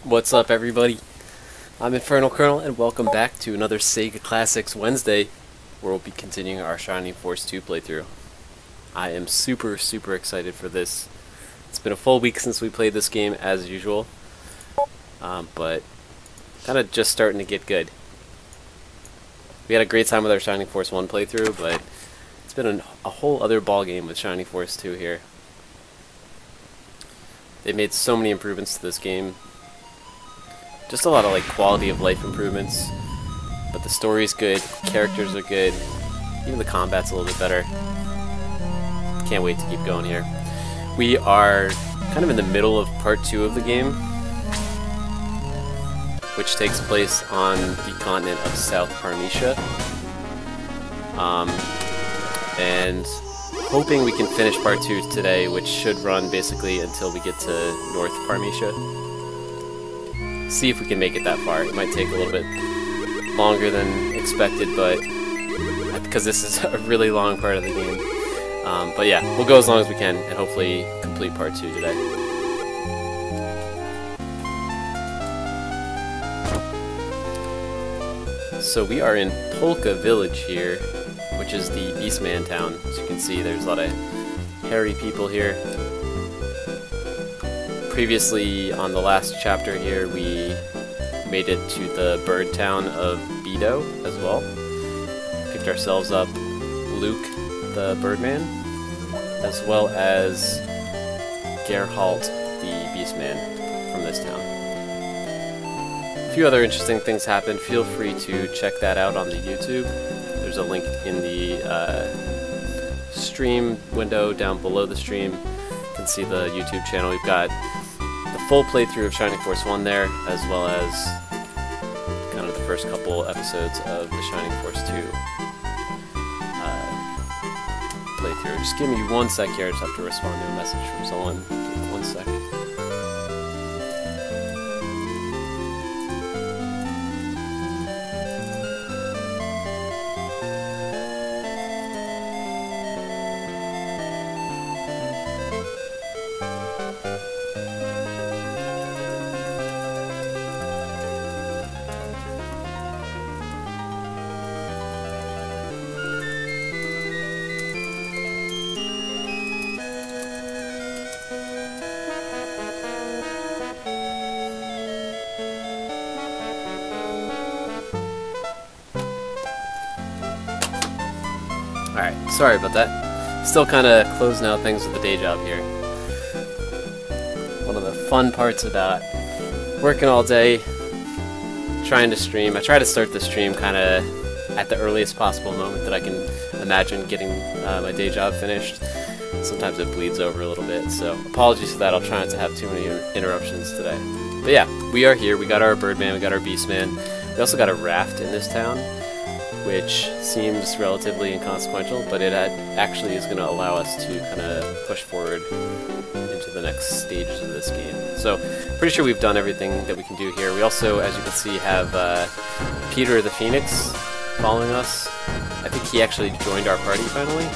What's up, everybody? I'm InfernalColonel, and welcome back to another Sega Classics Wednesday, where we'll be continuing our Shining Force 2 playthrough. I am super excited for this. It's been a full week since we played this game, as usual, but kind of just starting to get good. We had a great time with our Shining Force 1 playthrough, but it's been a whole other ball game with Shining Force 2 here. They made so many improvements to this game. Just a lot of quality of life improvements, but the story's good, characters are good, even the combat's a little bit better. Can't wait to keep going here. We are kind of in the middle of part 2 of the game, which takes place on the continent of South Parmecia. And hoping we can finish part 2 today, which should run basically until we get to North Parmecia. See if we can make it that far. It might take a little bit longer than expected, but because this is a really long part of the game. But yeah, we'll go as long as we can and hopefully complete part 2 today. So we are in Polca Village here, which is the Beastman town. As you can see, there's a lot of hairy people here. Previously, on the last chapter here, we made it to the bird town of Bido as well. Picked ourselves up Luke, the Birdman, as well as Geralt, the Beastman from this town. A few other interesting things happened. Feel free to check that out on the YouTube. There's a link in the stream window down below the stream. You can see the YouTube channel. We've got the full playthrough of Shining Force 1 there, as well as kind of the first couple episodes of the Shining Force 2 playthrough. Just give me 1 sec here. I just have to respond to a message from someone. Give me 1 sec. Alright, sorry about that. Still kind of closing out things with the day job here. One of the fun parts about working all day, trying to stream. I try to start the stream kind of at the earliest possible moment that I can imagine getting my day job finished. Sometimes it bleeds over a little bit, so apologies for that. I'll try not to have too many interruptions today. But yeah, we are here. We got our Birdman, we got our Beastman. We also got a raft in this town, which seems relatively inconsequential, but it actually is going to allow us to kind of push forward into the next stages of this game. So, pretty sure we've done everything that we can do here. We also, as you can see, have Peter the Phoenix following us. I think he actually joined our party finally.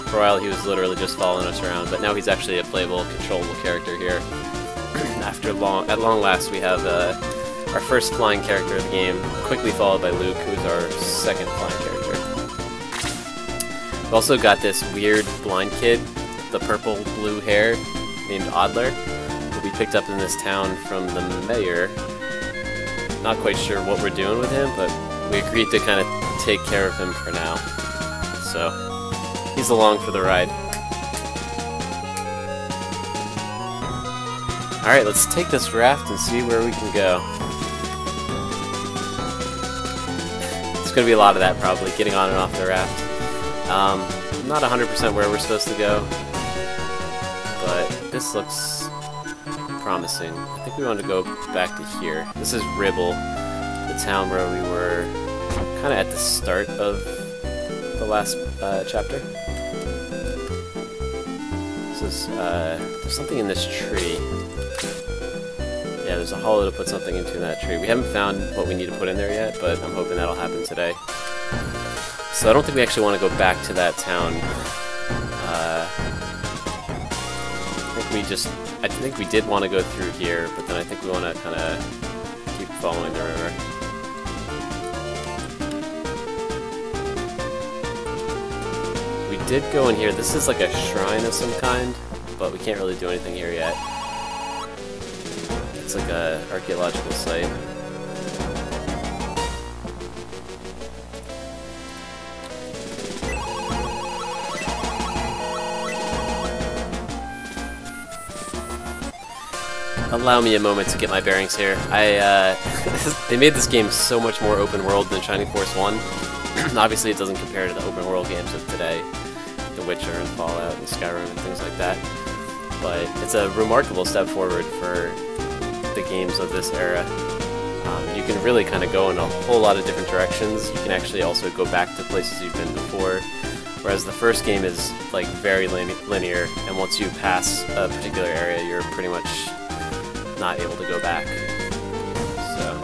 For a while he was literally just following us around, but now he's actually a playable, controllable character here. At long last, we have our first flying character of the game, quickly followed by Luke, who's our second flying character. We've also got this weird blind kid, the purple-blue hair, named Adler, who we picked up in this town from the mayor. Not quite sure what we're doing with him, but we agreed to kind of take care of him for now. So, he's along for the ride. Alright, let's take this raft and see where we can go. It's going to be a lot of that, probably, getting on and off the raft. Not 100% where we're supposed to go, but this looks promising. I think we want to go back to here. This is Ribble, the town where we were kind of at the start of the last chapter. This is, there's something in this tree. Yeah, there's a hollow to put something into in that tree. We haven't found what we need to put in there yet, but I'm hoping that'll happen today. So I don't think we actually want to go back to that town. I think think we did want to go through here, but then I think we want to kind of keep following the river. We did go in here. This is like a shrine of some kind, but we can't really do anything here yet. It's like a archaeological site. Allow me a moment to get my bearings here. They made this game so much more open world than Shining Force 1. Obviously it doesn't compare to the open world games of today, The Witcher and Fallout and Skyrim and things like that. But it's a remarkable step forward for the games of this era. You can really kind of go in a whole lot of different directions. You can actually also go back to places you've been before. Whereas the first game is like very linear, and once you pass a particular area, you're pretty much not able to go back. So,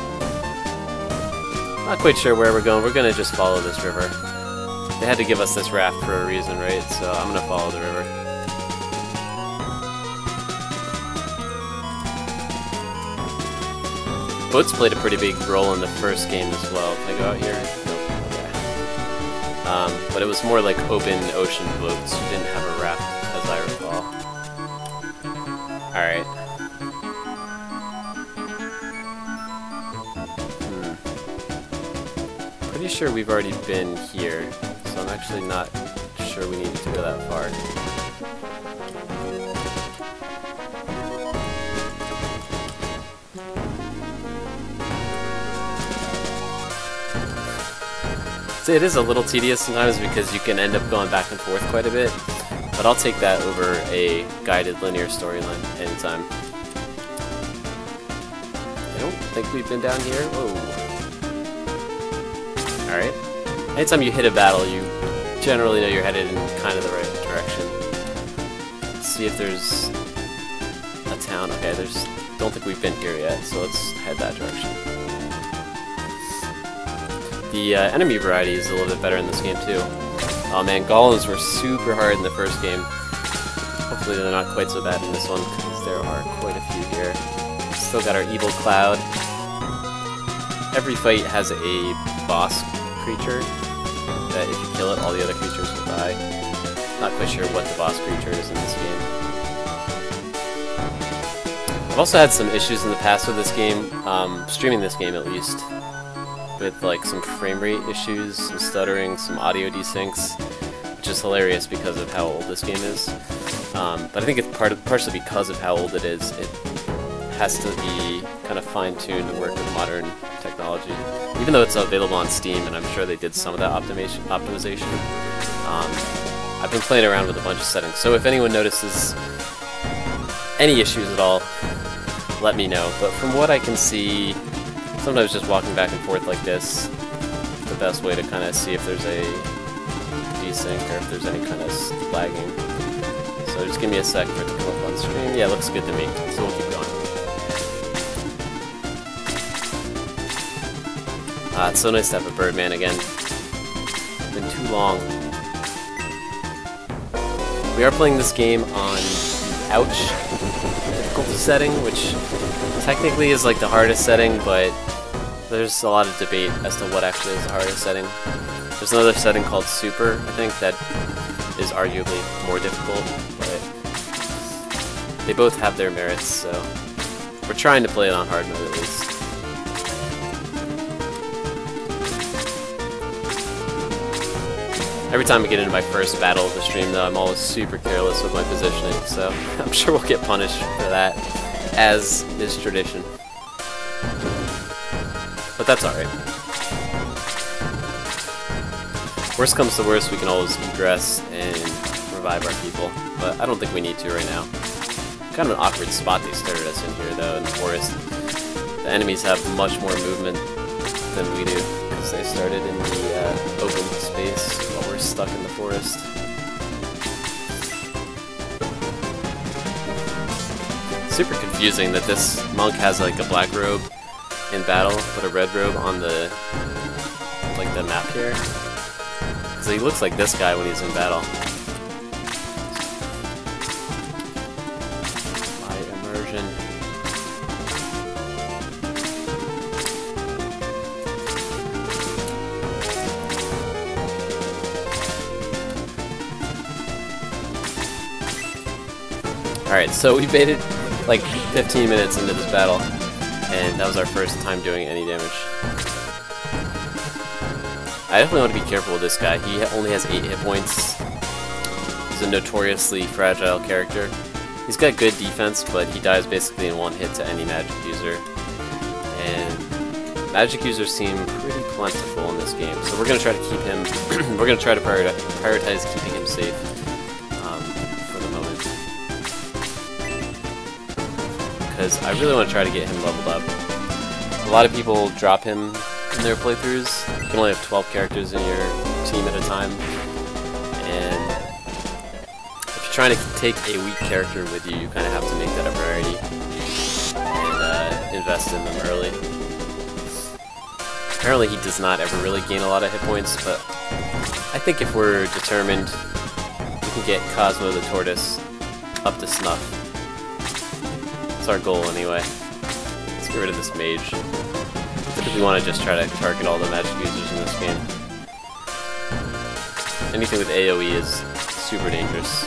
not quite sure where we're going. We're gonna just follow this river. They had to give us this raft for a reason, right? So I'm gonna follow the river. Boats played a pretty big role in the first game as well. Can I go out here? Nope. Okay. But it was more like open ocean boats. You didn't have a raft, as I recall. Alright. Pretty sure we've already been here, so I'm actually not sure we needed to go that far. So it is a little tedious sometimes because you can end up going back and forth quite a bit, but I'll take that over a guided linear storyline anytime. I don't think we've been down here. Whoa. Alright. Anytime you hit a battle, you generally know you're headed in kind of the right direction. Let's see if there's a town. Okay, don't think we've been here yet, so let's head that direction. The enemy variety is a little bit better in this game too. Oh man, golems were super hard in the first game. Hopefully they're not quite so bad in this one, because there are quite a few here. Still got our evil cloud. Every fight has a boss creature that if you kill it, all the other creatures will die. Not quite sure what the boss creature is in this game. I've also had some issues in the past with this game, streaming this game at least, with like some frame rate issues, some stuttering, some audio desyncs, which is hilarious because of how old this game is. But I think it's partially because of how old it is. It has to be kind of fine-tuned to work with modern technology. Even though it's available on Steam, and I'm sure they did some of that optimization. I've been playing around with a bunch of settings, so if anyone notices any issues at all, let me know. But from what I can see, sometimes just walking back and forth like this is the best way to kind of see if there's a desync or if there's any kind of lagging. So just give me a sec for it to come up on stream. Yeah, it looks good to me, so we'll keep going. It's so nice to have a Birdman again. It's been too long. We are playing this game on Ouch difficulty setting, which technically is like the hardest setting, but there's a lot of debate as to what actually is the hardest setting. There's another setting called Super, I think, that is arguably more difficult, but they both have their merits, so we're trying to play it on hard mode at least. Every time I get into my first battle of the stream, though, I'm always super careless with my positioning, so I'm sure we'll get punished for that, as is tradition. But that's alright. Worst comes to worst, we can always egress and revive our people, but I don't think we need to right now. Kind of an awkward spot they started us in here, though, in the forest. The enemies have much more movement than we do, because they started in the open space while we're stuck in the forest. Super confusing that this monk has like a black robe in battle, but a red robe on the map here. So he looks like this guy when he's in battle. Alright, so we made it like 15 minutes into this battle, and that was our first time doing any damage. I definitely want to be careful with this guy. He only has 8 hit points. He's a notoriously fragile character. He's got good defense, but he dies basically in one hit to any magic user. And magic users seem pretty plentiful in this game, so we're going to try to keep him... we're going to try to prioritize keeping him safe for the moment. Because I really want to try to get him leveled up. A lot of people drop him in their playthroughs. You can only have 12 characters in your team at a time, and if you're trying to take a weak character with you, you kind of have to make that a priority and invest in them early. Apparently he does not ever really gain a lot of hit points, but I think if we're determined, we can get Cosmo the Tortoise up to snuff. That's our goal anyway. Let's get rid of this mage. Typically want to just try to target all the magic users in this game. Anything with AoE is super dangerous.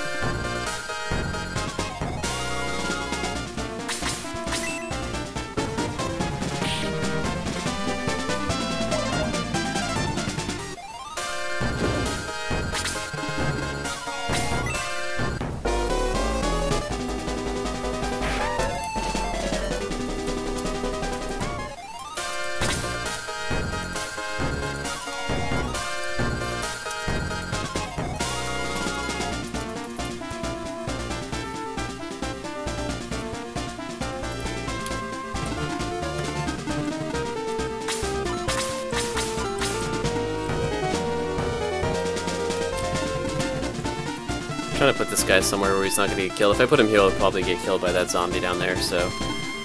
Trying to put this guy somewhere where he's not going to get killed. If I put him here, he'll probably get killed by that zombie down there. So,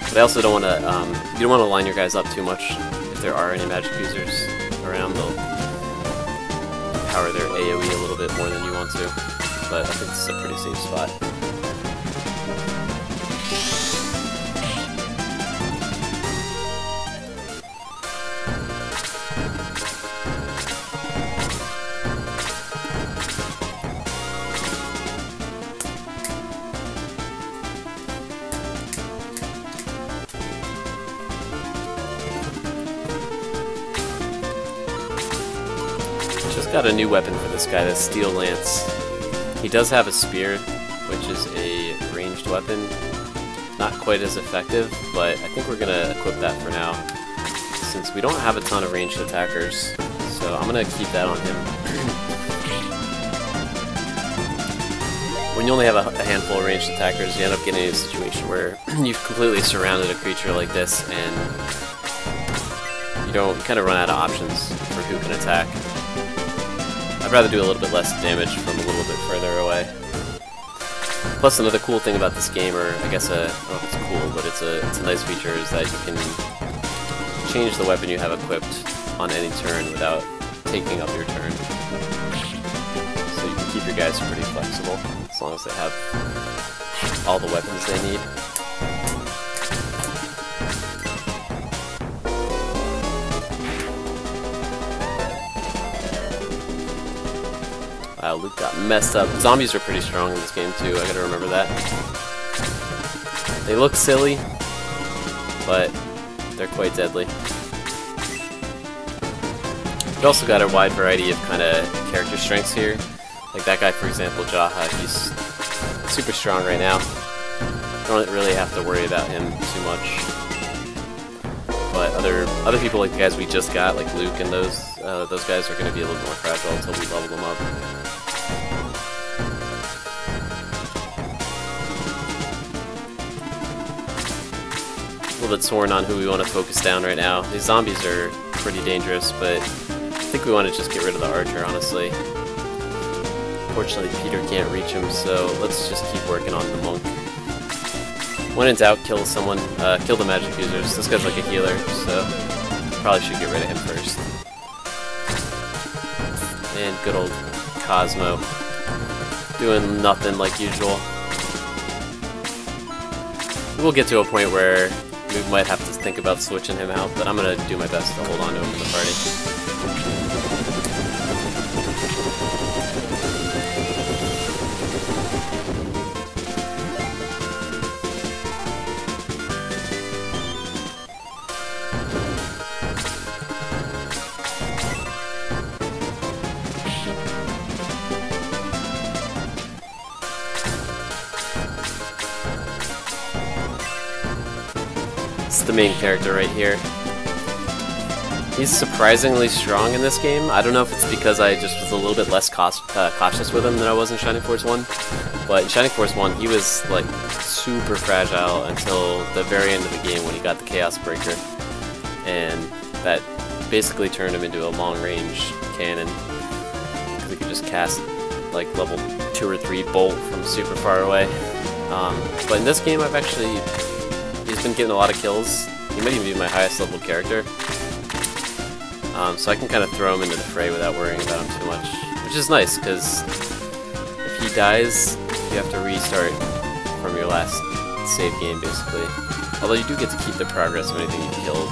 but I also don't want to. You don't want to line your guys up too much. If there are any magic users around, they'll power their AoE a little bit more than you want to. But I think this is a pretty safe spot. Got a new weapon for this guy, the Steel Lance. He does have a spear, which is a ranged weapon. Not quite as effective, but I think we're going to equip that for now, since we don't have a ton of ranged attackers. So I'm going to keep that on him. When you only have a handful of ranged attackers, you end up getting in a situation where you've completely surrounded a creature like this, and you kind of run out of options for who can attack. I'd rather do a little bit less damage from a little bit further away. Plus, another cool thing about this game, or I guess I don't know if it's cool, but it's a nice feature, is that you can change the weapon you have equipped on any turn without taking up your turn. So you can keep your guys pretty flexible, as long as they have all the weapons they need. Wow, Luke got messed up. Zombies are pretty strong in this game too, I gotta remember that. They look silly, but they're quite deadly. We've also got a wide variety of kind of character strengths here. Like that guy, for example, Jaha, he's super strong right now. Don't really have to worry about him too much. But other people like the guys we just got, like Luke and those guys are going to be a little more fragile until we level them up. A little bit torn on who we want to focus down right now. These zombies are pretty dangerous, but I think we want to just get rid of the archer, honestly. Unfortunately, Peter can't reach him, so let's just keep working on the monk. When in doubt, kill someone, kill the magic users. This guy's like a healer, so probably should get rid of him first. And good old Cosmo, doing nothing like usual. We'll get to a point where we might have to think about switching him out, but I'm gonna do my best to hold on to him in the party. the main character right here. He's surprisingly strong in this game. I don't know if it's because I just was a little bit less cautious with him than I was in Shining Force 1. But in Shining Force 1, he was like super fragile until the very end of the game when he got the Chaos Breaker. And that basically turned him into a long-range cannon. Because he could just cast like level 2 or 3 bolt from super far away. But in this game, he's been getting a lot of kills. He might even be my highest level character. So I can kind of throw him into the fray without worrying about him too much. Which is nice, because if he dies, you have to restart from your last save game, basically. Although you do get to keep the progress of anything you killed.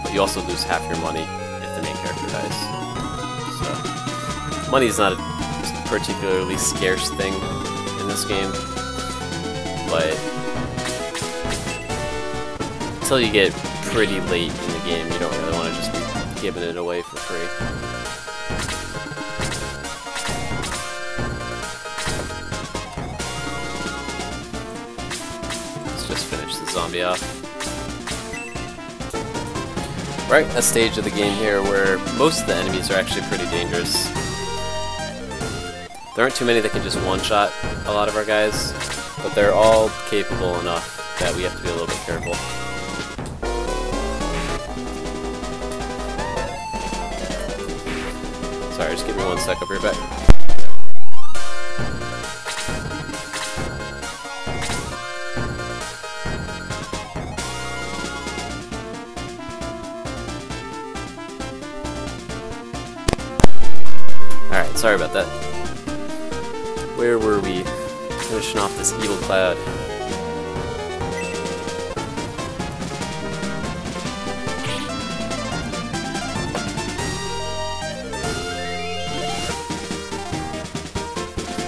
But you also lose half your money if the main character dies. So, money's not a particularly scarce thing in this game. But until you get pretty late in the game, you don't really want to just be giving it away for free. Let's just finish the zombie off. We're at a stage of the game here where most of the enemies are actually pretty dangerous. There aren't too many that can just one-shot a lot of our guys, but they're all capable enough that we have to be a little bit careful. Sorry, just give me 1 sec, I'll be right back. Alright, sorry about that. Where were we? Finishing off this evil cloud.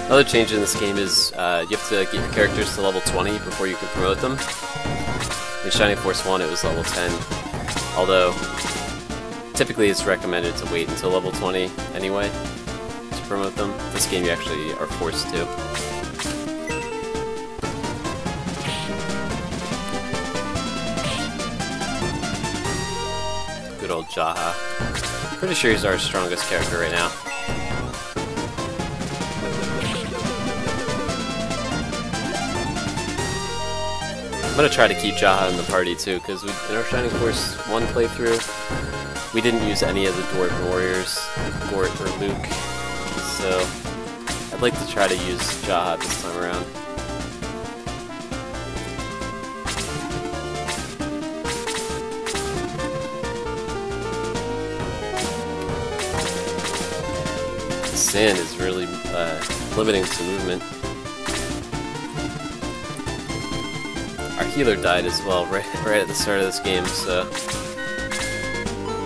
Another change in this game is you have to get your characters to level 20 before you can promote them. In Shining Force 1 it was level 10, although typically it's recommended to wait until level 20 anyway to promote them. This game you actually are forced to. Good old Jaha. Pretty sure he's our strongest character right now. I'm gonna try to keep Jaha in the party too, because in our Shining Force 1 playthrough, we didn't use any of the Dwarven Warriors, Gort or Luke, so I'd like to try to use Jaha this time around. The sand is really limiting to movement. Our healer died as well, right at the start of this game, so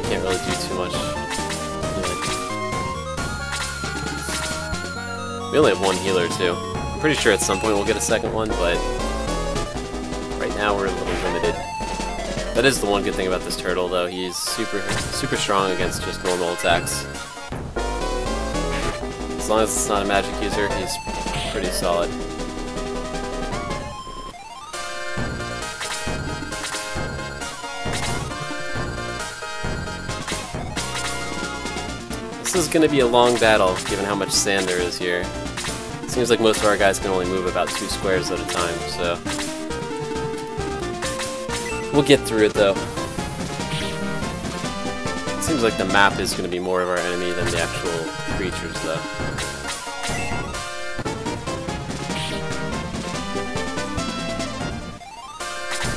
can't really do too much healing. We only have 1 healer too. I'm pretty sure at some point we'll get a second one, but right now we're a little limited. That is the one good thing about this turtle, though. He's super strong against just normal attacks. As long as it's not a magic user, he's pretty solid. This is going to be a long battle, given how much sand there is here. It seems like most of our guys can only move about 2 squares at a time, so we'll get through it though. It seems like the map is going to be more of our enemy than the actual creatures though.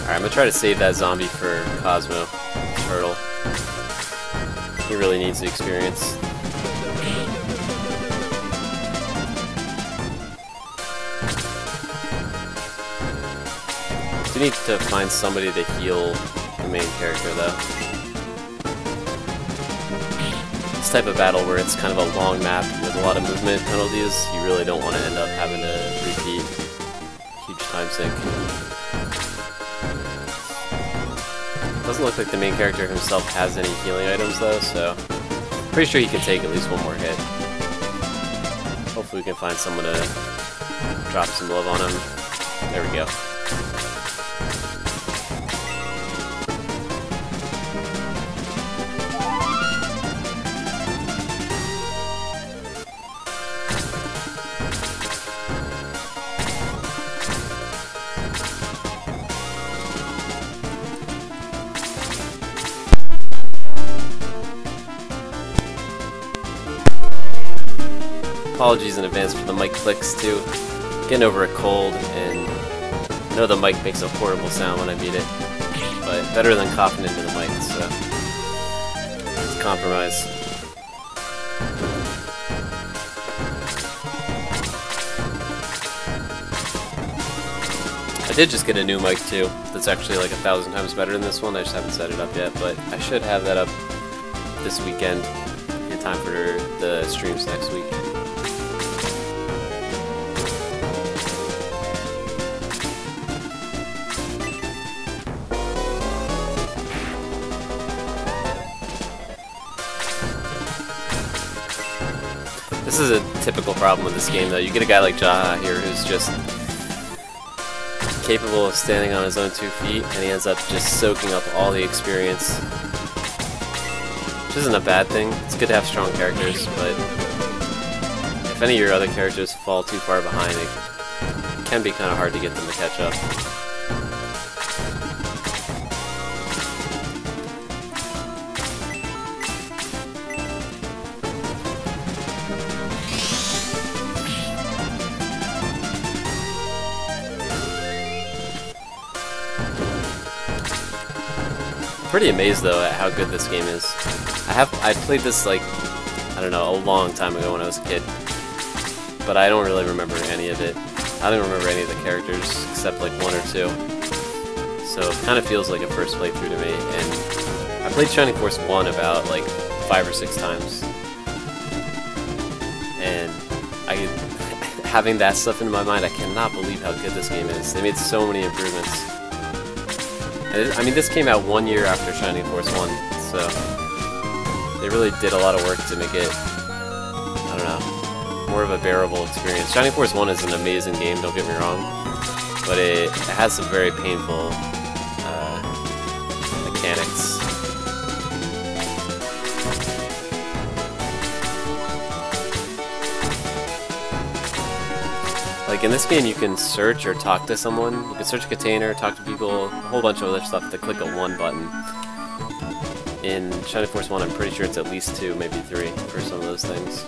Alright, I'm going to try to save that zombie for Cosmo, Turtle. He really needs the experience. We need to find somebody to heal the main character though. This type of battle where it's kind of a long map with a lot of movement penalties, you really don't want to end up having to repeat. Huge time sink. Doesn't look like the main character himself has any healing items though, so pretty sure he can take at least 1 more hit. Hopefully we can find someone to drop some love on him. There we go. apologies in advance for the mic clicks too. Getting over a cold, and I know the mic makes a horrible sound when I beat it, but better than coughing into the mic, so it's a compromise. I did just get a new mic too, that's actually like 1,000 times better than this one. I just haven't set it up yet, but I should have that up this weekend in time for the streams next week. This is a typical problem with this game though. You get a guy like Jaha here who's just capable of standing on his own 2 feet, and he ends up just soaking up all the experience. Which isn't a bad thing. It's good to have strong characters, but if any of your other characters fall too far behind, it can be kind of hard to get them to catch up. Pretty amazed though at how good this game is. I played this like, I don't know, a long time ago when I was a kid, but I don't really remember any of it. I don't remember any of the characters except like 1 or 2. So it kind of feels like a first playthrough to me. And I played Shining Force 1 about like 5 or 6 times, and having that stuff in my mind, I cannot believe how good this game is. They made so many improvements. I mean, this came out 1 year after Shining Force 1, so they really did a lot of work to make it, I don't know, more of a bearable experience. Shining Force 1 is an amazing game, don't get me wrong, but it has some very painful mechanics. Like in this game, you can search or talk to someone. You can search a container, talk to people, a whole bunch of other stuff to click a 1 button. In Shining Force 1, I'm pretty sure it's at least 2, maybe 3 for some of those things.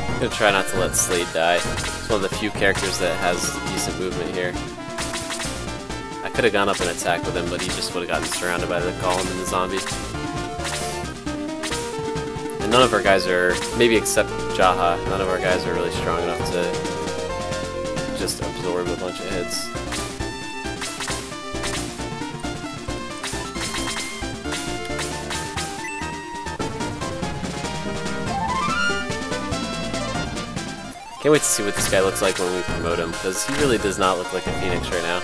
I'm gonna try not to let Slade die. It's one of the few characters that has decent movement here. I could have gone up and attacked with him, but he just would have gotten surrounded by the golem and the zombie. And none of our guys are, maybe except Jaha, none of our guys are really strong enough to just absorb a bunch of hits. Can't wait to see what this guy looks like when we promote him, because he really does not look like a phoenix right now.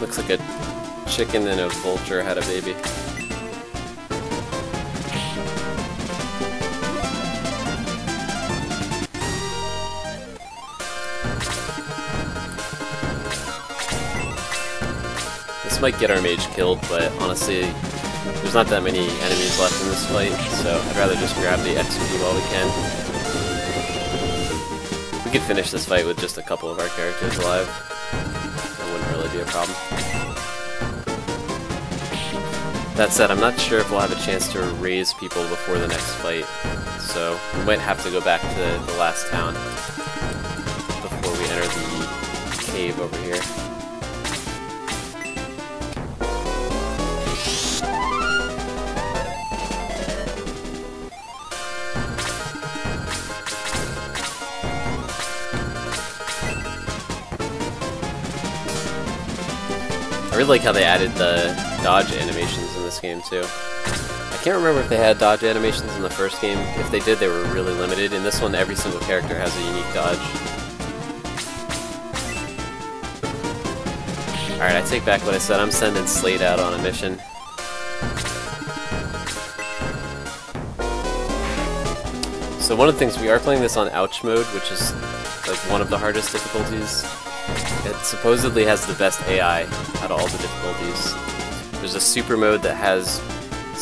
Looks like a chicken and a vulture had a baby. This might get our mage killed, but honestly, there's not that many enemies left in this fight, so I'd rather just grab the XP while we can. We could finish this fight with just a couple of our characters alive. That wouldn't really be a problem. That said, I'm not sure if we'll have a chance to raise people before the next fight, so we might have to go back to the last town before we enter the cave over here. I really like how they added the dodge animations in this game too. I can't remember if they had dodge animations in the first game. If they did, they were really limited. In this one, every single character has a unique dodge. Alright, I take back what I said. I'm sending Slade out on a mission. So one of the things, we are playing this on Ouch mode, which is like one of the hardest difficulties. It supposedly has the best AI out of all the difficulties. There's a super mode that has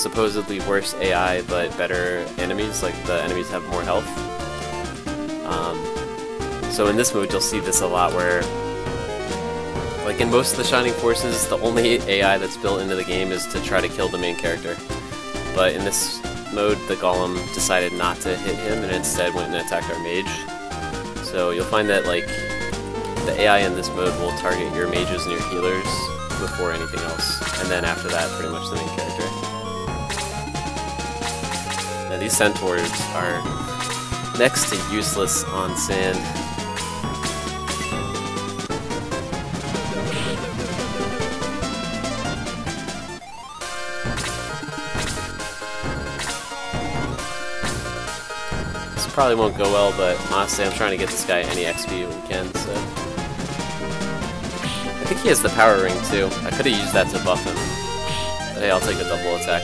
supposedly worse AI but better enemies, like the enemies have more health. So in this mode you'll see this a lot where, like in most of the Shining Forces, the only AI that's built into the game is to try to kill the main character. But in this mode, the golem decided not to hit him and instead went and attacked our mage. So you'll find that like the AI in this mode will target your mages and your healers before anything else, and then after that, pretty much the main character. Now these centaurs are next to useless on sand. Probably won't go well, but honestly I'm trying to get this guy any XP we can, so... I think he has the power ring too. I could have used that to buff him. But hey, I'll take a double attack.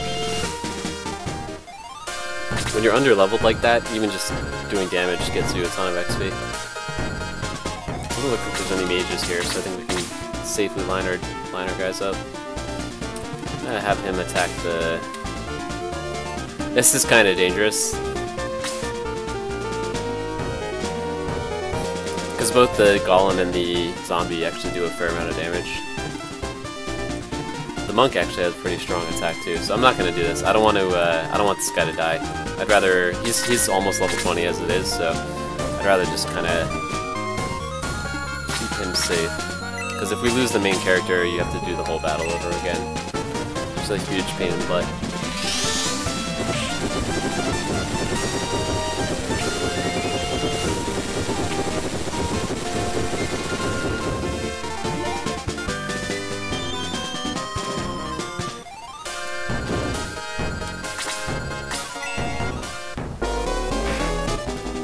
When you're under-leveled like that, even just doing damage gets you a ton of XP. Doesn't look like there's any mages here, so I think we can safely line our guys up. I'm gonna have him attack the... This is kind of dangerous. Because both the golem and the zombie actually do a fair amount of damage. The monk actually has a pretty strong attack too, so I'm not going to do this. I don't want this guy to die. I'd rather... He's almost level 20 as it is, so I'd rather just kind of keep him safe. Because if we lose the main character, you have to do the whole battle over again. It's a huge pain in the butt.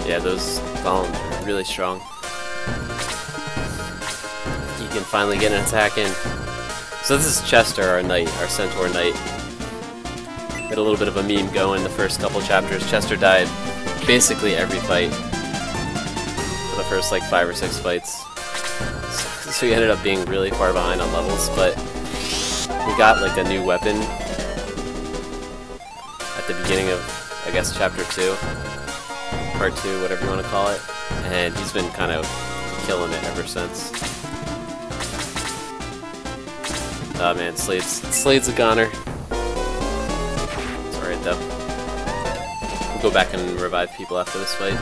Yeah, those golems are really strong. You can finally get an attack in. So this is Chester, our knight, our centaur knight. Got a little bit of a meme going the first couple chapters. Chester died basically every fight. For the first like 5 or 6 fights. So he ended up being really far behind on levels, but we got like a new weapon at the beginning of, I guess, chapter 2. Part 2, whatever you want to call it, and he's been kind of killing it ever since. Oh man, Slade's a goner. It's alright though. We'll go back and revive people after this fight.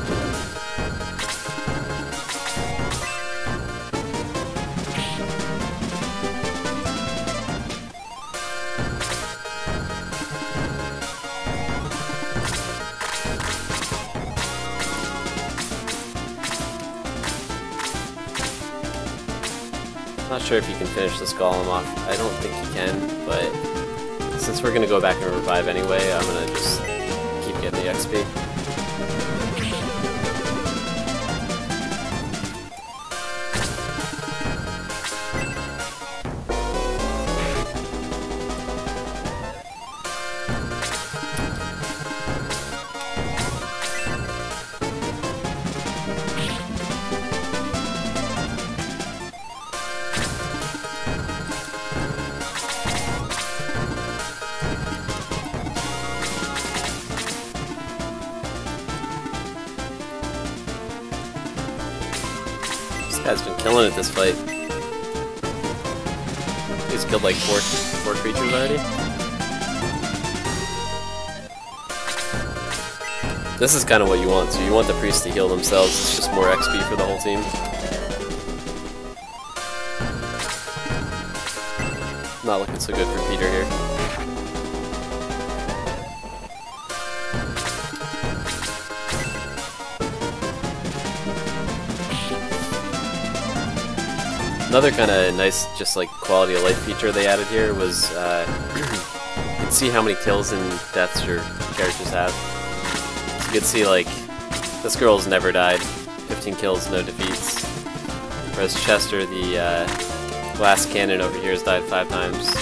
Not sure if you can finish this golem off. I don't think you can, but since we're gonna go back and revive anyway, I'm gonna just keep getting the XP. This guy's been killing it this fight. He's killed like four creatures already. This is kind of what you want, so you want the priests to heal themselves. It's just more XP for the whole team. Not looking so good for Peter here. Another kind of nice, just like quality of life feature they added here was you can see how many kills and deaths your characters have. So you can see like this girl's never died, 15 kills, no defeats. Whereas Chester, the glass cannon over here, has died 5 times.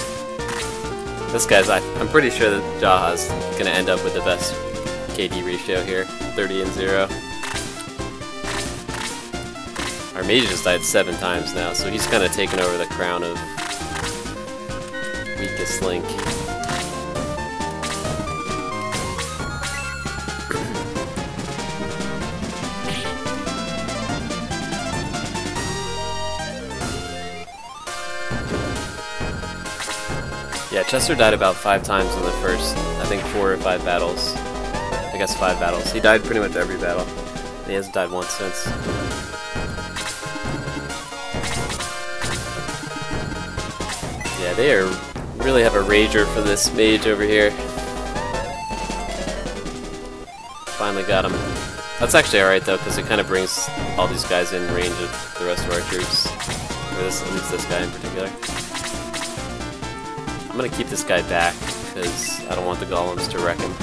This guy's, I'm pretty sure that Jaha's gonna end up with the best KD ratio here, 30 and 0. Our mage has died 7 times now, so he's kind of taken over the crown of weakest link. Yeah, Chester died about 5 times in the first, I think 4 or 5 battles. I guess 5 battles. He died pretty much every battle. And he hasn't died once since. Yeah, they really have a rager for this mage over here. Finally got him. That's actually alright though, because it kind of brings all these guys in range of the rest of our troops. Or this, at least this guy in particular. I'm gonna keep this guy back, because I don't want the golems to wreck him.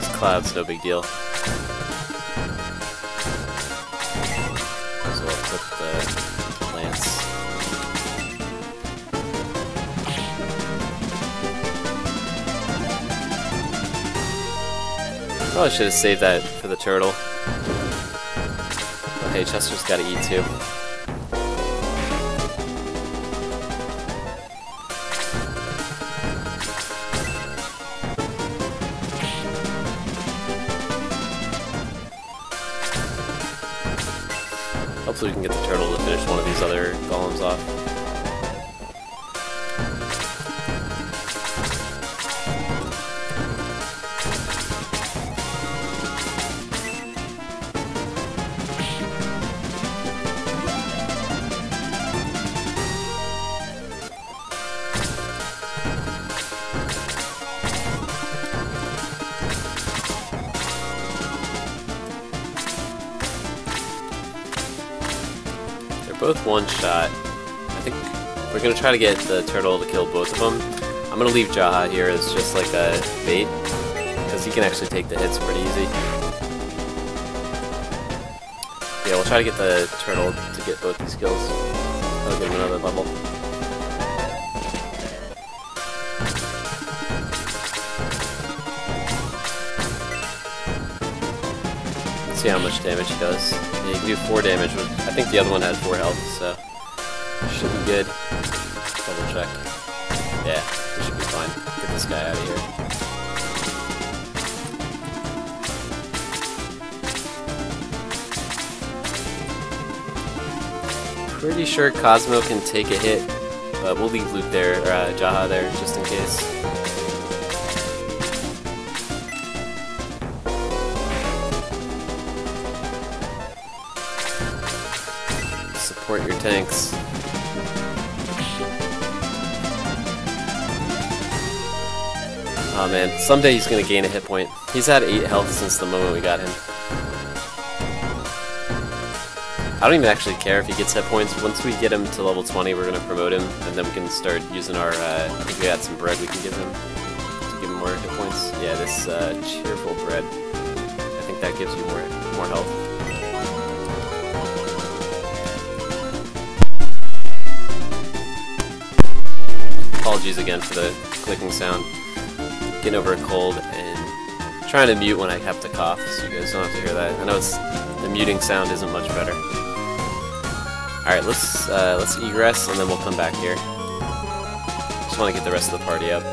This cloud's no big deal. So I'll put the lance. Probably should have saved that for the turtle. But hey, Chester's gotta eat too. Hopefully we can get the turtle to finish one of these other golems off. Both one shot. I think we're gonna try to get the turtle to kill both of them. I'm gonna leave Jaha here as just like a bait, because he can actually take the hits pretty easy. Yeah, we'll try to get the turtle to get both these kills. That'll give him another level. See how much damage he does. Yeah, you can do 4 damage, which I think the other one had 4 health, so should be good. Double check. Yeah, we should be fine. Get this guy out of here. Pretty sure Cosmo can take a hit, but we'll leave Luke there, or Jaha there, just in case. Support your tanks. Oh man, someday he's gonna gain a hit point. He's had 8 health since the moment we got him. I don't even actually care if he gets hit points. Once we get him to level 20, we're gonna promote him, and then we can start using our, I think we got some bread we can give him to give him more hit points. Yeah, this cheerful bread. I think that gives you more health. Apologies again for the clicking sound. Getting over a cold and trying to mute when I have to cough, so you guys don't have to hear that. I know the muting sound isn't much better. Alright, let's egress and then we'll come back here. Just want to get the rest of the party up.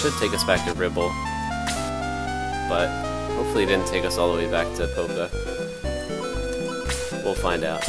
Should take us back to Ribble, but hopefully it didn't take us all the way back to Polca. We'll find out.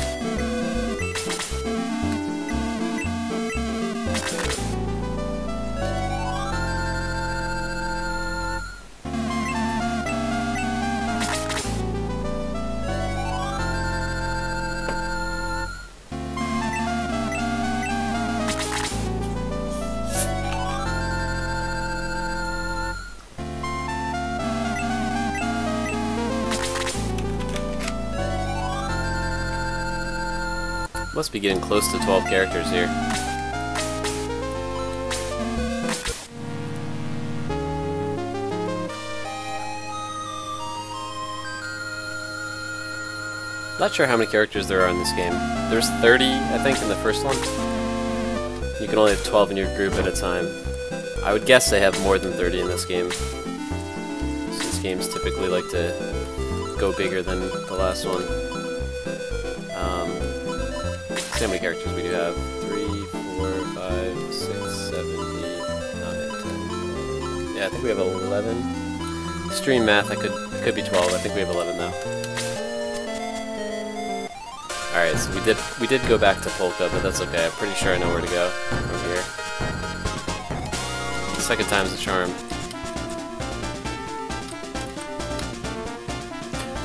Must be getting close to 12 characters here. Not sure how many characters there are in this game. There's 30, I think, in the first one. You can only have 12 in your group at a time. I would guess they have more than 30 in this game, since games typically like to go bigger than the last one. See how many characters we do have. 3, 4, 5, 6, 7, 8, 9, 10. Yeah, I think we have 11. Stream math, it could be 12. I think we have 11 now. Alright, so we did go back to Polca, but that's okay. I'm pretty sure I know where to go from here. Second time's a charm.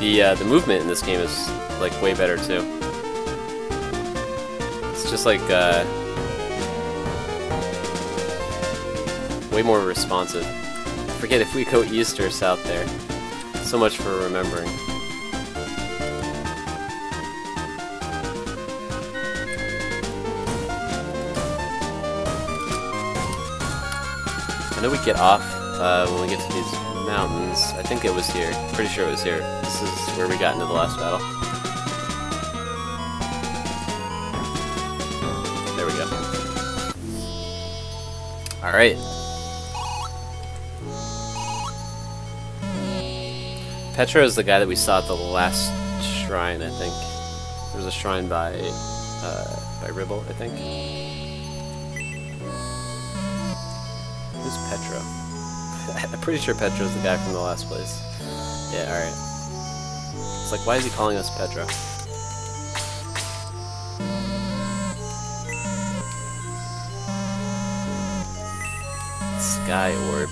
The movement in this game is like way better too. It's just like way more responsive. I forget if we go east or south there. So much for remembering. I know we get off when we get to these mountains. I think it was here. Pretty sure it was here. This is where we got into the last battle. There we go. Alright. Petra is the guy that we saw at the last shrine, I think. There was a shrine by Ribble, I think. Who's Petra? I'm pretty sure Petra's the guy from the last place. Yeah, alright. It's like, why is he calling us Petra? Sky Orb.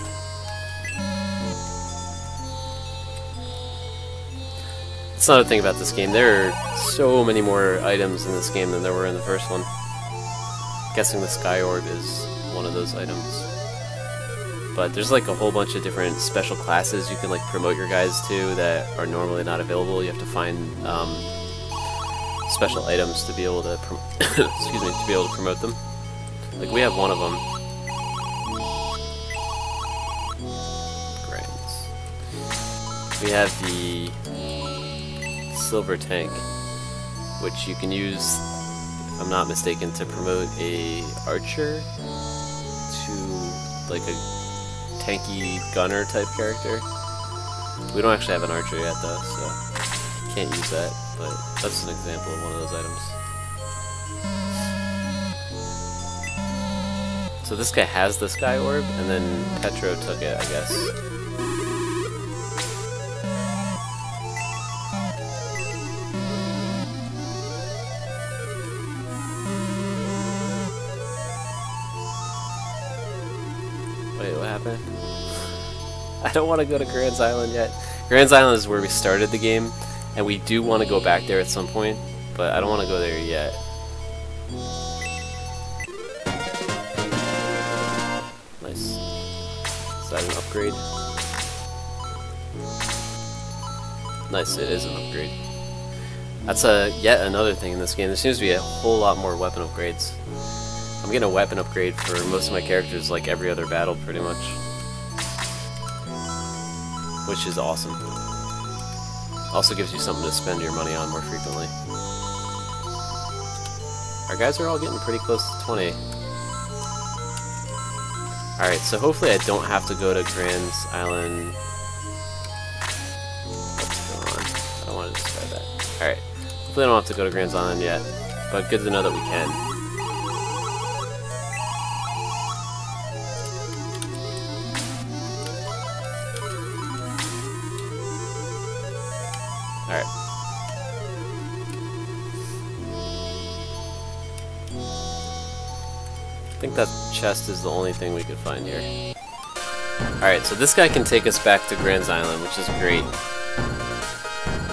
That's another thing about this game. There are so many more items in this game than there were in the first one. I'm guessing the Sky Orb is one of those items. But there's like a whole bunch of different special classes you can like promote your guys to that are normally not available. You have to find special items to be able to excuse me, to be able to promote them. Like we have one of them. Great. We have the silver tank, which you can use, if I'm not mistaken, to promote a archer to like a tanky gunner type character. We don't actually have an archer yet though, so can't use that, but that's an example of one of those items. So this guy has the Sky Orb, and then Petro took it, I guess. Wait, what happened? I don't want to go to Grand's Island yet. Grand's Island is where we started the game, and we do want to go back there at some point, but I don't want to go there yet. Nice. Is that an upgrade? Nice, it is an upgrade. That's yet another thing in this game. There seems to be a whole lot more weapon upgrades. I'm getting a weapon upgrade for most of my characters like every other battle, pretty much. Which is awesome. Also gives you something to spend your money on more frequently. Our guys are all getting pretty close to 20. Alright, so hopefully I don't have to go to Grand's Island. What's going on? I don't want to describe that. Alright, hopefully I don't have to go to Grand's Island yet, but good to know that we can. Alright. I think that chest is the only thing we could find here. Alright, so this guy can take us back to Grand's Island, which is great.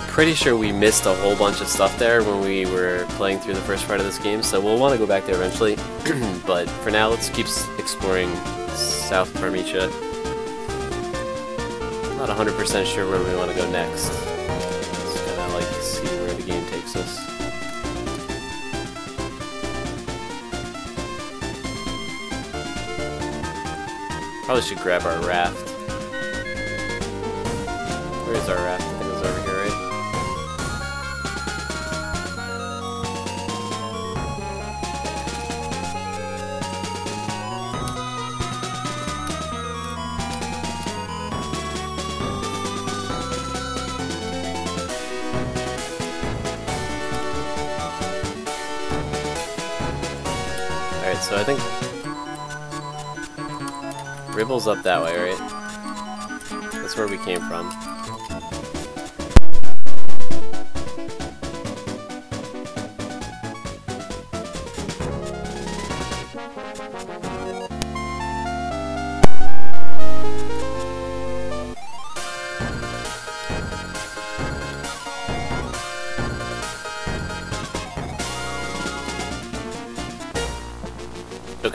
Pretty sure we missed a whole bunch of stuff there when we were playing through the first part of this game, so we'll want to go back there eventually. But for now, let's keep exploring South Parmecia. Not 100% sure where we want to go next. Like see where the game takes us. Probably should grab our raft. Where is our raft? I think it was over here, right? So I think Ribble's up that way, right? That's where we came from.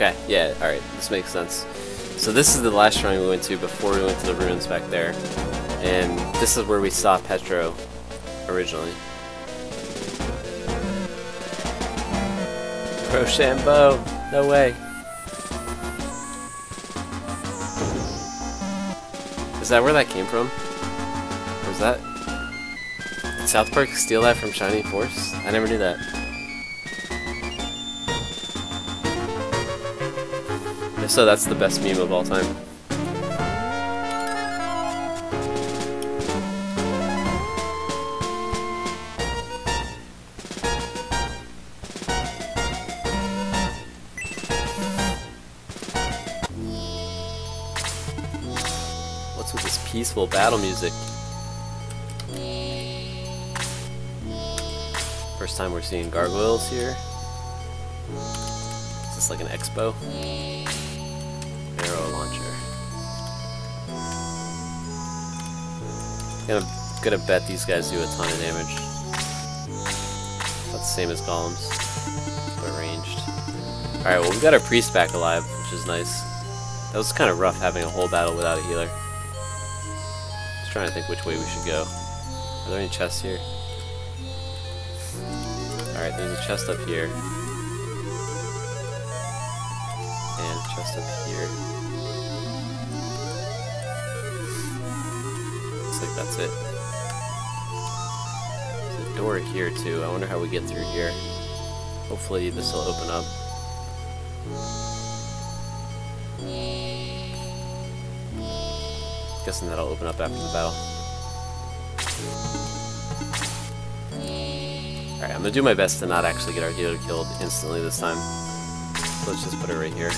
Okay, yeah, alright, this makes sense. So this is the last shrine we went to before we went to the ruins back there. And this is where we saw Petro originally. Rochambeau! No way! Is that where that came from? Or is that... Did South Park steal that from Shining Force? I never knew that. If so, that's the best meme of all time. What's with this peaceful battle music? First time we're seeing gargoyles here. Is this like an expo? Arrow launcher. Gonna bet these guys do a ton of damage. About the same as golems, but ranged. Alright, well, we got our priest back alive, which is nice. That was kind of rough having a whole battle without a healer. Just trying to think which way we should go. Are there any chests here? Alright, there's a chest up here. And a chest up here. Looks like that's it. There's a door here too. I wonder how we get through here. Hopefully this will open up. Guessing that'll open up after the battle. Alright, I'm gonna do my best to not actually get our healer killed instantly this time. So let's just put it right here.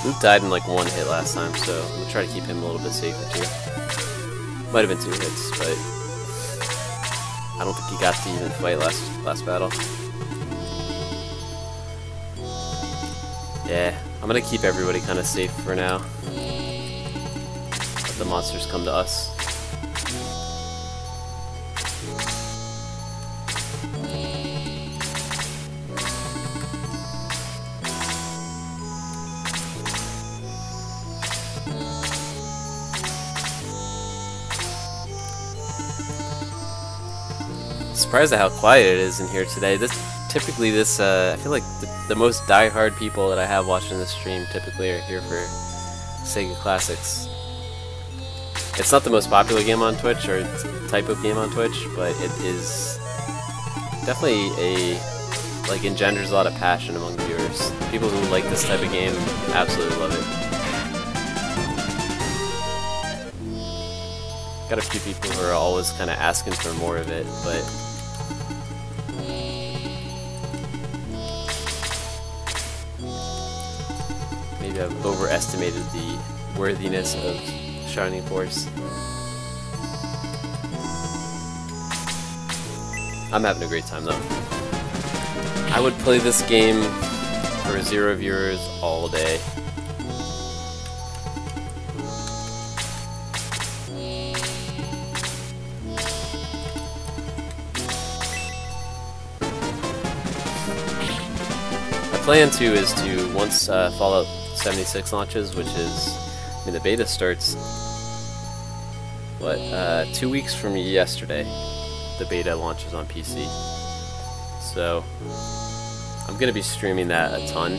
Luke died in like one hit last time, so I'm gonna try to keep him a little bit safer too. Might have been 2 hits, but I don't think he got to even fight last battle. Yeah, I'm gonna keep everybody kind of safe for now. Let the monsters come to us. Surprised at how quiet it is in here today. Typically I feel like the most die-hard people that I have watching this stream typically are here for Sega Classics. It's not the most popular game on Twitch or type of game on Twitch, but it is definitely engenders a lot of passion among viewers. People who like this type of game absolutely love it. Got a few people who are always kind of asking for more of it, but maybe I've overestimated the worthiness of Shining Force. I'm having a great time though. I would play this game for 0 viewers all day. My plan too is to, once Fallout 76 launches, which is, I mean, the beta starts, what, 2 weeks from yesterday, the beta launches on PC. So, I'm going to be streaming that a ton.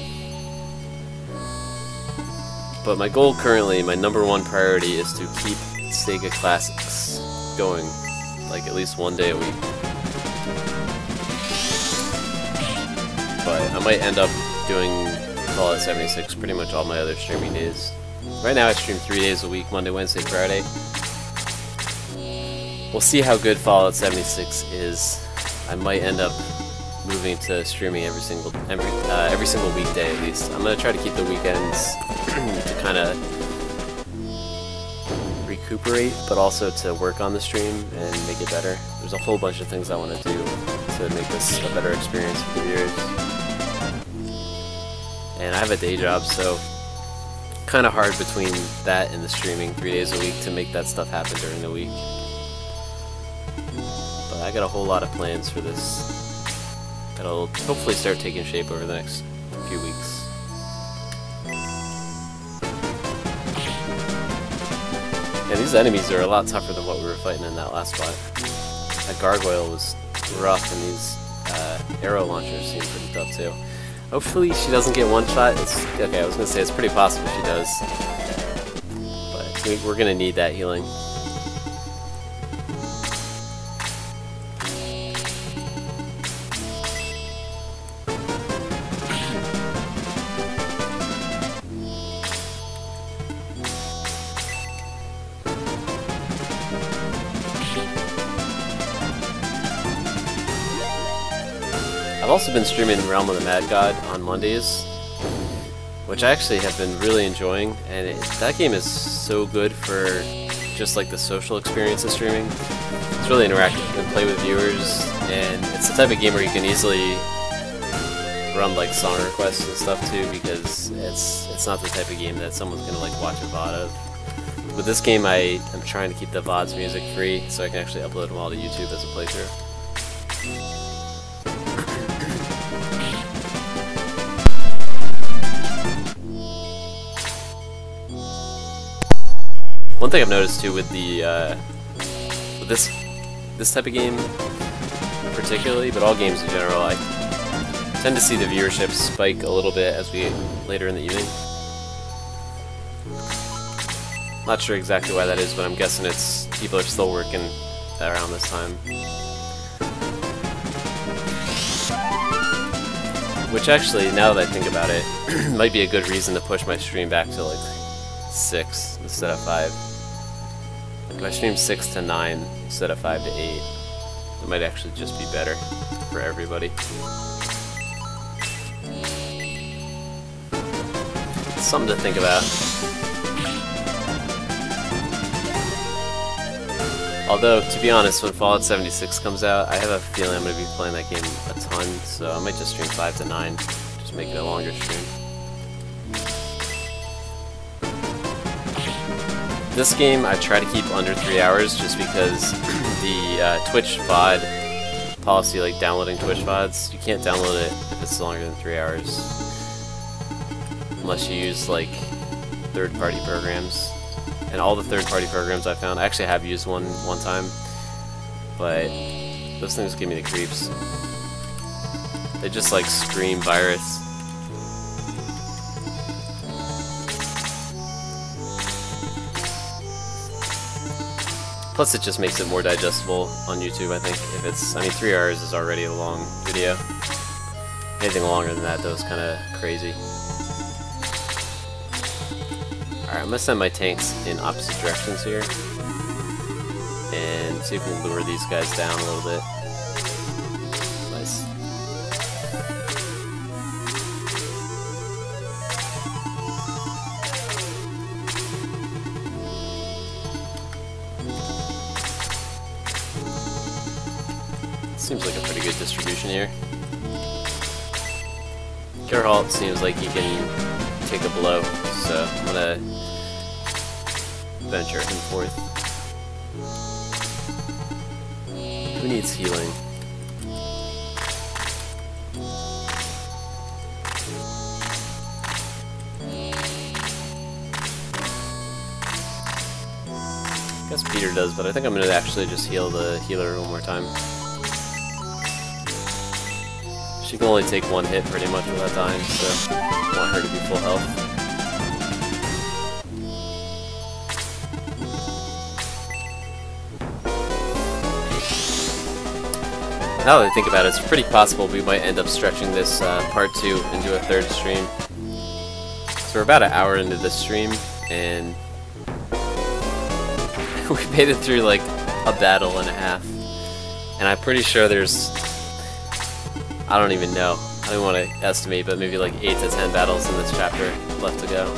But my goal currently, my #1 priority is to keep Sega Classics going, like at least 1 day a week. But I might end up doing Fallout 76 pretty much all my other streaming days. Right now I stream 3 days a week, Monday, Wednesday, Friday. We'll see how good Fallout 76 is. I might end up moving to streaming every single weekday at least. I'm gonna try to keep the weekends to kind of recoup recuperate, but also to work on the stream and make it better. There's a whole bunch of things I want to do to make this a better experience for the viewers. And I have a day job, so kind of hard between that and the streaming 3 days a week to make that stuff happen during the week. But I got a whole lot of plans for this that'll hopefully start taking shape over the next few weeks. Yeah, these enemies are a lot tougher than what we were fighting in that last spot. That gargoyle was rough, and these arrow launchers seem pretty tough too. Hopefully she doesn't get one shot. Okay, I was gonna say it's pretty possible she does, but we're gonna need that healing. I've also been streaming Realm of the Mad God on Mondays, which I actually have been really enjoying, and that game is so good for just like the social experience of streaming. It's really interactive. You can play with viewers, and it's the type of game where you can easily run like song requests and stuff too, because it's not the type of game that someone's gonna like watch a VOD of. With this game, I'm trying to keep the VODs music free, so I can actually upload them all to YouTube as a playthrough. One thing I've noticed too with with this type of game particularly, but all games in general, I tend to see the viewership spike a little bit as we get later in the evening. Not sure exactly why that is, but I'm guessing it's people are still working around this time. Which actually, now that I think about it, might be a good reason to push my stream back to like 6 instead of 5. Like if I stream 6 to 9 instead of 5 to 8, it might actually just be better for everybody. It's something to think about. Although, to be honest, when Fallout 76 comes out, I have a feeling I'm going to be playing that game a ton, so I might just stream 5 to 9, just make it a longer stream. This game I try to keep under 3 hours just because the Twitch VOD policy, like downloading Twitch VODs, you can't download it if it's longer than 3 hours. Unless you use like third-party programs. And all the third-party programs I found, I actually have used one time, but those things give me the creeps. They just like scream virus. Plus it just makes it more digestible on YouTube, I think. If it's, I mean 3 hours is already a long video. Anything longer than that though is kind of crazy. Alright, I'm gonna send my tanks in opposite directions here and see if we can lure these guys down a little bit. Nice. Seems like a pretty good distribution here. Geralt seems like he can take a blow, so I'm gonna venture him forth. Who needs healing? I guess Peter does, but I think I'm gonna actually just heal the healer one more time. She can only take one hit pretty much without dying, so I want her to be full health. Now that I think about it, it's pretty possible we might end up stretching this part 2 into a third stream. So we're about an hour into this stream, and we made it through like a battle and a half. And I'm pretty sure there's, I don't even know, I don't want to estimate, but maybe like 8 to 10 battles in this chapter left to go.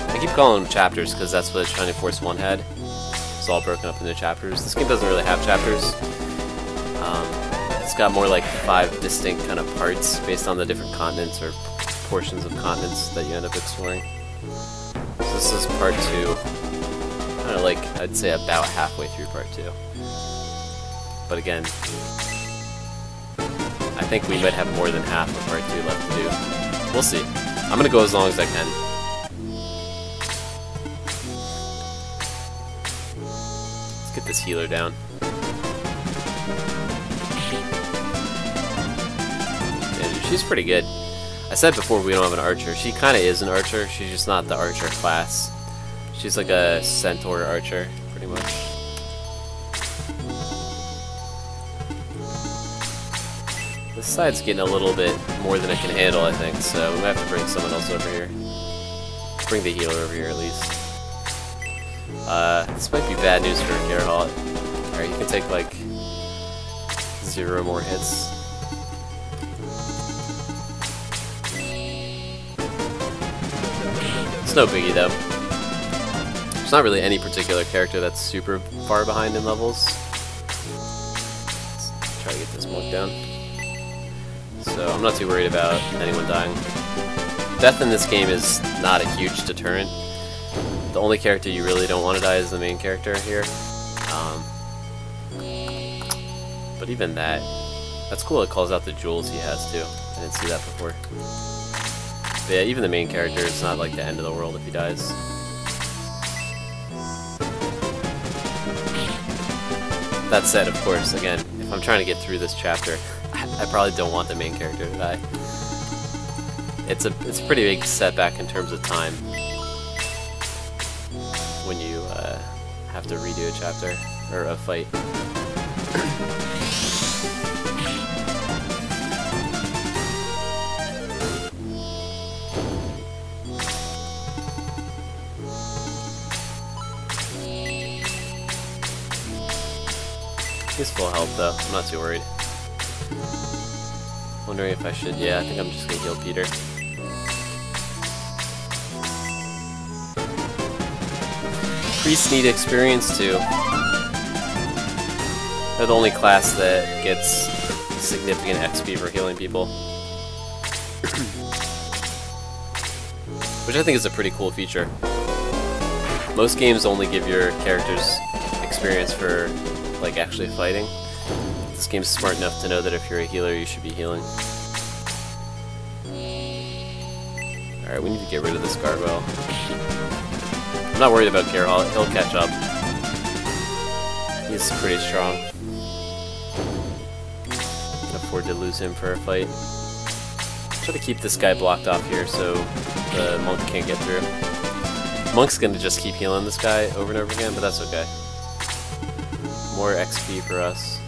I keep calling them chapters because that's what Shining Force 1 had. It's all broken up into chapters. This game doesn't really have chapters. It's got more like 5 distinct kind of parts based on the different continents or portions of continents that you end up exploring. So this is part 2. Kind of like, I'd say about halfway through part 2. But again, I think we might have more than half of part 2 left to do. We'll see. I'm gonna go as long as I can. Let's get this healer down. She's pretty good. I said before we don't have an archer. She kind of is an archer. She's just not the archer class. She's like a centaur archer, pretty much. This side's getting a little bit more than it can handle, I think, so we might have to bring someone else over here. Bring the healer over here, at least. This might be bad news for Geralt. Alright, you can take, like, 0 more hits. It's no biggie, though. There's not really any particular character that's super far behind in levels. Let's try to get this monk down. So I'm not too worried about anyone dying. Death in this game is not a huge deterrent. The only character you really don't want to die is the main character here. But even that's cool. It calls out the jewels he has too. I didn't see that before. But yeah, even the main character, it's not like the end of the world if he dies. That said, of course, again, if I'm trying to get through this chapter, I probably don't want the main character to die. It's a pretty big setback in terms of time when you have to redo a chapter or a fight. He's full health though, I'm not too worried. Wondering if I should, yeah, I think I'm just gonna heal Peter. Priests need experience too. They're the only class that gets significant XP for healing people. Which I think is a pretty cool feature. Most games only give your characters experience for like actually fighting. This game's smart enough to know that if you're a healer, you should be healing. Alright, we need to get rid of this gargoyle. I'm not worried about Geralt, he'll catch up. He's pretty strong. Can afford to lose him for a fight. Try to keep this guy blocked off here so the monk can't get through. Monk's gonna just keep healing this guy over and over again, but that's okay. More XP for us.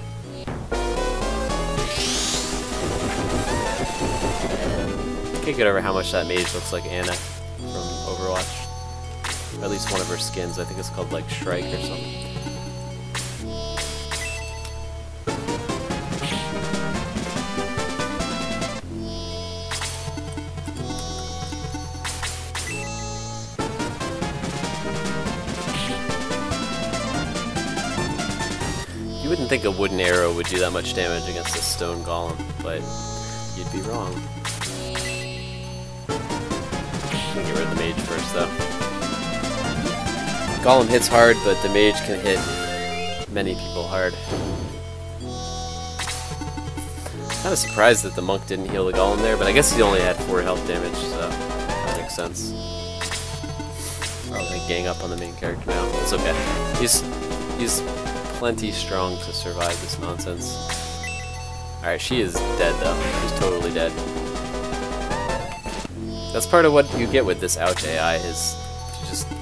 Can't get over how much that mage looks like Anna from Overwatch. Or at least one of her skins. I think it's called like Shrike or something. You wouldn't think a wooden arrow would do that much damage against a stone golem, but you'd be wrong. Get rid of the mage first, though. Golem hits hard, but the mage can hit many people hard. Kind of surprised that the monk didn't heal the golem there, but I guess he only had 4 health damage, so that makes sense. Probably gonna gang up on the main character now. It's okay. He's plenty strong to survive this nonsense. Alright, she is dead though. She's totally dead. That's part of what you get with this ouch AI is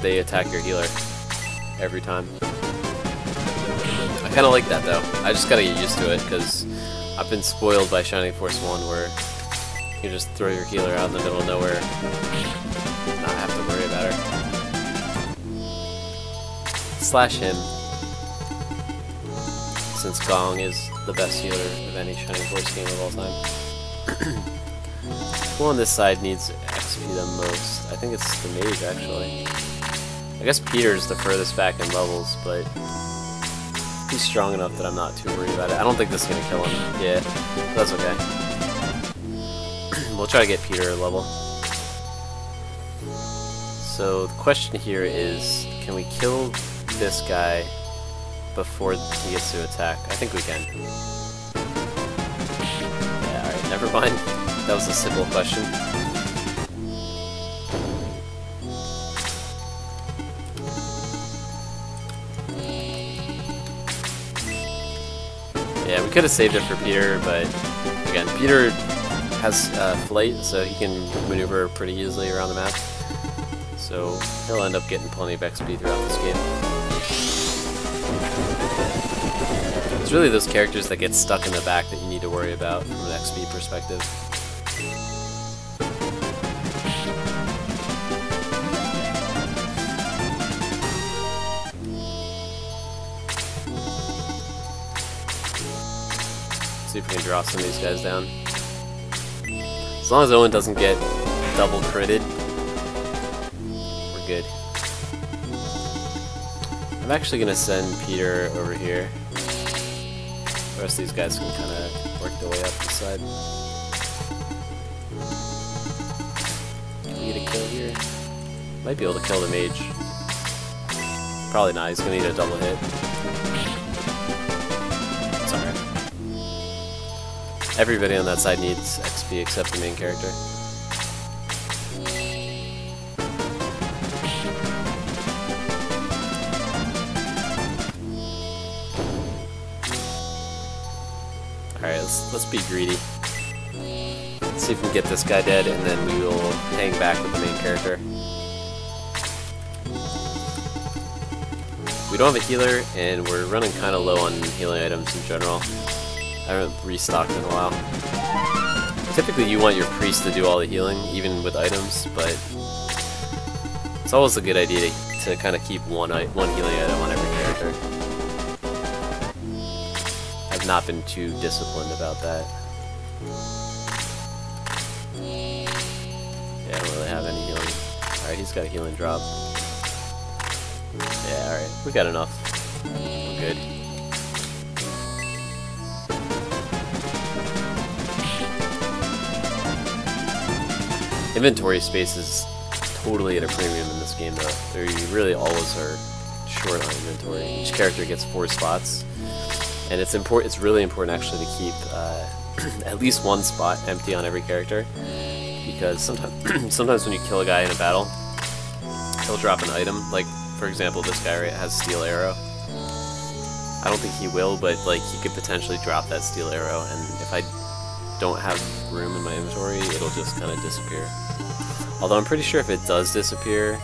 they attack your healer every time. I kind of like that though. I just gotta get used to it because I've been spoiled by Shining Force 1 where you just throw your healer out in the middle of nowhere and not have to worry about her. Slash him, since Gong is the best healer of any Shining Force game of all time. Who on this side needs XP the most? I think it's the mage, actually. I guess Peter's the furthest back in levels, but he's strong enough that I'm not too worried about it. I don't think this is gonna kill him. Yeah, that's okay. We'll try to get Peter a level. So the question here is, can we kill this guy before he gets to attack? I think we can. Yeah, alright, never mind. That was a simple question. Yeah, we could have saved it for Peter, but again, Peter has flight, so he can maneuver pretty easily around the map. So he'll end up getting plenty of XP throughout this game. It's really those characters that get stuck in the back that you need to worry about from an XP perspective. See if we can draw some of these guys down. As long as Owen doesn't get double critted, we're good. I'm actually going to send Peter over here. The rest of these guys can kind of work their way up the side. Can we get a kill here? Might be able to kill the mage. Probably not, he's going to need a double hit. It's alright. Everybody on that side needs XP except the main character. Alright, let's be greedy. Let's see if we can get this guy dead, and then we will hang back with the main character. We don't have a healer, and we're running kind of low on healing items in general. I haven't restocked in a while. Typically you want your priest to do all the healing, even with items, but it's always a good idea to kind of keep one healing item on every character. I've not been too disciplined about that. Yeah, I don't really have any healing. Alright, he's got a healing drop. Yeah, alright, we got enough. We're good. Inventory space is totally at a premium in this game, though. You really always are short on inventory. Each character gets 4 spots, and it's really important actually to keep at least 1 spot empty on every character, because sometimes when you kill a guy in a battle, he'll drop an item. Like for example, this guy right has steel arrow. I don't think he will, but like he could potentially drop that steel arrow, and if I don't have room in my inventory, it'll just kind of disappear. Although I'm pretty sure if it does disappear,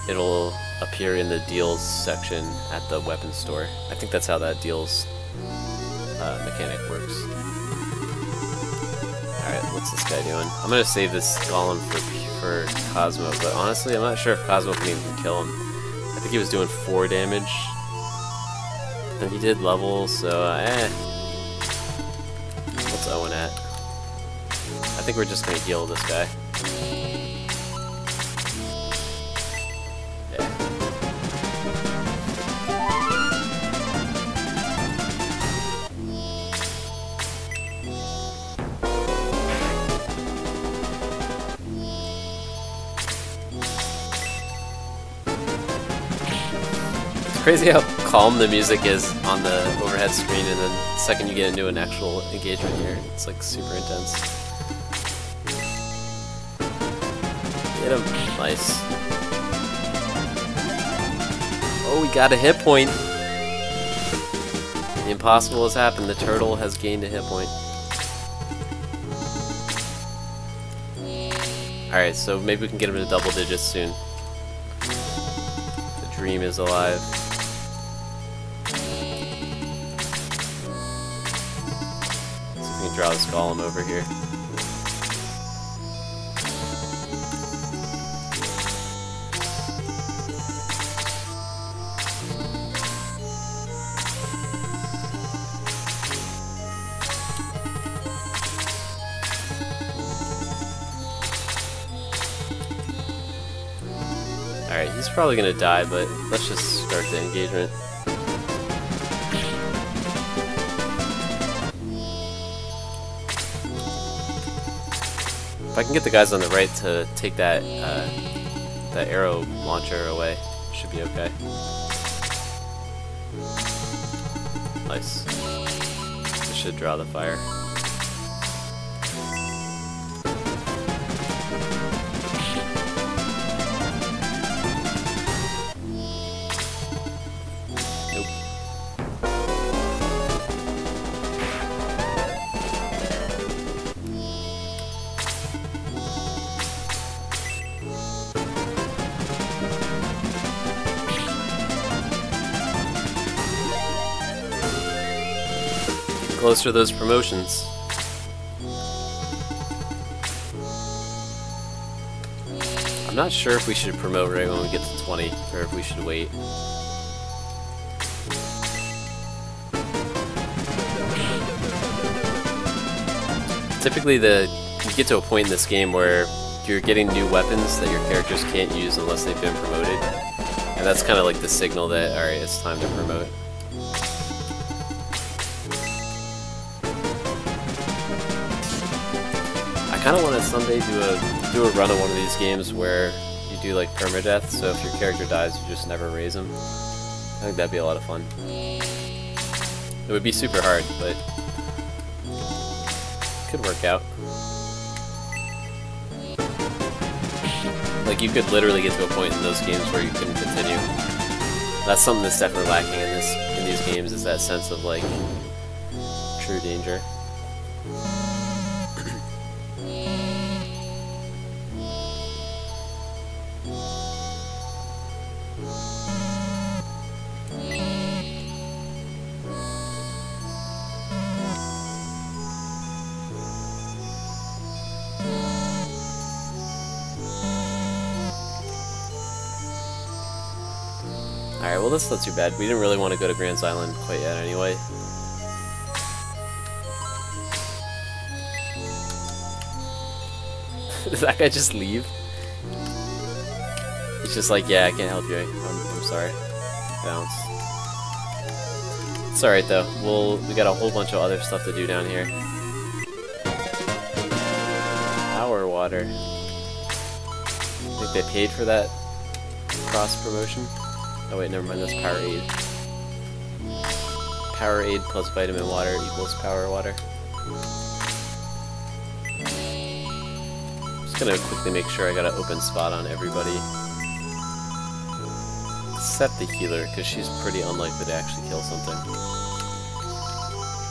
it'll appear in the deals section at the weapons store. I think that's how that deals mechanic works. Alright, what's this guy doing? I'm gonna save this golem for Cosmo, but honestly I'm not sure if Cosmo can even kill him. I think he was doing 4 damage. And he did level, so What's Owen at? I think we're just gonna heal this guy. Yeah. It's crazy how calm the music is on the overhead screen, and then the second you get into an actual engagement here, it's like super intense. Hit him. Nice. Oh, we got a hit point. The impossible has happened. The turtle has gained a hit point. Alright, so maybe we can get him to double digits soon. The dream is alive. Draw this golem over here. Alright, he's probably gonna die, but let's just start the engagement. If I can get the guys on the right to take that that arrow launcher away, should be okay. Nice. This should draw the fire. Close to those promotions. I'm not sure if we should promote right when we get to 20, or if we should wait. Typically you get to a point in this game where you're getting new weapons that your characters can't use unless they've been promoted. And that's kind of like the signal that, alright, it's time to promote. I kind of want to someday do a run of one of these games where you do like permadeath, so if your character dies, you just never raise him. I think that'd be a lot of fun. It would be super hard, but it could work out. Like, you could literally get to a point in those games where you couldn't continue. That's something that's definitely lacking in these games, is that sense of like true danger. Alright, well that's not too bad. We didn't really want to go to Grand's Island quite yet anyway. Does that guy just leave? He's just like, yeah, I can't help you. I'm sorry. Bounce. It's alright though. We got a whole bunch of other stuff to do down here. Power water. I think they paid for that cross promotion. Oh wait, never mind, that's Power Aid. Power Aid plus Vitamin Water equals Power Water. Just gonna quickly make sure I got an open spot on everybody. Except the healer, because she's pretty unlikely to actually kill something.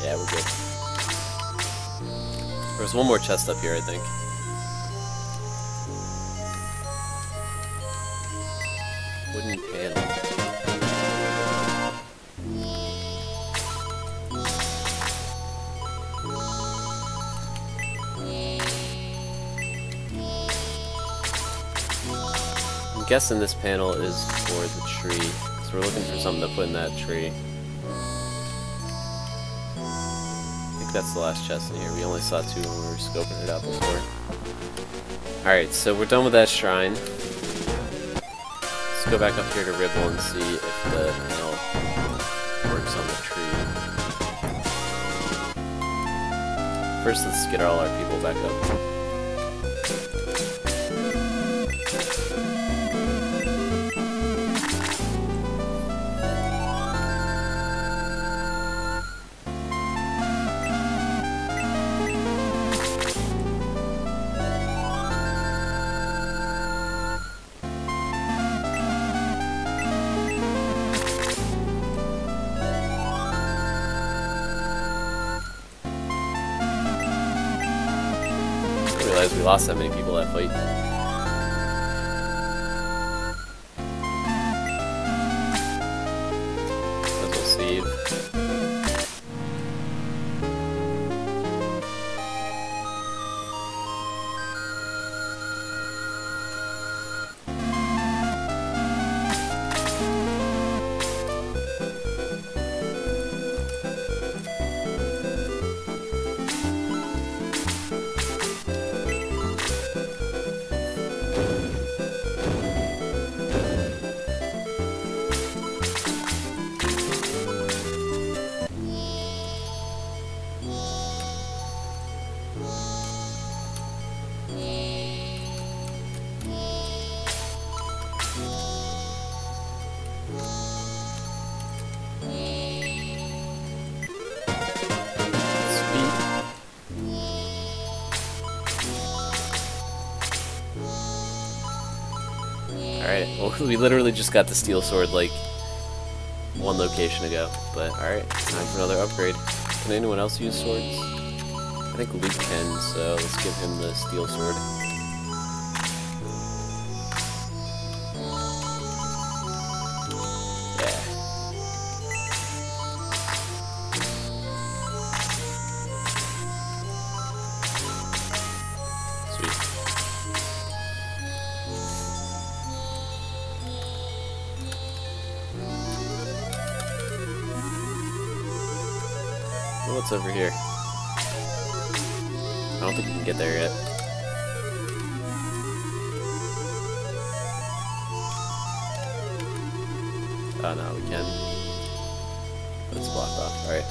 Yeah, we're good. There's one more chest up here, I think. Wooden panel. I'm guessing this panel is for the tree, so we're looking for something to put in that tree. I think that's the last chest in here. We only saw two when we were scoping it out before. Alright, so we're done with that shrine. Let's go back up here to Ribble and see if the panel works on the tree. First, let's get all our people back up. We lost that many people that fight. Might as well save. Alright, well, we literally just got the steel sword like one location ago, but alright, time for another upgrade. Can anyone else use swords? I think Luke can, so let's give him the steel sword. Yeah. Sweet. What's over here? I don't think we can get there yet. Oh no, we can. But it's blocked off, alright.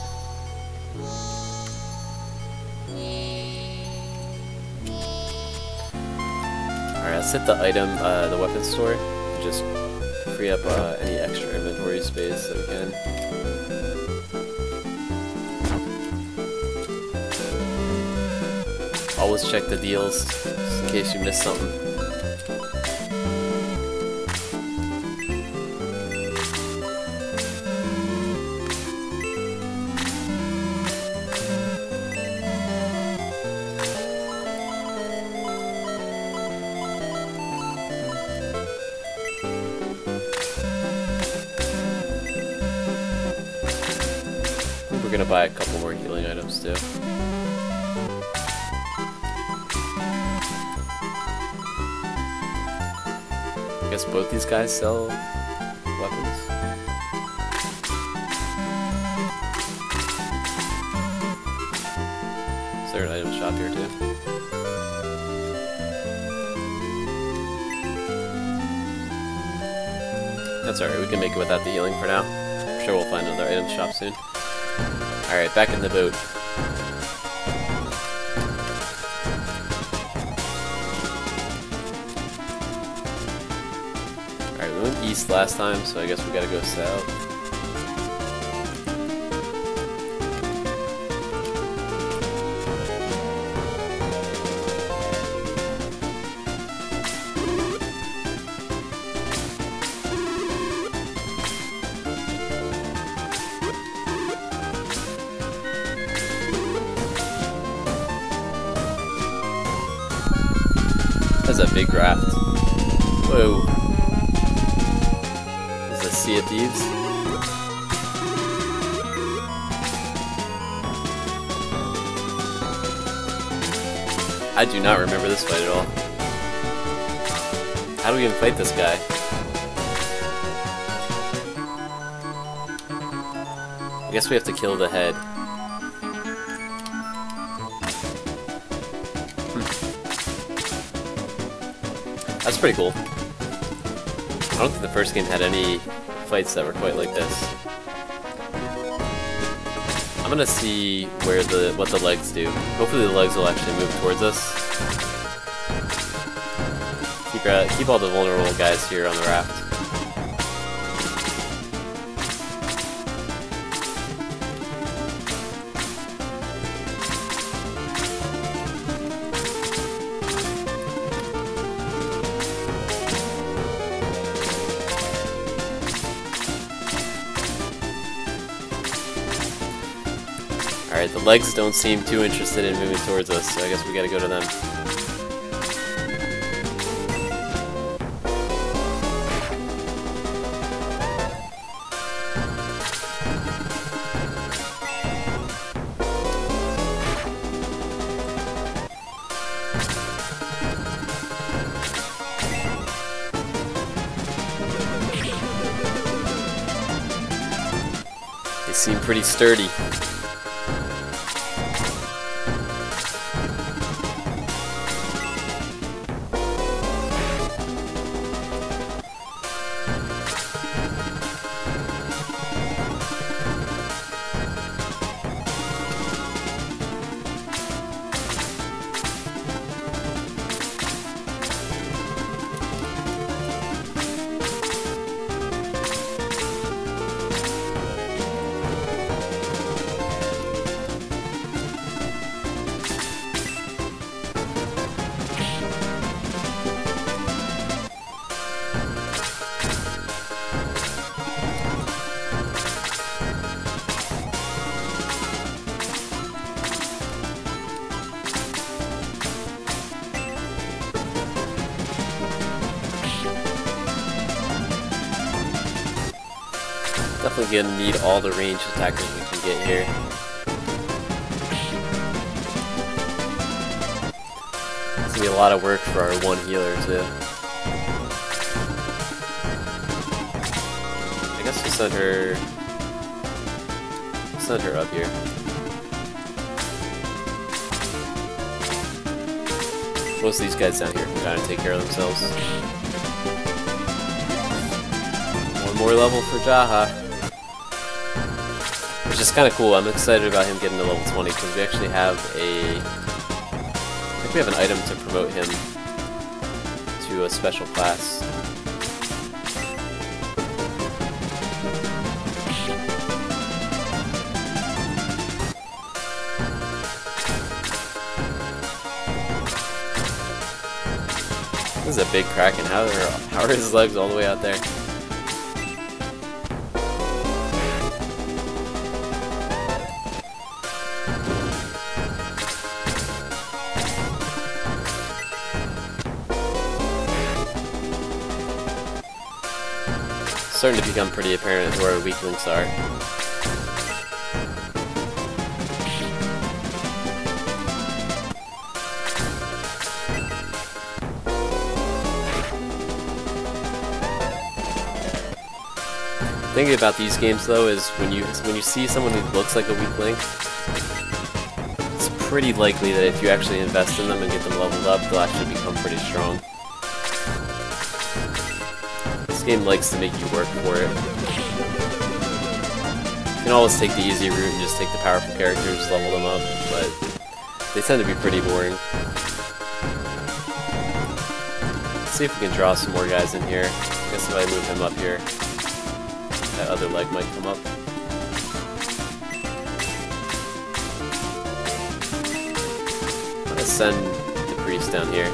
Alright, let's hit the item, the weapon store, and just free up any extra inventory space that we can. Always check the deals, just in case you miss something. I think we're gonna buy a couple more healing items too. I guess both these guys sell weapons. Is there an item shop here too? That's alright, we can make it without the healing for now. I'm sure we'll find another item shop soon. Alright, back in the boat. We went east last time, so I guess we gotta go south. That's a big raft. Whoa. Sea of Thieves. I do not remember this fight at all. How do we even fight this guy? I guess we have to kill the head. That's pretty cool. I don't think the first game had any fights that were quite like this. I'm gonna see where what the legs do. Hopefully the legs will actually move towards us. Keep all the vulnerable guys here on the raft. Alright, the legs don't seem too interested in moving towards us, so I guess we gotta go to them. They seem pretty sturdy. definitely gonna need all the ranged attackers we can get here. It's gonna be a lot of work for our one healer too. I guess we'll send her up here. Most of these guys down here can kind of take care of themselves. One more level for Jaha. Which is kind of cool. I'm excited about him getting to level 20 because we actually have I think we have an item to promote him to a special class. This is a big Kraken. How are his legs all the way out there? It's starting to become pretty apparent who our weak links are. Thinking about these games though is when you see someone who looks like a weak link, it's pretty likely that if you actually invest in them and get them leveled up, they'll actually become pretty strong. This game likes to make you work for it. You can always take the easy route and just take the powerful characters, level them up, but they tend to be pretty boring. Let's see if we can draw some more guys in here. I guess if I move him up here, that other leg might come up. I'm gonna send the priest down here.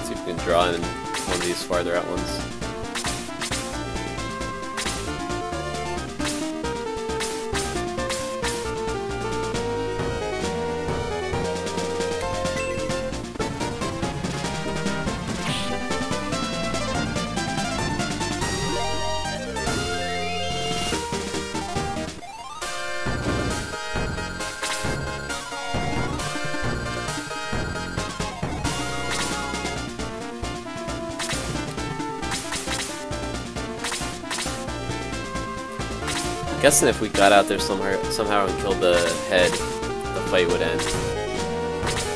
See if we can draw in one of these farther out ones. I'm guessing if we got out there somehow and killed the head, the fight would end.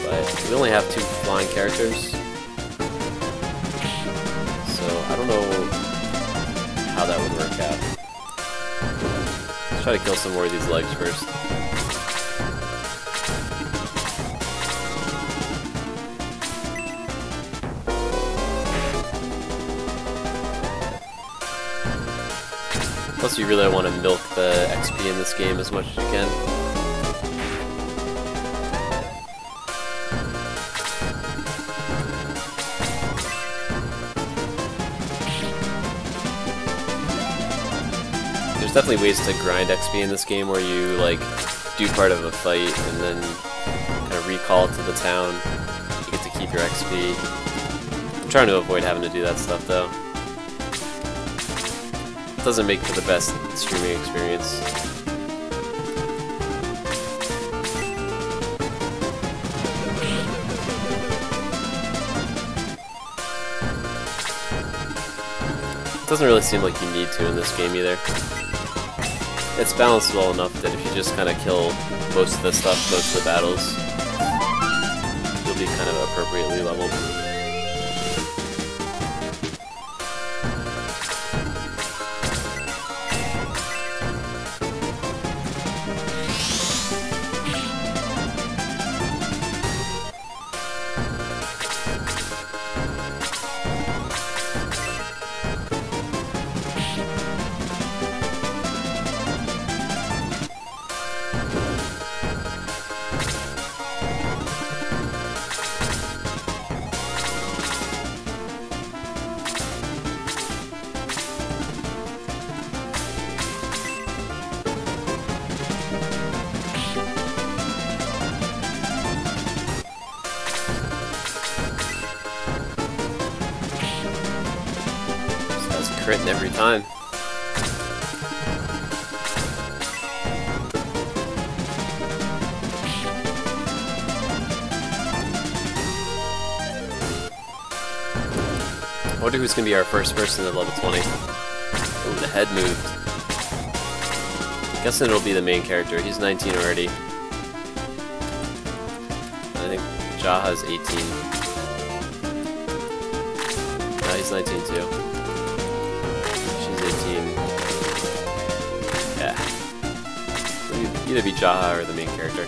But we only have 2 flying characters, so I don't know how that would work out. Let's try to kill some more of these legs first. Plus you really want to milk the XP in this game as much as you can. There's definitely ways to grind XP in this game where you like do part of a fight and then kind of recall to the town. You get to keep your XP. I'm trying to avoid having to do that stuff though. Doesn't make for the best streaming experience. Doesn't really seem like you need to in this game either. It's balanced well enough that if you just kind of kill most of the stuff, most of the battles, you'll be kind of appropriately leveled. critting every time. I wonder who's going to be our first person at level 20. Ooh, the head moved. Guessing it'll be the main character. He's 19 already. I think Jaha's 18. No, he's 19 too. She's 18. Yeah. It'll either be Jaha or the main character.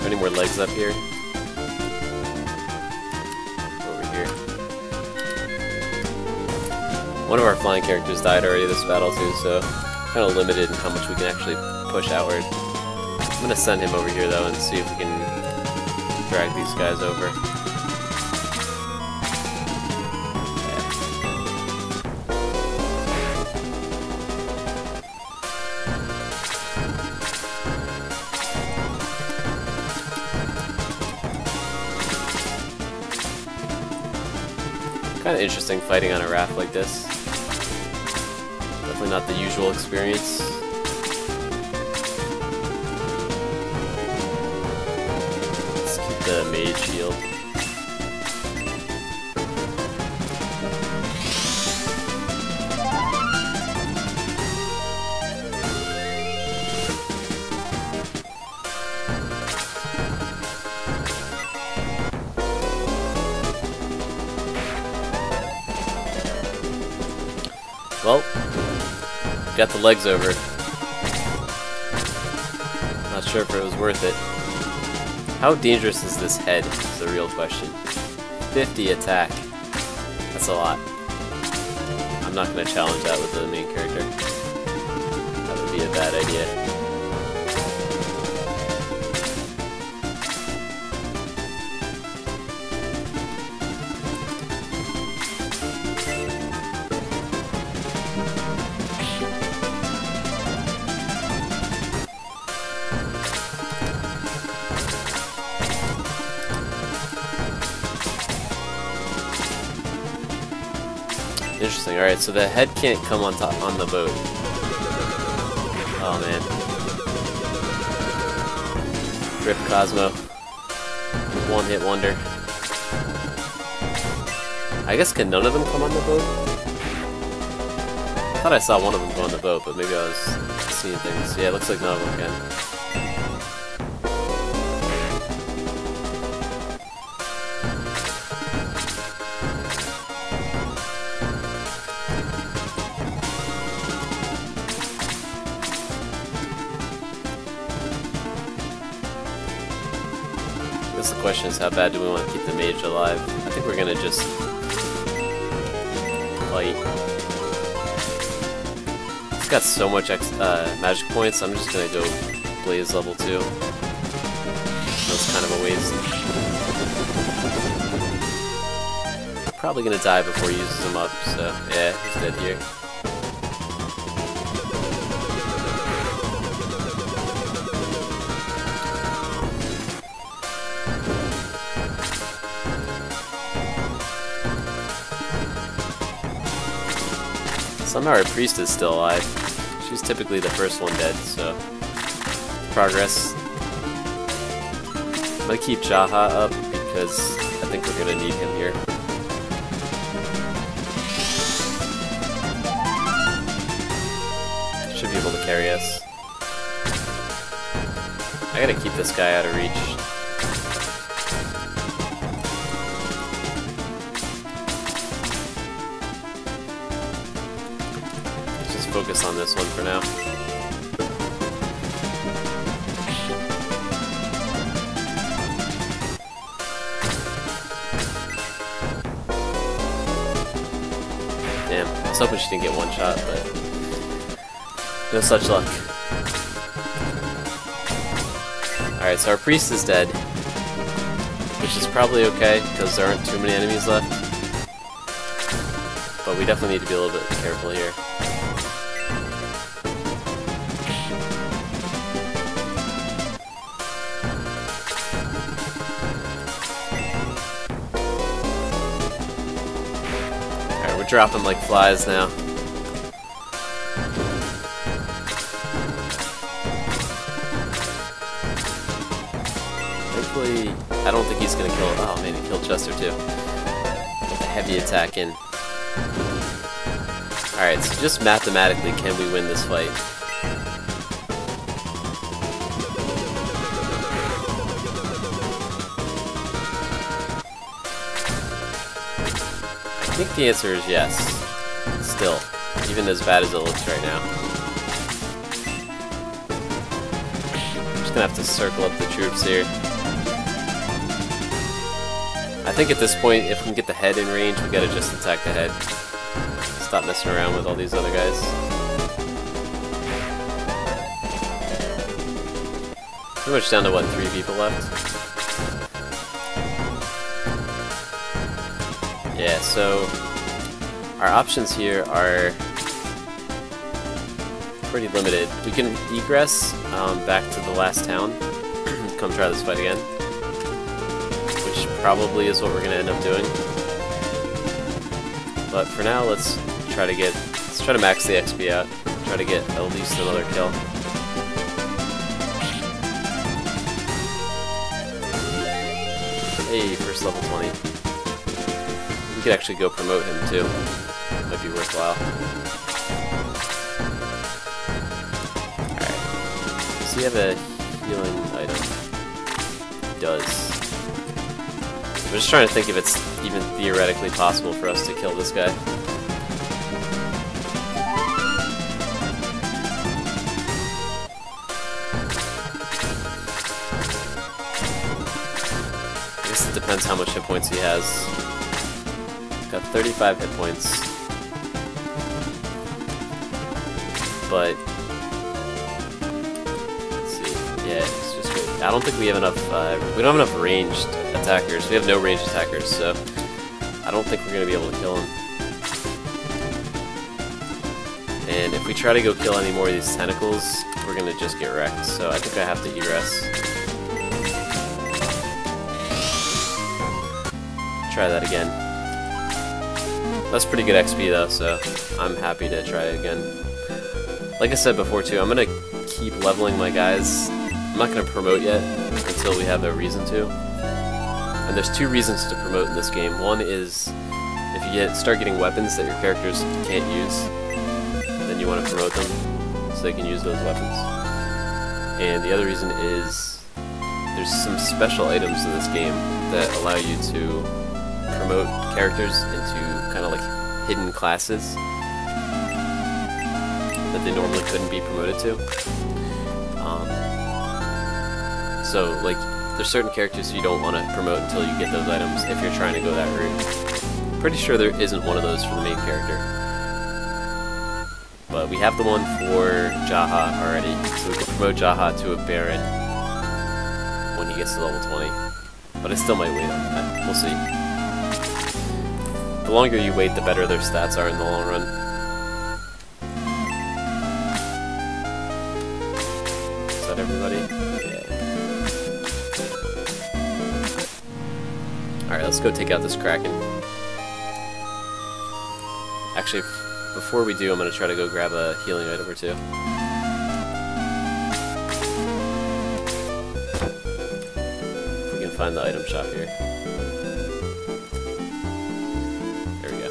Any more legs up here? One of our flying characters died already this battle too, so kind of limited in how much we can actually push outward. I'm gonna send him over here though and see if we can drag these guys over. Kind of interesting fighting on a raft like this. Definitely not the usual experience. Let's keep the mage shield. Well, got the legs over. Not sure if it was worth it. How dangerous is this head is the real question. 50 attack. That's a lot. I'm not going to challenge that with the main character. That would be a bad idea. Interesting. Alright, so the head can't come on top on the boat. Oh man. Rip Cosmo. One hit wonder. I guess can none of them come on the boat? I thought I saw one of them go on the boat, but maybe I was seeing things. Yeah, it looks like none of them can. The question is, how bad do we want to keep the mage alive? I think we're gonna just fight. It's got so much magic points, I'm just gonna go Blaze level 2. That's kind of a waste. Probably gonna die before he uses them up, so yeah, he's dead here. Somehow our priest is still alive. She's typically the first one dead, so progress. I'm gonna keep Jaha up because I think we're gonna need him here. Should be able to carry us. I gotta keep this guy out of reach. Focus on this one for now. Damn, I was hoping she didn't get one shot, but no such luck. Alright, so our priest is dead, which is probably okay because there aren't too many enemies left. But we definitely need to be a little bit careful here. We're dropping like flies now. Hopefully, I don't think he's gonna kill. Oh man, he killed Chester too. With a heavy attack in. Alright, so just mathematically, can we win this fight? I think the answer is yes. Still, even as bad as it looks right now. I'm just gonna have to circle up the troops here. I think at this point, if we can get the head in range, we gotta just attack the head. Stop messing around with all these other guys. Pretty much down to what, 3 people left? Yeah, so our options here are pretty limited. We can egress back to the last town, come try this fight again, which probably is what we're gonna end up doing. But for now, let's try to max the XP out, try to get at least another kill. Hey, first level 20. We could actually go promote him too. Might be worthwhile. Alright. Does he have a healing item? He does. I'm just trying to think if it's even theoretically possible for us to kill this guy. I guess it depends how much hit points he has. He's got 35 hit points. But let's see. Yeah, it's just good. I don't think we have enough we don't have enough ranged attackers. We have no ranged attackers, so I don't think we're gonna be able to kill him. And if we try to go kill any more of these tentacles, we're gonna just get wrecked. So I think I have to egress. Try that again. That's pretty good XP though, so I'm happy to try it again. Like I said before too, I'm gonna keep leveling my guys. I'm not gonna promote yet until we have a reason to. And there's 2 reasons to promote in this game. One is if you start getting weapons that your characters can't use, then you want to promote them so they can use those weapons. And the other reason is there's some special items in this game that allow you to promote characters into kind of like hidden classes that they normally couldn't be promoted to. So like there's certain characters you don't want to promote until you get those items if you're trying to go that route. Pretty sure there isn't one of those for the main character. But we have the one for Jaha already, so we can promote Jaha to a Baron when he gets to level 20. But I still might wait on that. We'll see. The longer you wait, the better their stats are in the long run. Is that everybody? Yeah. Alright, let's go take out this Kraken. Actually, before we do, I'm going to try to go grab a healing item or 2. If we can find the item shop here. There we go.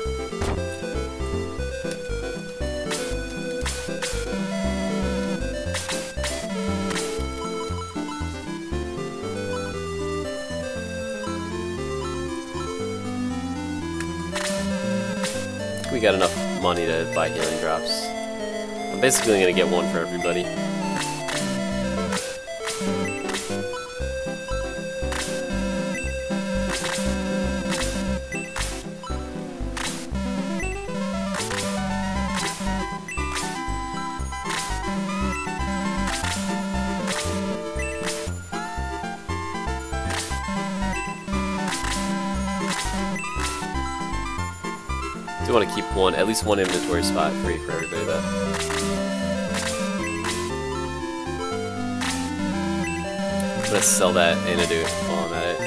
We got enough money to buy healing drops. I'm basically going to get one for everybody. Do want to keep at least one inventory spot free for everybody though. Let's sell that antidote while I'm at it.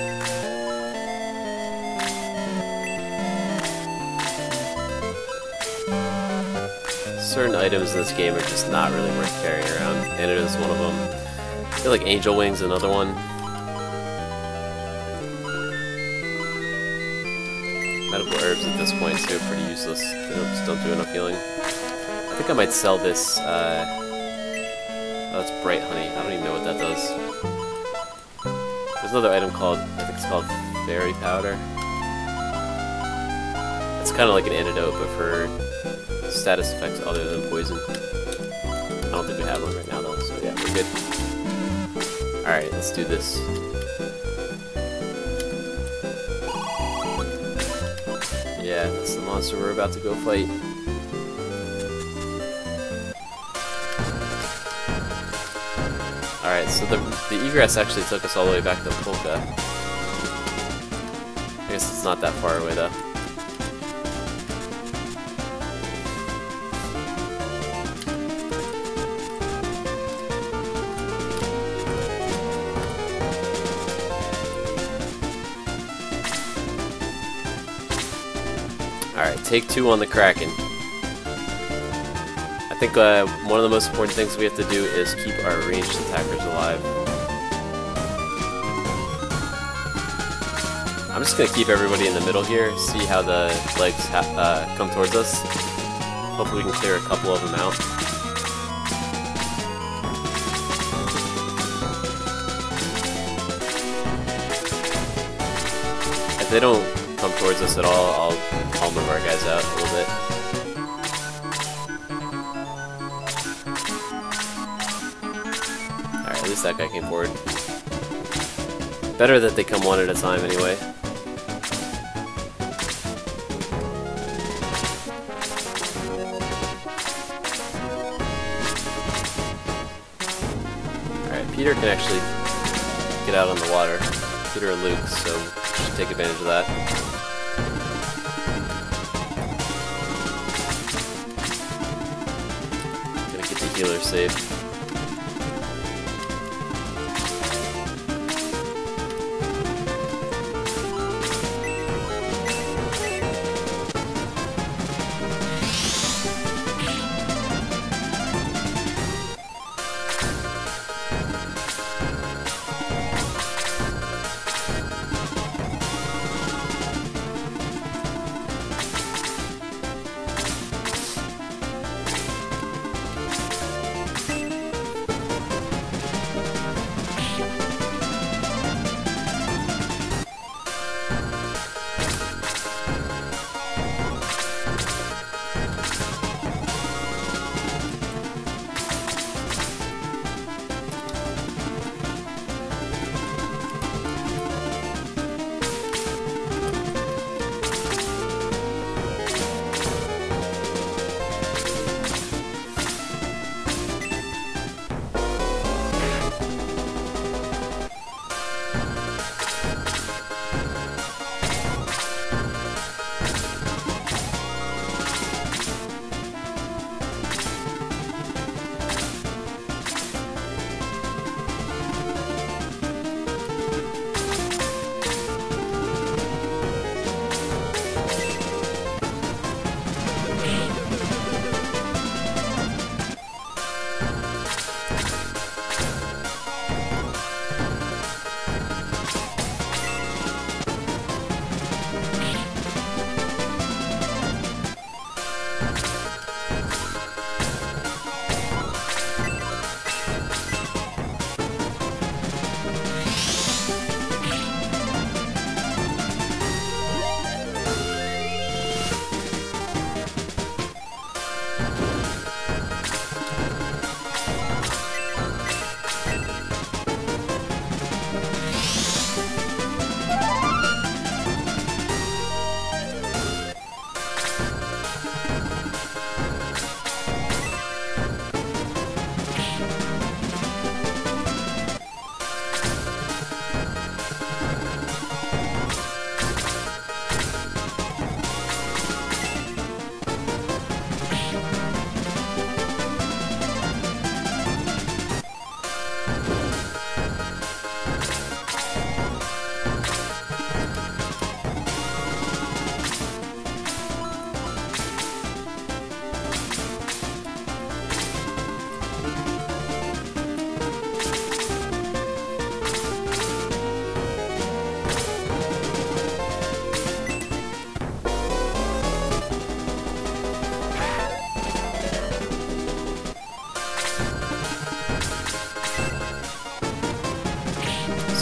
certain items in this game are just not really worth carrying around, and it is one of them. I feel like Angel Wings, another one. Medical herbs at this point too, pretty useless. They just don't do enough healing. I think I might sell this. Oh, that's bright honey. I don't even know what that does. There's another item called, I think it's called Fairy Powder. It's kind of like an antidote, but for status effects other than poison. I don't think we have one right now though, so yeah, we're good. Alright, let's do this. Yeah, that's the monster we're about to go fight. Alright, so the egress actually took us all the way back to Polca. I guess it's not that far away though. Alright, take 2 on the Kraken. I think one of the most important things we have to do is keep our ranged attackers alive. I'm just going to keep everybody in the middle here, see how the legs come towards us. Hopefully we can clear a couple of them out. If they don't come towards us at all, I'll move our guys out a little bit. Alright, at least that guy came forward. Better that they come one at a time anyway. Alright, Peter can actually get out on the water. Peter and Luke, so we should take advantage of that. Healer safe.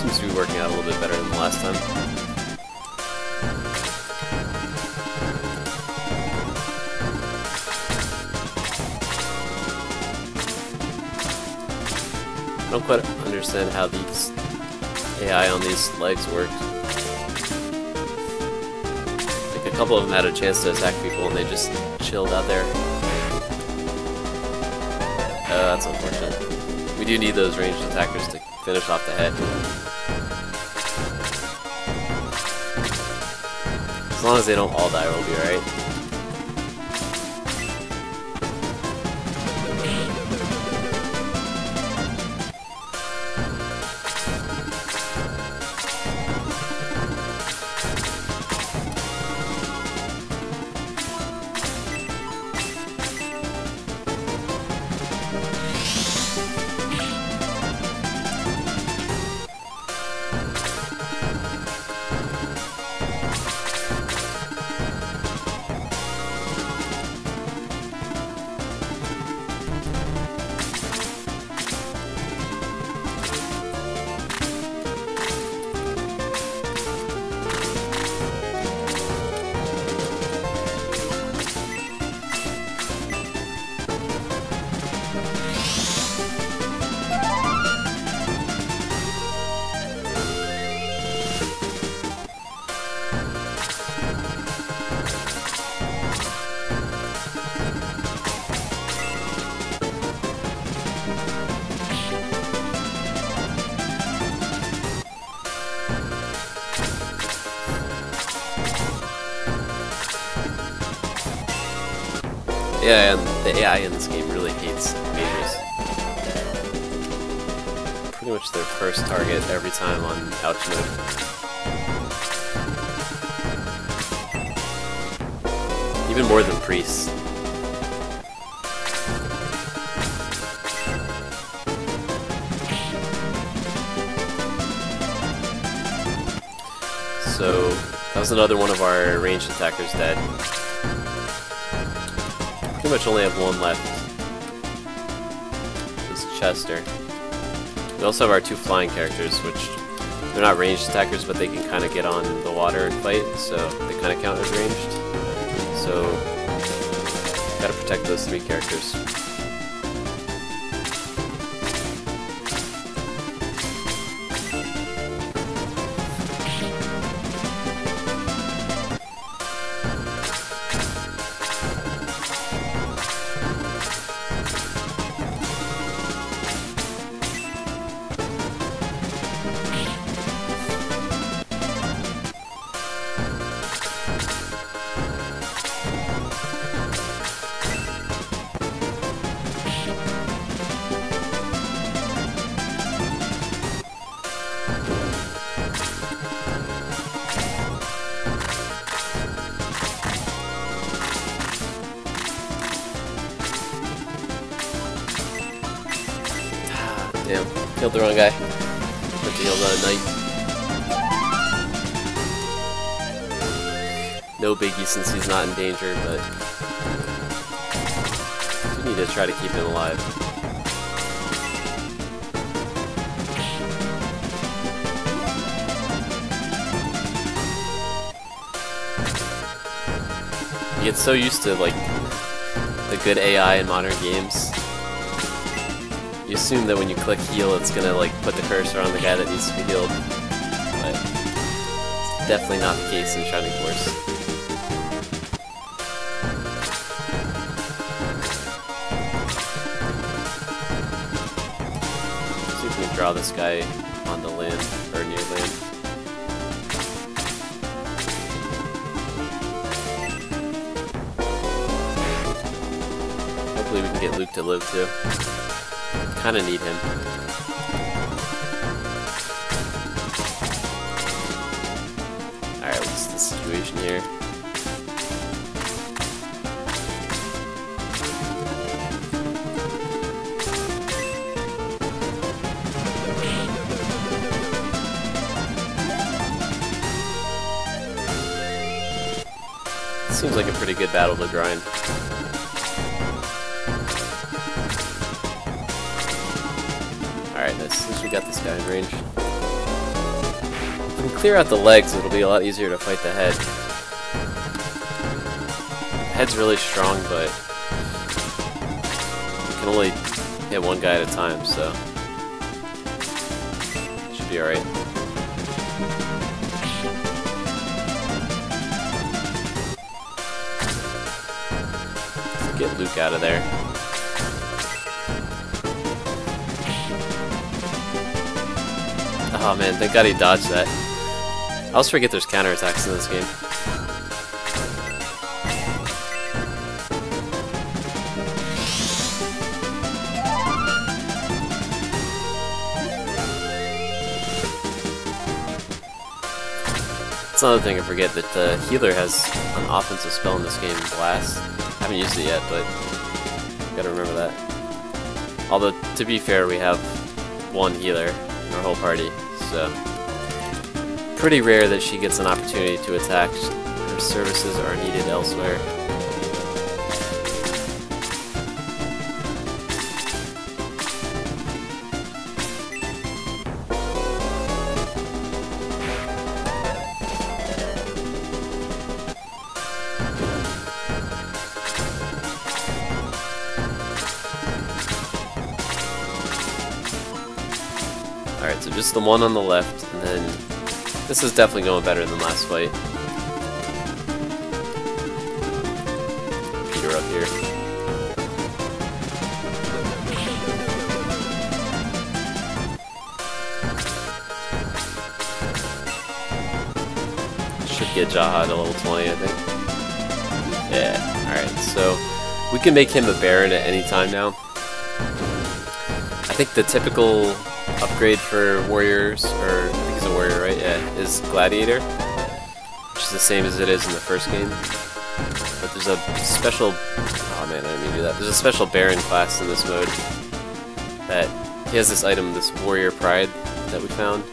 Seems to be working out a little bit better than the last time. I don't quite understand how these AI on these legs work. Like, a couple of them had a chance to attack people and they just chilled out there. That's unfortunate. We do need those ranged attackers to finish off the head. As long as they don't all die, we'll be alright. Yeah, and the AI in this game really hates mages. Pretty much their first target every time on ouch mode. Even more than priests. So, that was another one of our ranged attackers dead. Pretty much only have one left. This is Chester. We also have our two flying characters, which they're not ranged attackers, but they can kind of get on the water and fight, so they kind of count as ranged. So, gotta protect those three characters. Damn, killed the wrong guy. Meant to heal the knight. No biggie since he's not in danger, but we need to try to keep him alive. You get so used to like the good AI in modern games. You assume that when you click heal, it's gonna like put the cursor on the guy that needs to be healed, but it's definitely not the case in Shining Force. See if we can draw this guy on the land or near land. Hopefully, we can get Luke to live too. Kinda need him. Alright, what's the situation here? Seems like a pretty good battle to grind. Alright, since we got this guy in range. we clear out the legs, it'll be a lot easier to fight the head. The head's really strong, but you can only hit one guy at a time, so should be alright. Let's get Luke out of there. Oh man, thank God he dodged that. I always forget there's counterattacks in this game. That's another thing I forget, that the healer has an offensive spell in this game, Blast. I haven't used it yet, but gotta remember that. Although, to be fair, we have one healer in our whole party, so pretty rare that she gets an opportunity to attack. Her services are needed elsewhere. Alright, so just the one on the left, and then this is definitely going better than last fight. Peter up here. Should get Jaha to level 20, I think. Yeah, alright, so we can make him a Baron at any time now. I think the typical upgrade for warriors, or I think he's a warrior, right? Yeah, is Gladiator, which is the same as it is in the first game. But there's a special, oh man, I didn't mean to do that. There's a special Baron class in this mode that he has this item, this Warrior Pride that we found,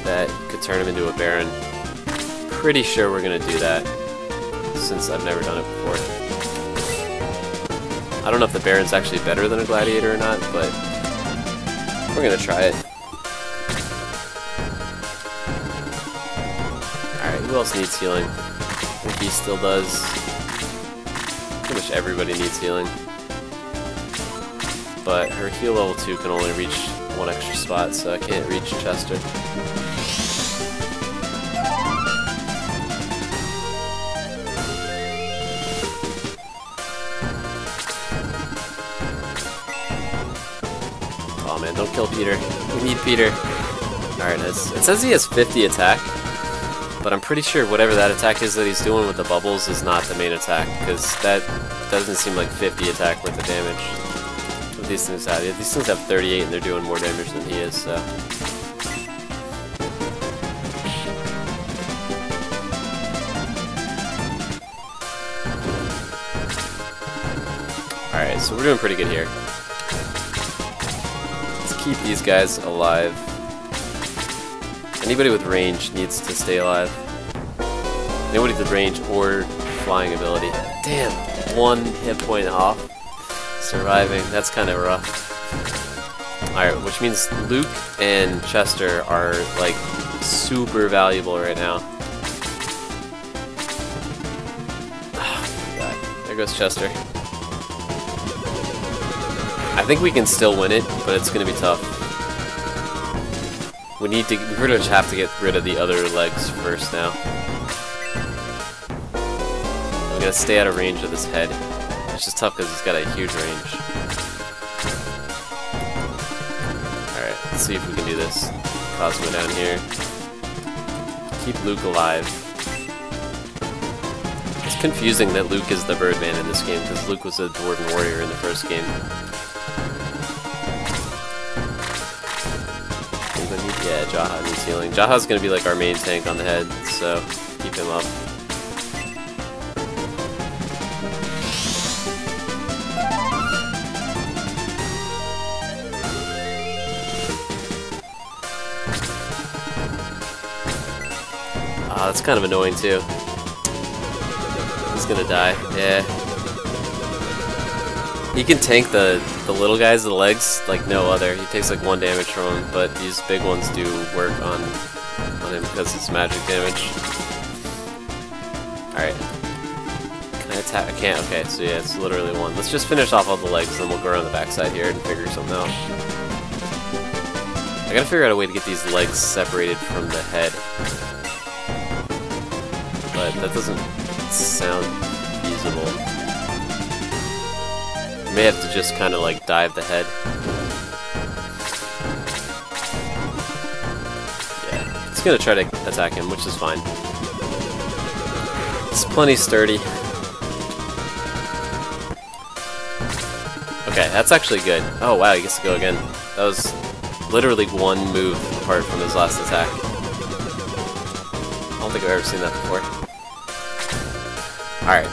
that could turn him into a Baron. Pretty sure we're gonna do that, since I've never done it before. I don't know if the Baron's actually better than a Gladiator or not, but we're gonna try it. Alright, who else needs healing? I think he still does. Pretty much everybody needs healing. But her heal level 2 can only reach one extra spot, so I can't reach Chester. Oh man, don't kill Peter. We need Peter. Alright, it says he has 50 attack, but I'm pretty sure whatever that attack is that he's doing with the bubbles is not the main attack, because that doesn't seem like 50 attack worth of damage. What these things have? These things have 38 and they're doing more damage than he is, so. Alright, so we're doing pretty good here. Keep these guys alive. Anybody with range needs to stay alive. Anybody with range or flying ability. Damn, 1 hit point off. Surviving, that's kind of rough. Alright, which means Luke and Chester are like super valuable right now. Oh my god, there goes Chester. I think we can still win it, but it's going to be tough. We pretty much have to get rid of the other legs first now. We gotta stay out of range of this head. It's just tough because he's got a huge range. Alright, let's see if we can do this. Cosmo down here. Keep Luke alive. It's confusing that Luke is the Birdman in this game, because Luke was a Dwarven Warrior in the first game. Yeah, Jaha needs healing. Jaha's gonna be like our main tank on the head, so keep him up. Ah, that's kind of annoying too. He's gonna die, yeah. He can tank the little guys, the legs, like no other. He takes like 1 damage from them, but these big ones do work on on him because it's magic damage. Alright. Can I attack? I can't. Okay, so yeah, it's literally one. Let's just finish off all the legs, then we'll go around the backside here and figure something out. I gotta figure out a way to get these legs separated from the head. But that doesn't sound feasible. May have to just kind of like dive the head. Yeah, it's gonna try to attack him, which is fine. It's plenty sturdy. Okay, that's actually good. Oh wow, he gets to go again. That was literally one move apart from his last attack. I don't think I've ever seen that before. Alright.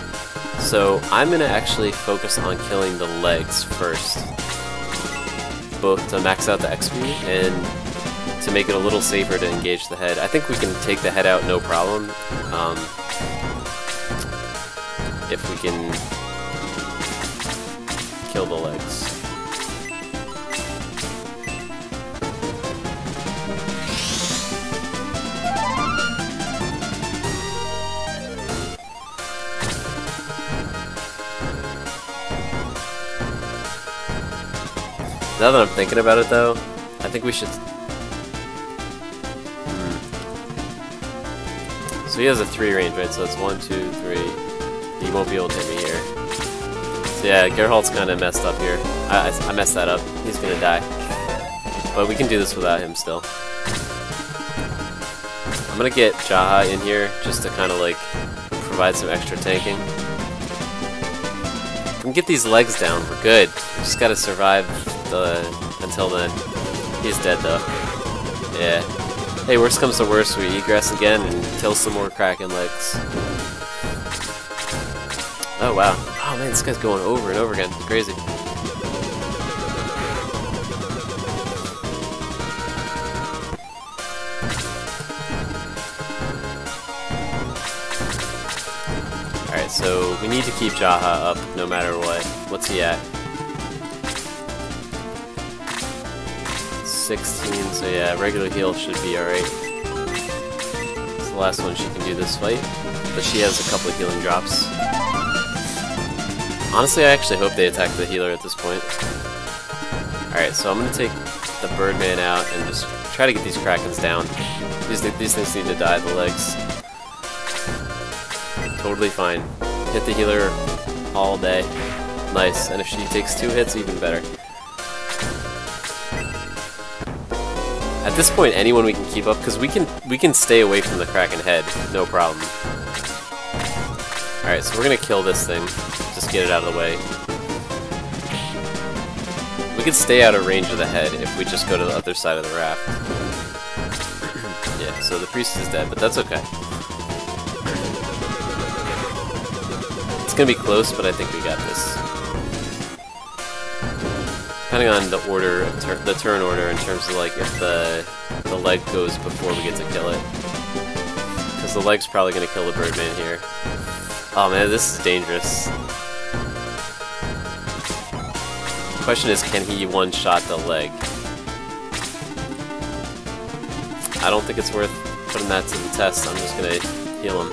So, I'm going to actually focus on killing the legs first. Both to max out the XP and to make it a little safer to engage the head. I think we can take the head out no problem. If we can kill the legs. Now that I'm thinking about it, though, I think we should... So he has a 3 range, right? So it's 1, 2, 3. He won't be able to hit me here. So yeah, Gerhalt's kind of messed up here. I messed that up. He's gonna die. But we can do this without him still. I'm gonna get Jaha in here just to kind of like provide some extra tanking. If we can get these legs down, we're good. We just gotta survive until then. He's dead though. Yeah. Hey, worst comes to worst, we egress again and kill some more Kraken legs. Oh wow. Oh man, this guy's going over and over again. It's crazy. Alright, so we need to keep Jaha up no matter what. What's he at? 16, so yeah, regular heal should be alright. It's the last one she can do this fight, but she has a couple of healing drops. Honestly, I actually hope they attack the healer at this point. Alright, so I'm gonna take the Birdman out and just try to get these Krakens down. These things need to die, the legs. Totally fine. Hit the healer all day. Nice, and if she takes 2 hits, even better. At this point, anyone we can keep up, because we can stay away from the Kraken head, no problem. Alright, so we're gonna kill this thing. Just get it out of the way. We can stay out of range of the head if we just go to the other side of the raft. Yeah, so the priest is dead, but that's okay. It's gonna be close, but I think we got this. Depending on the order, the turn order, in terms of like if the leg goes before we get to kill it, because the leg's probably gonna kill the Birdman here. Oh man, this is dangerous. The question is, can he one-shot the leg? I don't think it's worth putting that to the test. I'm just gonna heal him.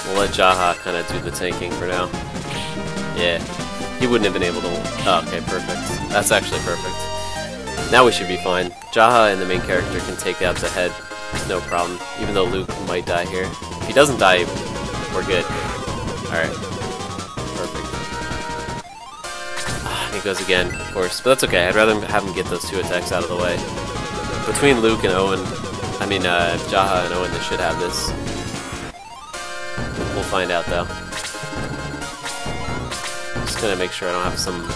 We'll let Jaha kind of do the tanking for now. Yeah, he wouldn't have been able to... Oh, okay, perfect. That's actually perfect. Now we should be fine. Jaha and the main character can take out the head, no problem, even though Luke might die here. If he doesn't die, we're good. Alright. Perfect. He goes again, of course, but that's okay. I'd rather have him get those 2 attacks out of the way. Between Luke and Owen, Jaha and Owen, they should have this. We'll find out though. Just gonna make sure I don't have some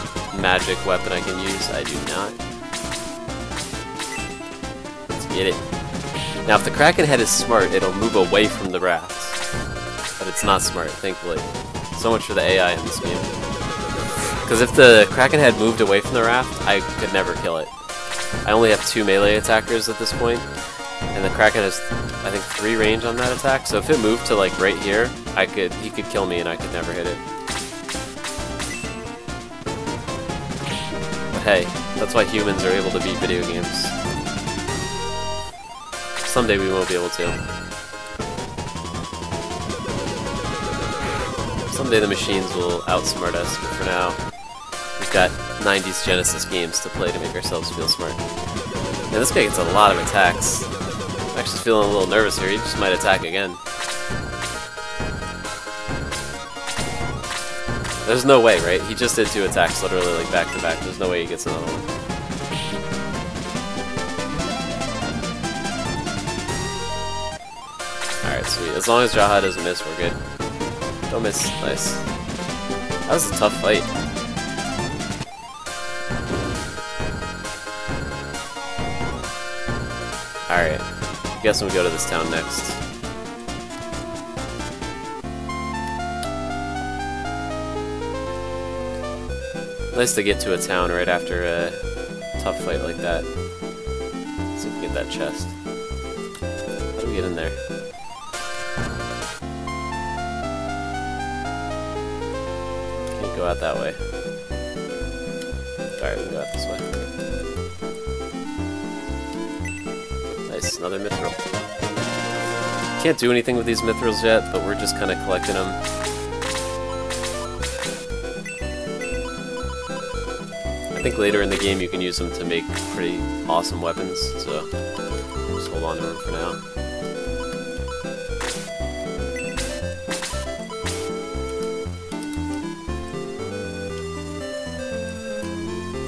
magic weapon I can use. I do not. Let's get it. Now if the Kraken head is smart, it'll move away from the raft. But it's not smart, thankfully. So much for the AI in this game. Because if the Kraken head moved away from the raft, I could never kill it. I only have 2 melee attackers at this point, and the Kraken has, I think, 3 range on that attack, so if it moved to like right here, he could kill me and I could never hit it. hey, that's why humans are able to beat video games. Someday we won't be able to. Someday the machines will outsmart us, but for now, we've got 90s Genesis games to play to make ourselves feel smart. And this guy gets a lot of attacks. I'm actually feeling a little nervous here, he just might attack again. There's no way, right? He just did 2 attacks literally like back to back. There's no way he gets another one. Alright, sweet. As long as Jaha doesn't miss, we're good. Don't miss. Nice. That was a tough fight. Alright. I'm guessing we go to this town next. Nice to get to a town right after a tough fight like that. Let's see if we get that chest. How do we get in there? Can't go out that way. Alright, we can go out this way. Nice, another mithril. Can't do anything with these mithrils yet, but we're just kind of collecting them. I think later in the game you can use them to make pretty awesome weapons, so just hold on to them for now.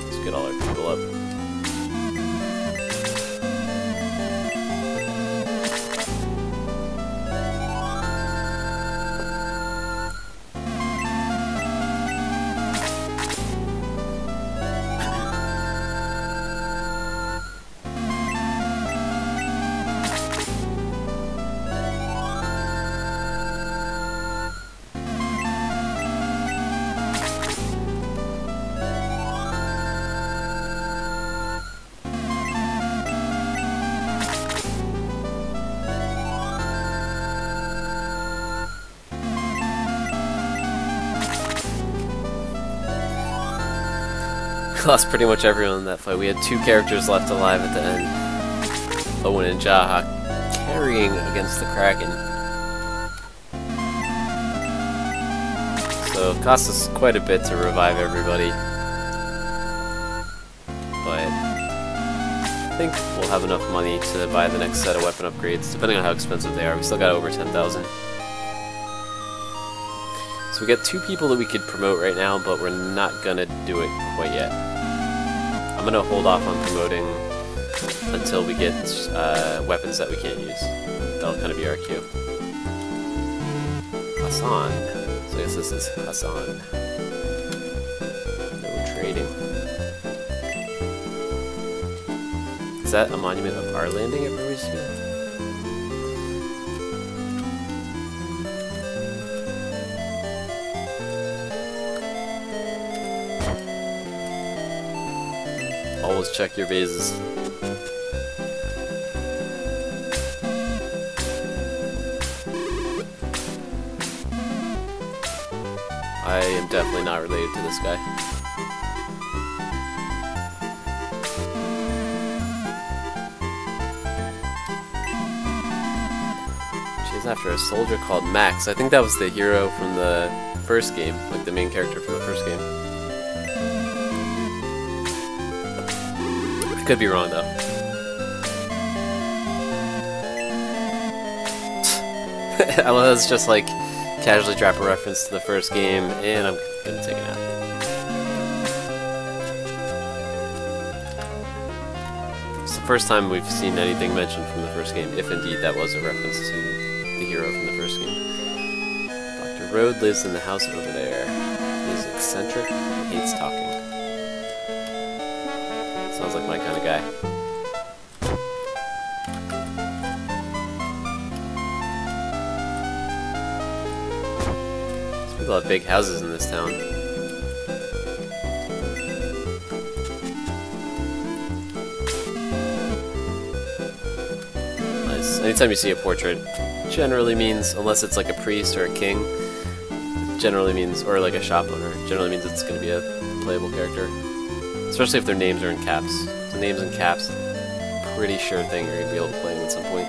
Let's get all our people up. Lost pretty much everyone in that fight. We had 2 characters left alive at the end. Owen and Jaha carrying against the Kraken. So it cost us quite a bit to revive everybody. But I think we'll have enough money to buy the next set of weapon upgrades, depending on how expensive they are. We still got over 10,000. So we got 2 people that we could promote right now, but we're not gonna do it quite yet. I'm gonna hold off on promoting until we get weapons that we can't use. That'll kind of be our cue. Hassan. So I guess this is Hassan. No trading. Is that a monument of our landing at Parmecia? Always check your bases. I am definitely not related to this guy. She's after a soldier called Max. I think that was the hero from the first game, like the main character from the first game. Could be wrong though. I love it's just like casually drop a reference to the first game, and I'm gonna take a nap. It's the first time we've seen anything mentioned from the first game, if indeed that was a reference to the hero from the first game. Dr. Rode lives in the house over there. He's eccentric and hates talking. Sounds like my kind of guy. These people have big houses in this town. Nice. Anytime you see a portrait, generally means, unless it's like a priest or a king, generally means, or like a shop owner, generally means it's going to be a playable character. Especially if their names are in caps. So names in caps, pretty sure thing you're gonna be able to play them at some point.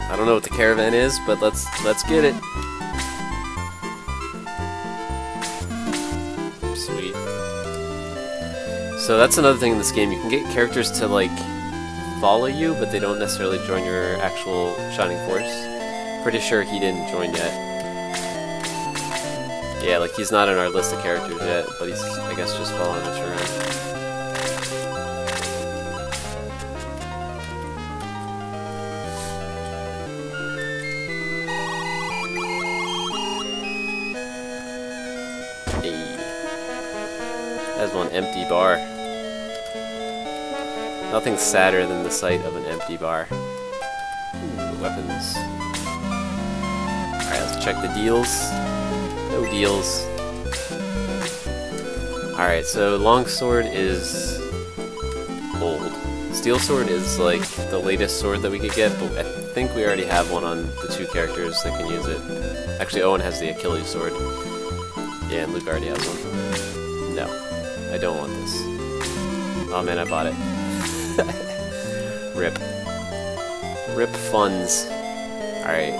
I don't know what the caravan is, but let's get it. Sweet. So that's another thing in this game. You can get characters to like follow you, but they don't necessarily join your actual Shining Force. Pretty sure he didn't join yet. Yeah, like he's not in our list of characters yet, but he's, I guess, just following us around. There's one empty bar. Nothing's sadder than the sight of an empty bar. Ooh, weapons. Alright, let's check the deals. No deals. Alright, so longsword is old. Steel sword is like the latest sword that we could get, but I think we already have one on the 2 characters that can use it. Actually, Owen has the Achilles sword. Yeah, and Luke already has one. No. I don't want this. Oh man, I bought it. Rip. Rip funds. Alright.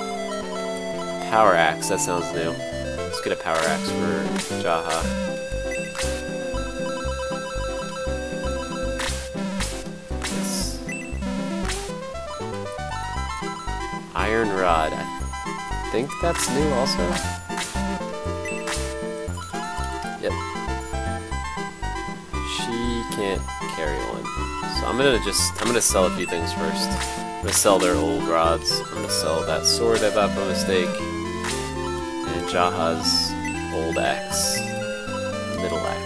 Power axe, that sounds new. Let's get a power axe for Jaha. Yes. Iron rod. I think that's new also. Yep. Can't carry one. So I'm gonna sell a few things first. I'm gonna sell their old rods. I'm gonna sell that sword I bought by mistake. And Jaha's old axe. Middle axe.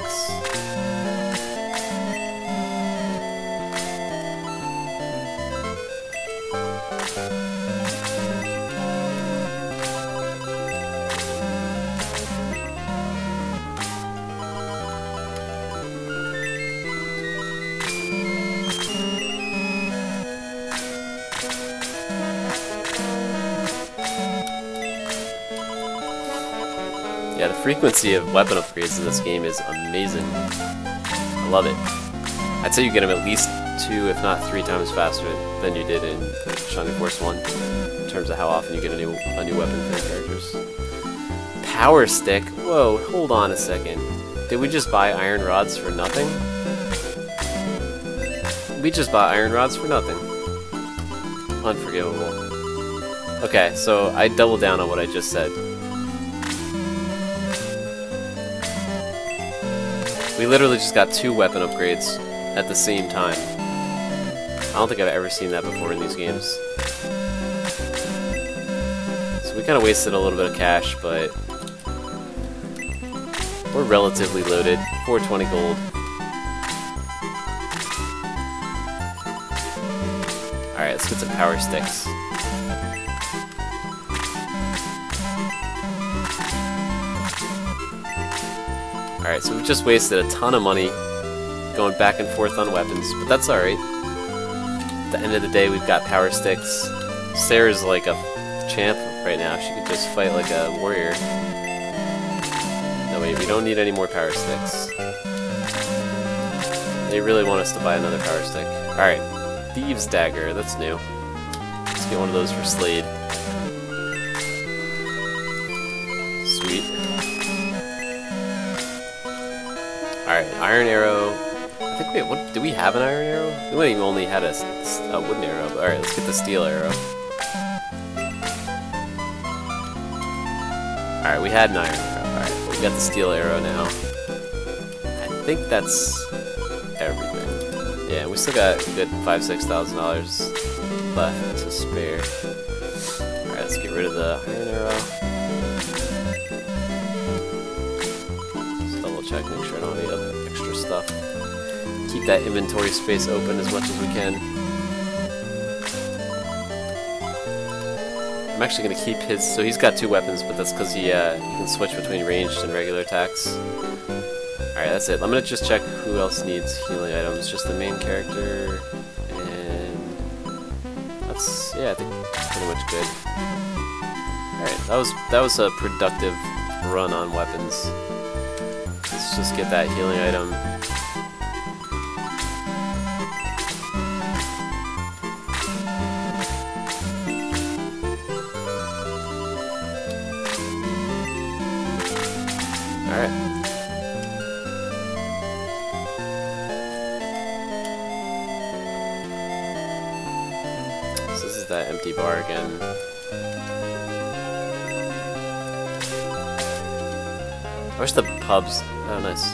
Yeah, the frequency of weapon upgrades in this game is amazing. I love it. I'd say you get them at least 2, if not 3 times faster than you did in Shining Force 1, in terms of how often you get a new weapon for your characters. Power stick? Whoa, hold on a second. Did we just buy iron rods for nothing? We just bought iron rods for nothing. Unforgivable. Okay, so I doubled down on what I just said. We literally just got 2 weapon upgrades at the same time. I don't think I've ever seen that before in these games. So we kind of wasted a little bit of cash, but we're relatively loaded. 420 gold. Alright, let's get some power sticks. Alright, so we just wasted a ton of money going back and forth on weapons, but that's alright. At the end of the day, we've got power sticks. Sarah's like a champ right now. She could just fight like a warrior. No, wait, we don't need any more power sticks. They really want us to buy another power stick. Alright, Thieves' Dagger, that's new. Let's get one of those for Slade. Sweet. Alright, Iron Arrow. I think do we have an Iron Arrow? We might even only had a wooden arrow, but alright, let's get the Steel Arrow. Alright, we had an Iron Arrow. Alright, we got the Steel Arrow now. I think that's everything. Yeah, we still got a good $5,000–6,000 left to spare. Alright, let's get rid of the Iron Arrow. Check, make sure I don't need extra stuff. Keep that inventory space open as much as we can. I'm actually going to keep his... So he's got 2 weapons, but that's because he can switch between ranged and regular attacks. Alright, that's it. I'm going to just check who else needs healing items. Just the main character, and... That's... Yeah, I think that's pretty much good. Alright, that was a productive run on weapons. Let's just get that healing item. Alright. So this is that empty bar again. I wish the pubs... Oh, nice.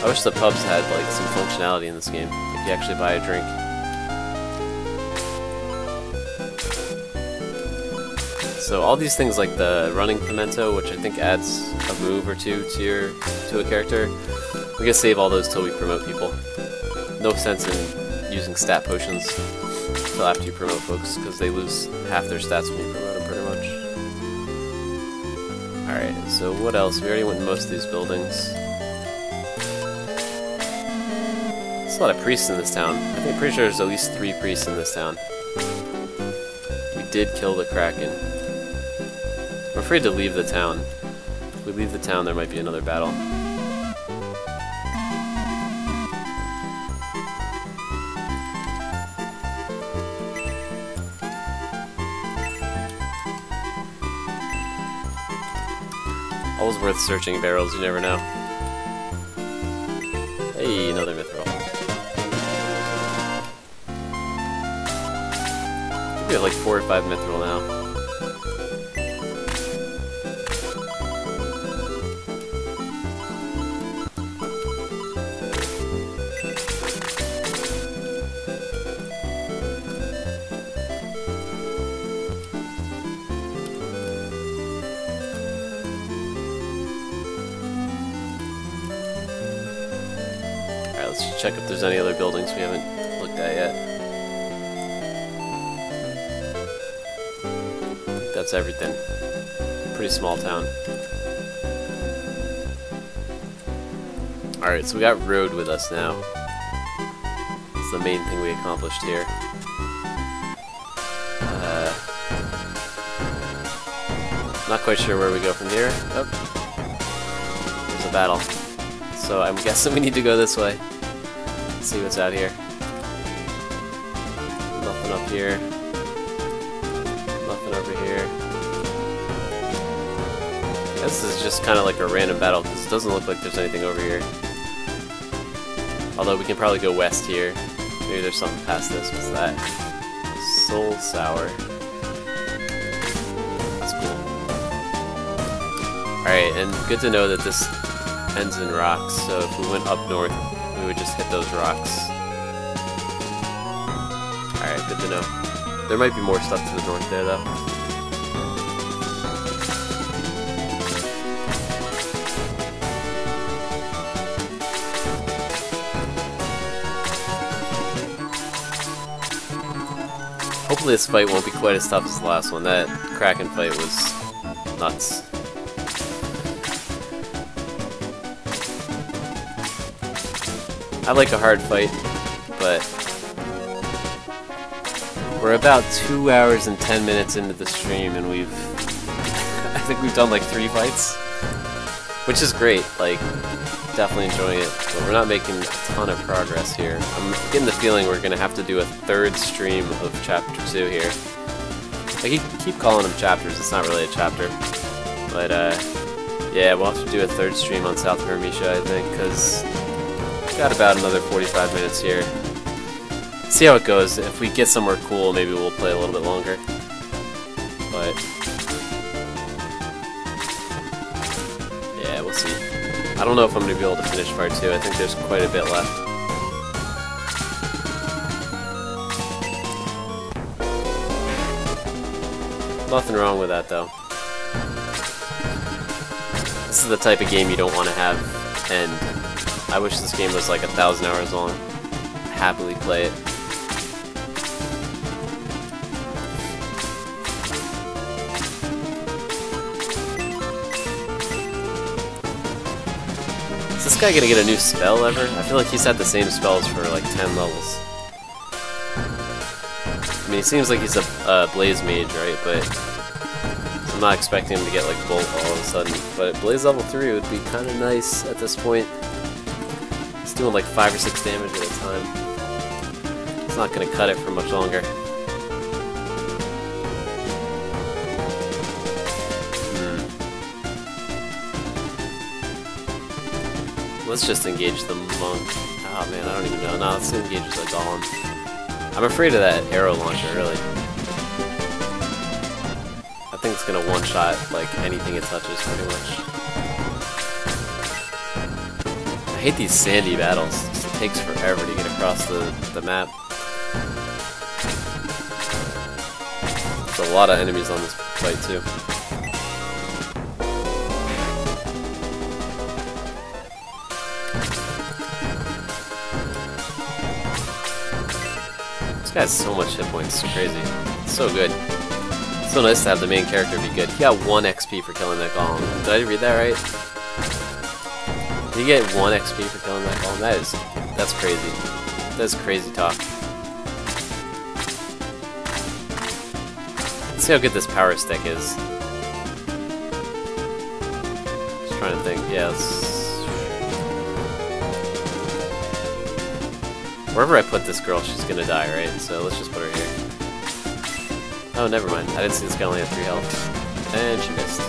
I wish the pubs had, like, some functionality in this game. Like, you actually buy a drink. So all these things like the running pimento, which I think adds a move or 2 to a character, we can save all those till we promote people. No sense in using stat potions till after you promote folks, because they lose half their stats when you promote them pretty much. Alright, so what else? We already went in most of these buildings. There's a lot of priests in this town. I'm pretty sure there's at least 3 priests in this town. We did kill the Kraken. I'm afraid to leave the town. If we leave the town, there might be another battle. Always worth searching barrels, you never know. Hey, another mithril. I think we have like 4 or 5 mithril now. Let's check if there's any other buildings we haven't looked at yet. I think that's everything. Pretty small town. Alright, so we got road with us now. That's the main thing we accomplished here. Not quite sure where we go from here. Oh, there's a battle. So I'm guessing we need to go this way. Let's see what's out here. Nothing up here. Nothing over here. This is just kind of like a random battle because it doesn't look like there's anything over here. Although we can probably go west here. Maybe there's something past this. What's that? Soul Sour. That's cool. Alright, and good to know that this ends in rocks, so if we went up north, we would just hit those rocks. Alright, good to know. There might be more stuff to the north there, though. Hopefully this fight won't be quite as tough as the last one. That Kraken fight was nuts. I like a hard fight, but we're about 2 hours and 10 minutes into the stream and I think we've done like 3 fights, which is great, like, definitely enjoying it, but we're not making a ton of progress here. I'm getting the feeling we're going to have to do a 3rd stream of Chapter 2 here. I keep calling them chapters, it's not really a chapter, but yeah, we'll have to do a 3rd stream on South Parmecia, I think, because got about another 45 minutes here. See how it goes. If we get somewhere cool, maybe we'll play a little bit longer. But yeah, we'll see. I don't know if I'm going to be able to finish part 2. I think there's quite a bit left. Nothing wrong with that, though. This is the type of game you don't want to have end. I wish this game was like 1,000 hours long. I'd happily play it. this guy gonna get a new spell ever? I feel like he's had the same spells for like 10 levels. I mean, he seems like he's a Blaze Mage, right? But I'm not expecting him to get like Bolt all of a sudden. But Blaze level 3 would be kind of nice at this point. He's doing like 5 or 6 damage at a time. It's not gonna cut it for much longer. Let's just engage the monk. Oh man, I don't even know. No, let's engage the golem. I'm afraid of that arrow launcher, really. I think it's gonna one-shot like anything it touches, pretty much. I hate these sandy battles. It takes forever to get across the map. There's a lot of enemies on this fight too. This guy has so much hit points, it's crazy. It's so good. It's so nice to have the main character be good. He got 1 XP for killing that golem. Did I read that right? Did he get 1 XP for killing that golem? That's crazy. That's crazy talk. Let's see how good this power stick is. Just trying to think. Yeah, wherever I put this girl, she's gonna die, right? So let's just put her here. Oh, never mind. I didn't see this guy only had 3 health. And she missed.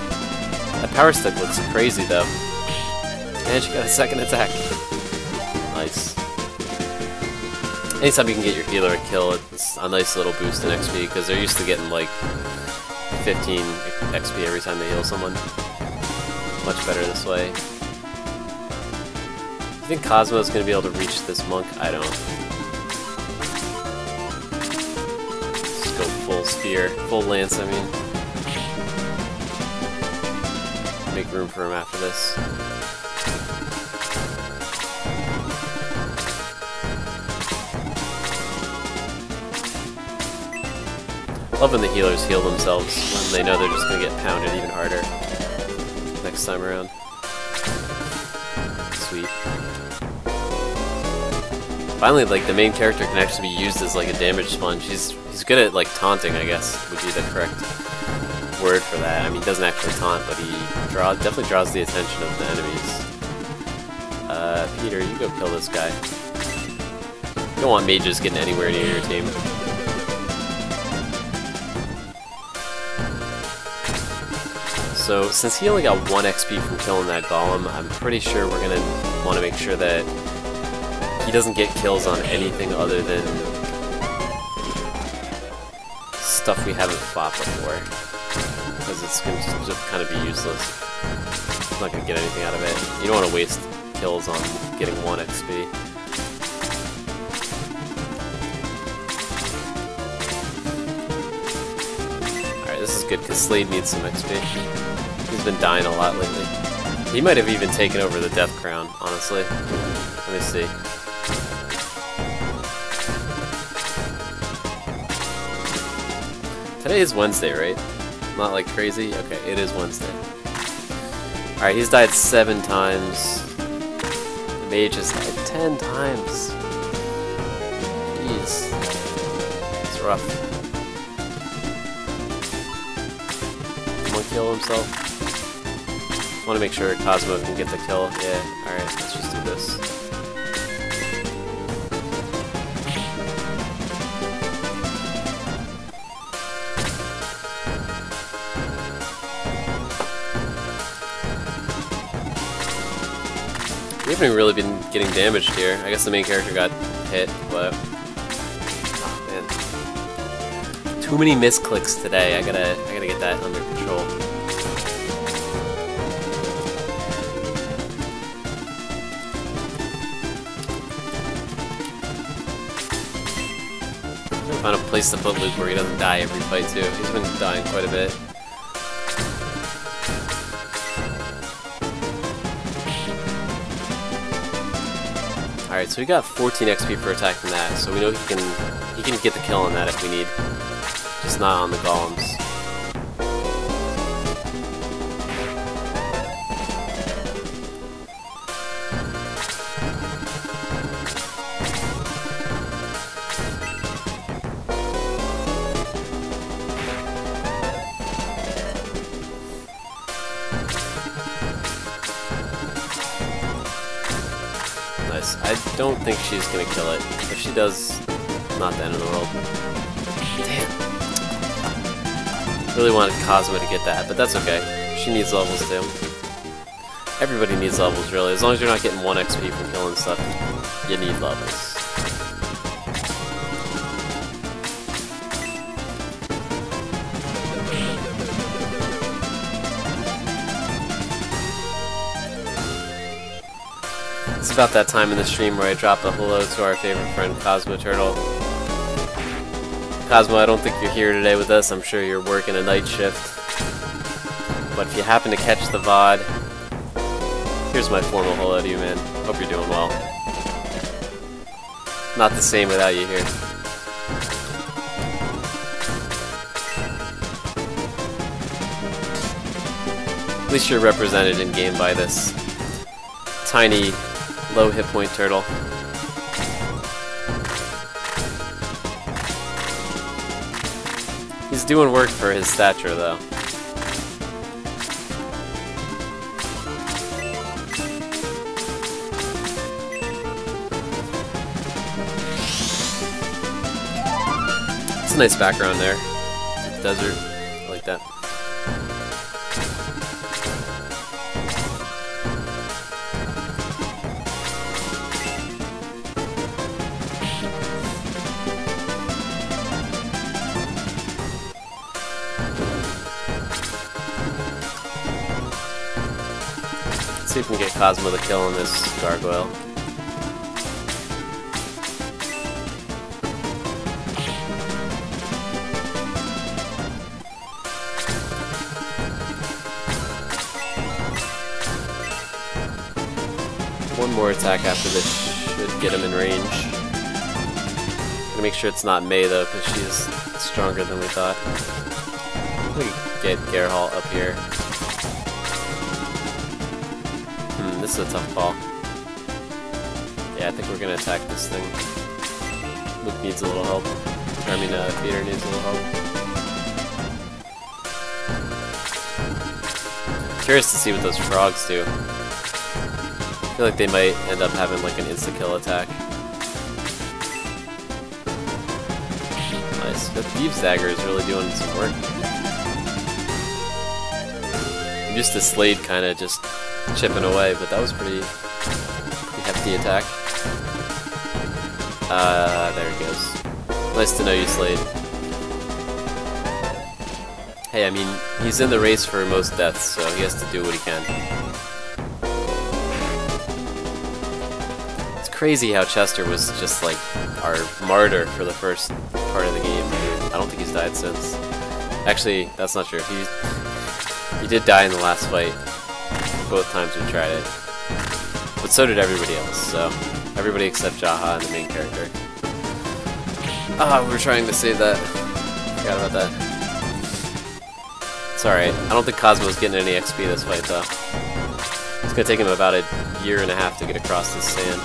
That power stick looks crazy, though. And she got a 2nd attack. Nice. Anytime you can get your healer a kill, it's a nice little boost in XP, because they're used to getting like 15 XP every time they heal someone. Much better this way. I think Cosmo's going to be able to reach this monk? I don't. Just go full spear. Full lance, I mean. Make room for him after this. Love when the healers heal themselves when they know they're just going to get pounded even harder next time around. Sweet. Finally, like, the main character can actually be used as like a damage sponge. He's good at like taunting, I guess, would be the correct word for that. I mean, he doesn't actually taunt, but he definitely draws the attention of the enemies. Peter, you go kill this guy. You don't want mages getting anywhere near your team. So, since he only got 1 XP from killing that golem, I'm pretty sure we're gonna want to make sure that he doesn't get kills on anything other than stuff we haven't fought before, because it's going to just kind of be useless. I'm not going to get anything out of it. You don't want to waste kills on getting 1 XP. Alright, this is good because Slade needs some XP. He's been dying a lot lately. He might have even taken over the Death Crown, honestly. Let me see. Today is Wednesday, right? Not like crazy? Okay, it is Wednesday. Alright, he's died 7 times. The mage has died 10 times. Jeez. It's rough. Someone kill himself? Want to make sure Cosmo can get the kill. Yeah, alright, let's just do this. We haven't really been getting damaged here. I guess the main character got hit, but oh man, too many misclicks today. I gotta get that under control. Find a place to put Luke where he doesn't die every fight too. He's been dying quite a bit. Alright, so we got 14 XP for attacking that, so we know he can get the kill on that if we need. Just not on the golems. I don't think she's gonna kill it. If she does, not the end of the world. Damn. Really wanted Cosmo to get that, but that's okay. She needs levels too. Everybody needs levels, really. As long as you're not getting 1 XP from killing stuff, you need levels. It's about that time in the stream where I drop a hello to our favorite friend, Cosmo Turtle. Cosmo, I don't think you're here today with us. I'm sure you're working a night shift. But if you happen to catch the VOD, here's my formal hello to you, man. Hope you're doing well. Not the same without you here. At least you're represented in game by this tiny, low hit point turtle. He's doing work for his stature, though. It's a nice background there. Desert, I like that. Let's see if we can get Cosmo the kill on this gargoyle. One more attack after this should get him in range. Gotta make sure it's not May though, because she's stronger than we thought. We can get Gerhalt up here. This is a tough call. Yeah, I think we're gonna attack this thing. Luke needs a little help. I mean, Peter needs a little help. Curious to see what those frogs do. I feel like they might end up having like an insta-kill attack. Nice. The Thieves' Dagger is really doing some work. I'm used to Slade kind of just chipping away, but that was pretty hefty attack. There it goes. Nice to know you, Slade. Hey, I mean, he's in the race for most deaths, so he has to do what he can. It's crazy how Chester was just like our martyr for the first part of the game. I don't think he's died since. Actually, that's not true. He did die in the last fight. Both times we tried it. But so did everybody else, so everybody except Jaha and the main character. Ah, we were trying to save that. Forgot about that. It's alright. I don't think Cosmo's getting any XP this fight, though. It's gonna take him about a year and a half to get across this sand.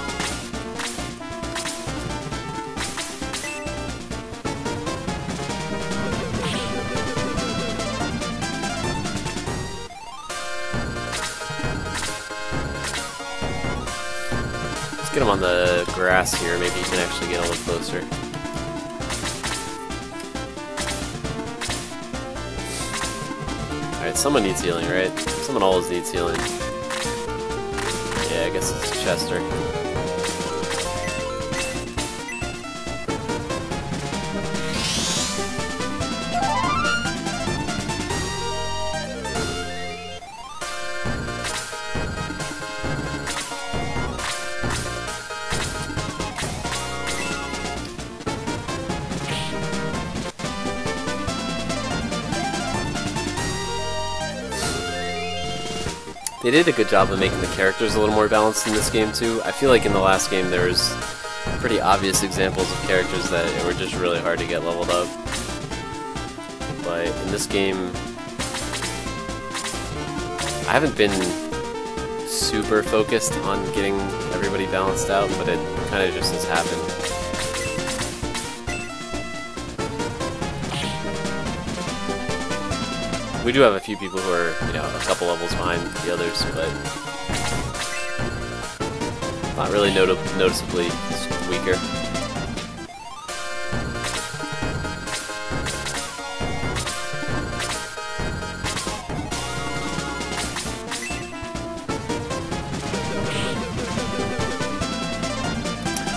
Get him on the grass here, maybe he can actually get a little closer. Alright, someone needs healing, right? Someone always needs healing. Yeah, I guess it's Chester. They did a good job of making the characters a little more balanced in this game too. I feel like in the last game there was pretty obvious examples of characters that were just really hard to get leveled up. But in this game, I haven't been super focused on getting everybody balanced out, but it kind of just has happened. We do have a few people who are, you know, a couple levels behind the others, but Not really noticeably weaker.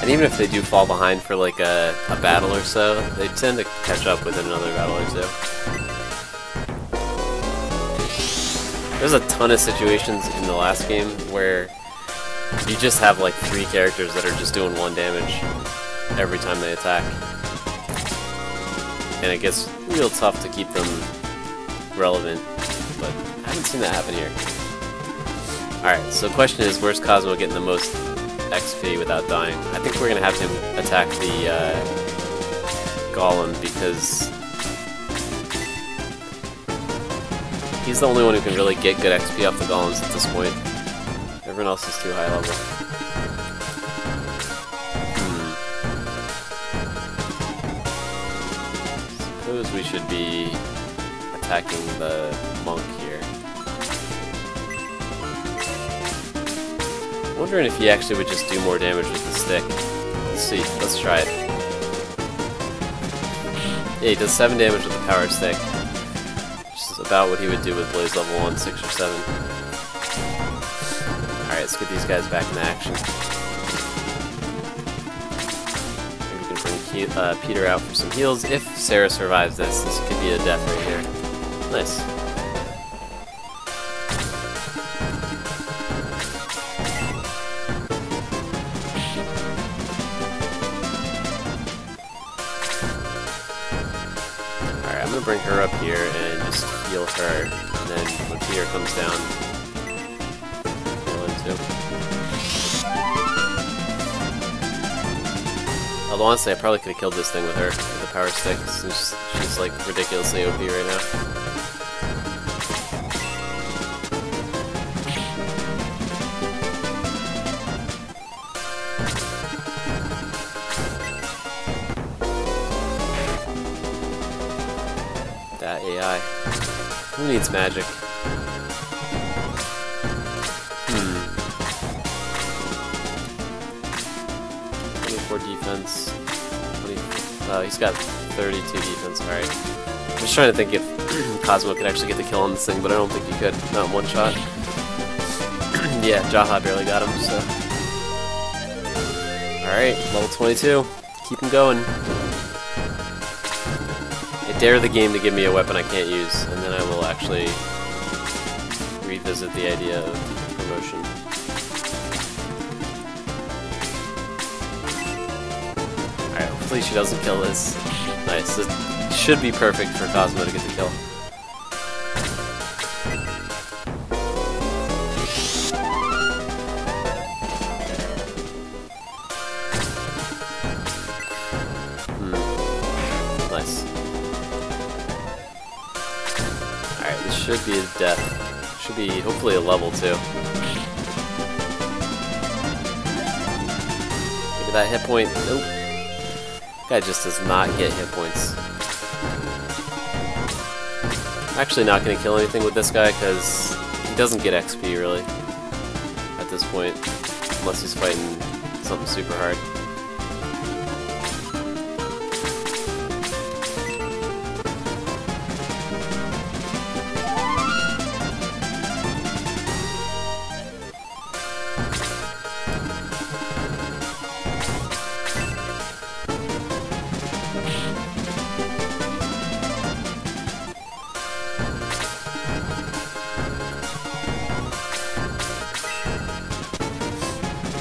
And even if they do fall behind for like a battle or so, they tend to catch up within another battle or two. There's a ton of situations in the last game where you just have like 3 characters that are just doing 1 damage every time they attack. And it gets real tough to keep them relevant, but I haven't seen that happen here. Alright, so the question is, where's Cosmo getting the most XP without dying? I think we're gonna have him attack the Golem because he's the only one who can really get good XP off the Golems at this point. Everyone else is too high level. Suppose we should be attacking the monk here. I'm wondering if he actually would just do more damage with the stick. Let's see, let's try it. Yeah, he does 7 damage with the power stick, which is about what he would do with Blaze level 1, 6, or 7. Alright, let's get these guys back into action. Maybe we can bring Peter out for some heals. If Sarah survives this, this could be a death right here. Nice. Alright, I'm gonna bring her up here and just heal her, and then when Peter comes down, although honestly, I probably could have killed this thing with her, with the power stick, since she's like ridiculously OP right now. That AI. Who needs magic? 24 defense. 20, he's got 32 defense. Alright. I'm just trying to think if Cosmo could actually get the kill on this thing, but I don't think he could. Not in one shot. Yeah, Jaha barely got him, so. Alright, level 22. Keep him going. I dare the game to give me a weapon I can't use, and then I will actually revisit the idea of promotion. Alright, hopefully she doesn't kill this. Nice. This should be perfect for Cosmo to get the kill. Nice. Alright, this should be a death. Should be hopefully a level 2. Maybe that hit point. Nope. Guy just does not get hit points. I'm actually not going to kill anything with this guy because he doesn't get XP really at this point, unless he's fighting something super hard.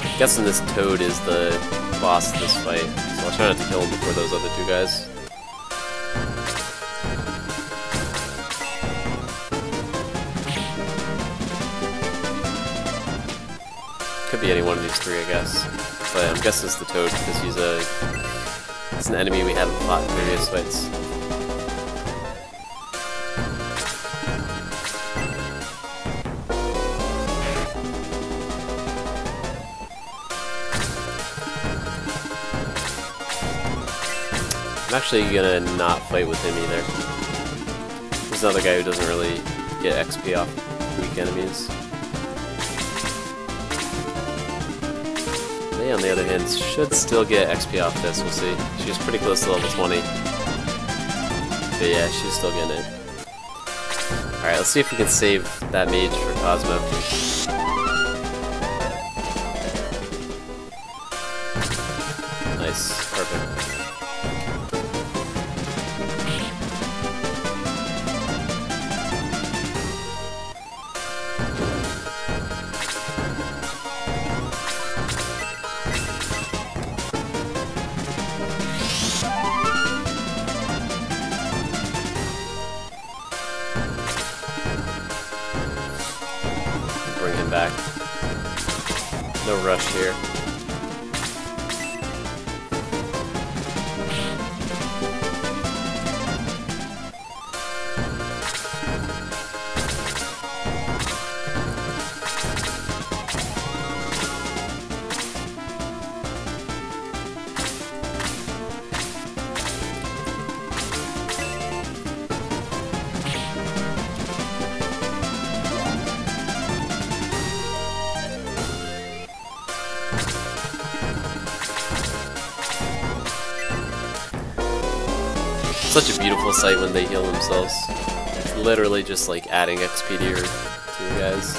I'm guessing this Toad is the boss of this fight, so I'll try not to kill him before those other 2 guys. Could be any one of these 3, I guess. But I'm guessing it's the Toad because he's an enemy we haven't fought in previous fights. I'm actually gonna not fight with him either. He's another guy who doesn't really get XP off weak enemies. May, on the other hand, should still get XP off this. We'll see. She's pretty close to level 20. But yeah, she's still getting it. Alright, let's see if we can save that mage for Cosmo. Nice. Perfect. Back. No rush here. Such a beautiful sight when they heal themselves. It's literally just like adding XP to your guys.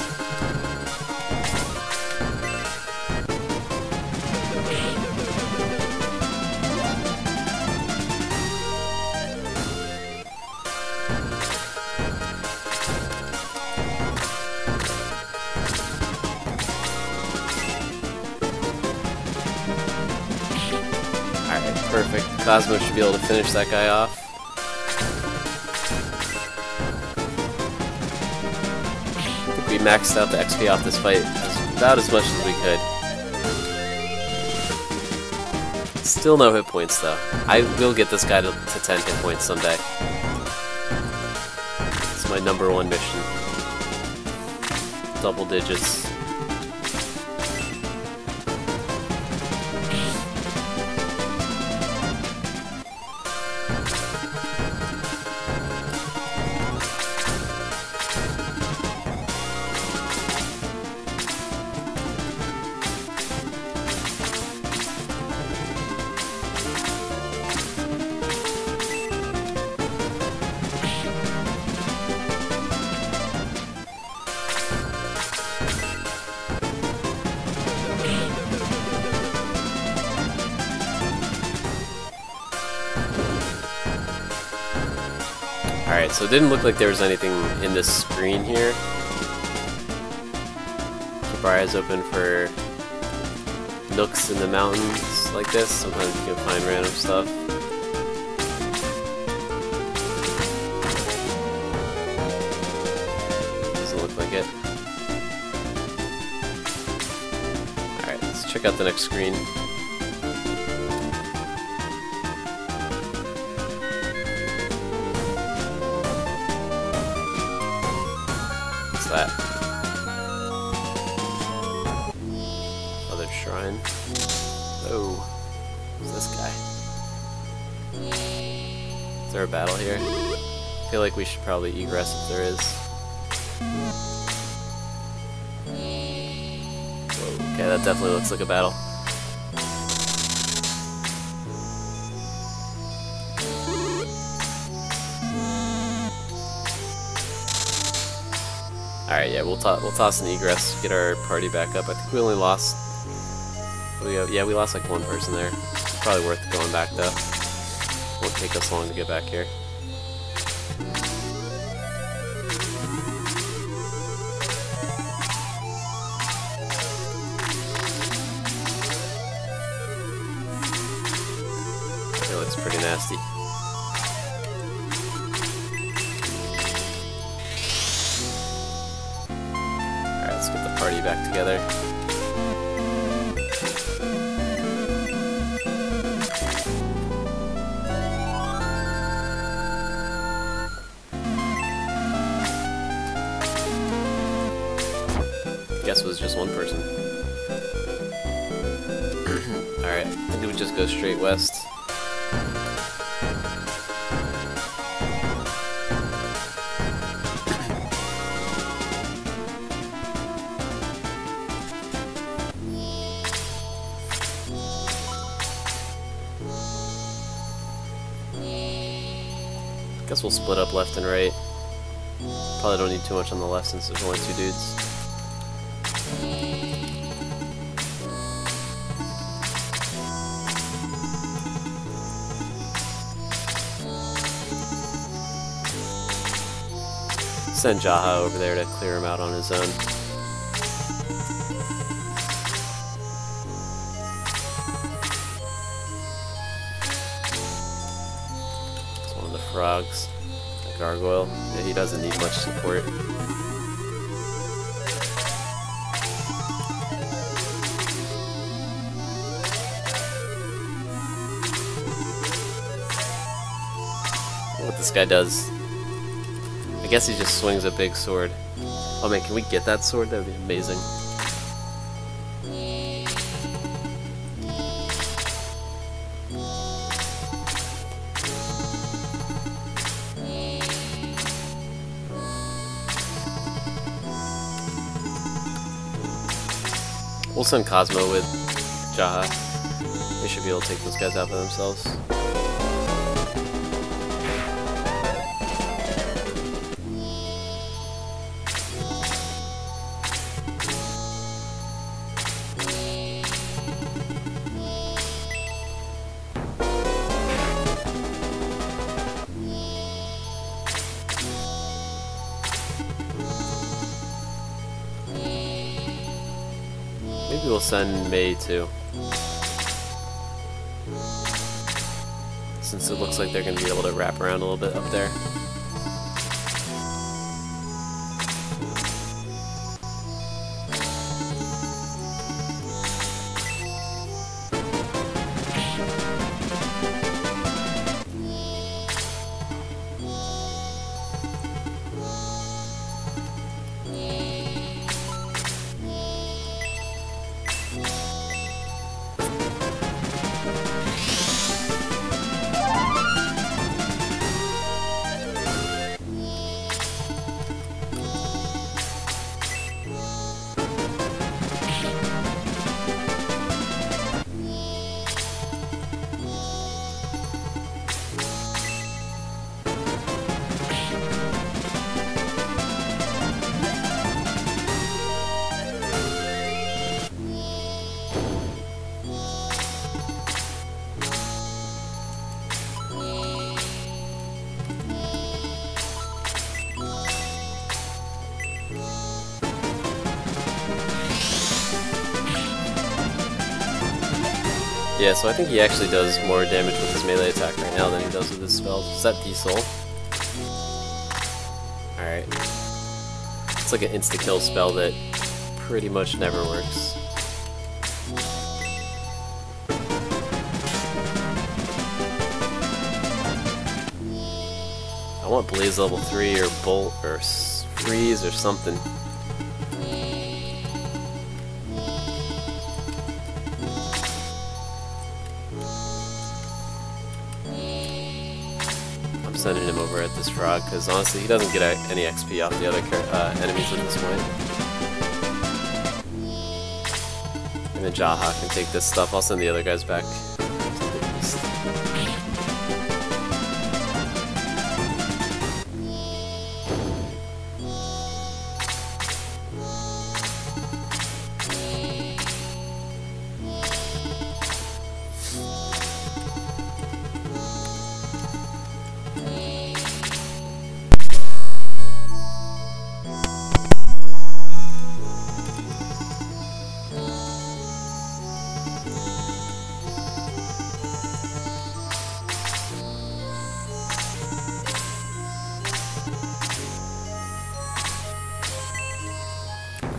Alright, perfect. Cosmo should be able to finish that guy off. We maxed out the XP off this fight about as much as we could. Still no hit points though. I will get this guy to 10 hit points someday. It's my #1 mission. Double digits. Alright, so it didn't look like there was anything in this screen here. Keep our eyes open for nooks in the mountains like this. Sometimes you can find random stuff. Doesn't look like it. Alright, let's check out the next screen. That other shrine. Oh, who's this guy? Is there a battle here? I feel like we should probably egress if there is. Whoa, okay, that definitely looks like a battle. Alright, yeah, we'll toss an egress, get our party back up. I think we only lost... Yeah, we lost like one person there. Probably worth going back though. Won't take us long to get back here. It looks pretty nasty. Let's get the party back together. Guess it was just one person. Alright, I think we would just go straight west. Guess we'll split up left and right. Probably don't need too much on the left since there's only 2 dudes. Send Jaha over there to clear him out on his own. It's one of the frogs. A gargoyle. Yeah, he doesn't need much support. What this guy does. I guess he just swings a big sword. Oh man, can we get that sword? That would be amazing. We'll send Cosmo with Jaha. They should be able to take those guys out by themselves. Maybe we'll send May too. Since it looks like they're going to be able to wrap around a little bit up there. Yeah, so I think he actually does more damage with his melee attack right now than he does with his spells. Is that Diesel? Alright. It's like an insta-kill spell that pretty much never works. I want Blaze level 3 or Bolt or Freeze or something. Sending him over at this frog because honestly he doesn't get any XP off the other enemies at this point. And then Jaha can take this stuff. I'll send the other guys back to the east.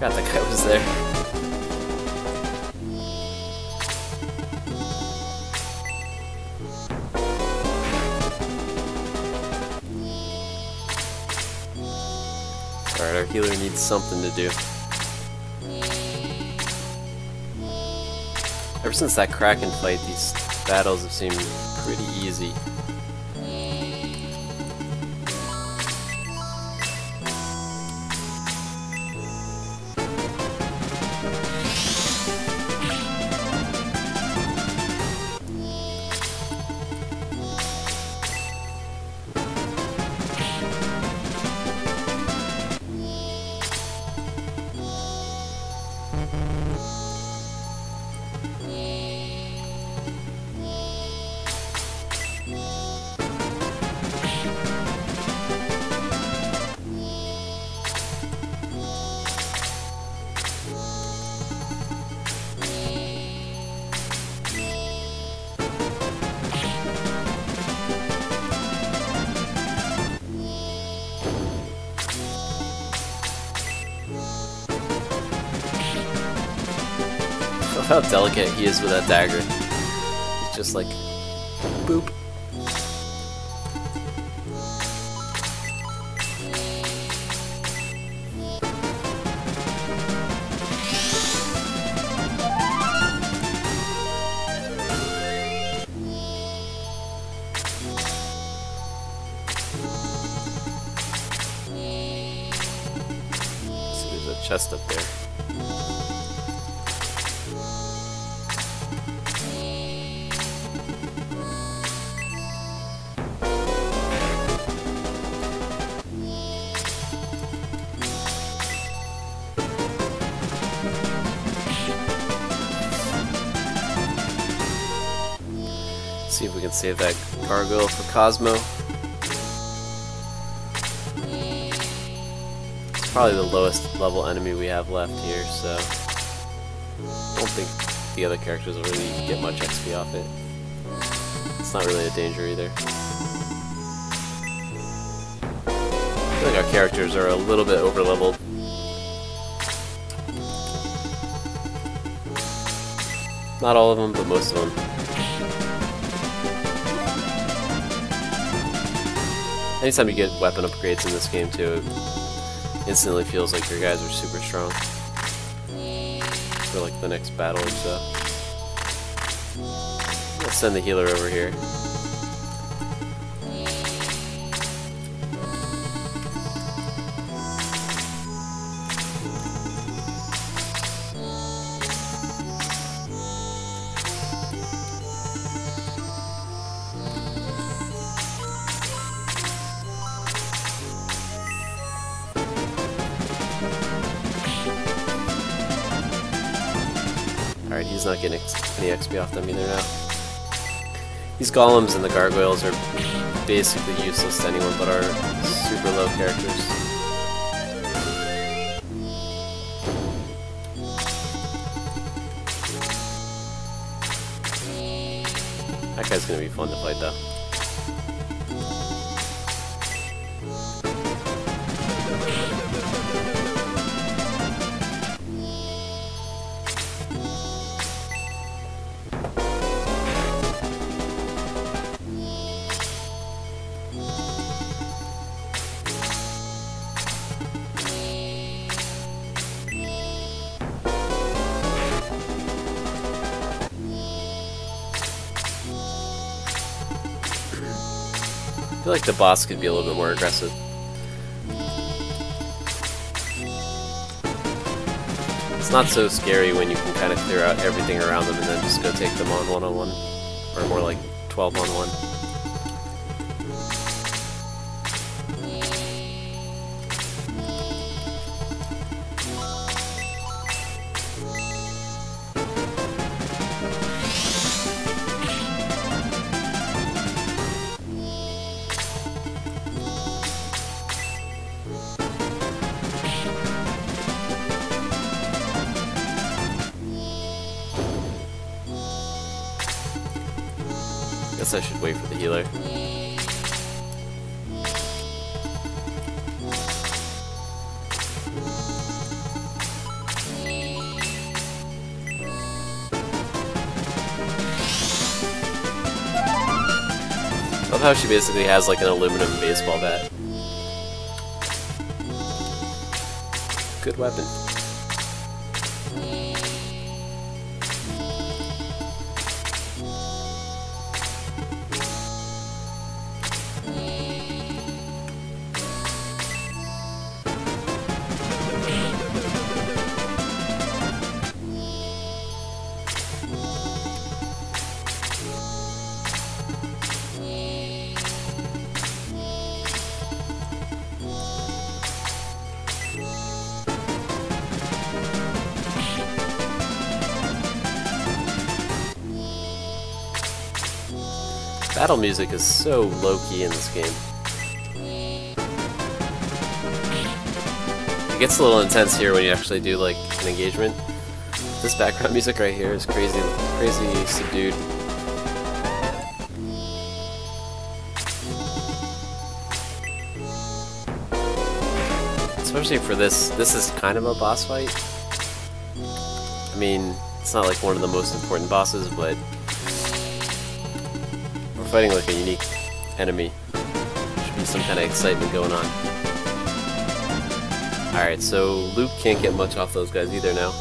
Forgot that guy was there. Alright, our healer needs something to do. Ever since that Kraken fight, these battles have seemed pretty easy. how delicate he is with that dagger. He's just like, boop. There's a chest up there. See if we can save that gargoyle for Cosmo. It's probably the lowest level enemy we have left here, so I don't think the other characters will really get much XP off it. It's not really a danger either. I feel like our characters are a little bit over leveled. Not all of them, but most of them. Anytime you get weapon upgrades in this game too, it instantly feels like your guys are super strong for like the next battle or so. Let's send the healer over here. Alright, he's not getting any XP off them either now. These golems and the gargoyles are basically useless to anyone but our super low characters. That guy's gonna be fun to fight though. I feel like the boss could be a little bit more aggressive. It's not so scary when you can kind of clear out everything around them and then just go take them on one-on-one. Or more like 12-on-1. Guess I should wait for the healer. I love how she basically has like an aluminum baseball bat. Good weapon. Battle music is so low-key in this game. It gets a little intense here when you actually do like an engagement. This background music right here is crazy subdued. Especially for this is kind of a boss fight. I mean, It's not like one of the most important bosses, but we're fighting like a unique enemy. Should be some kind of excitement going on. Alright, so Luke can't get much off those guys either now.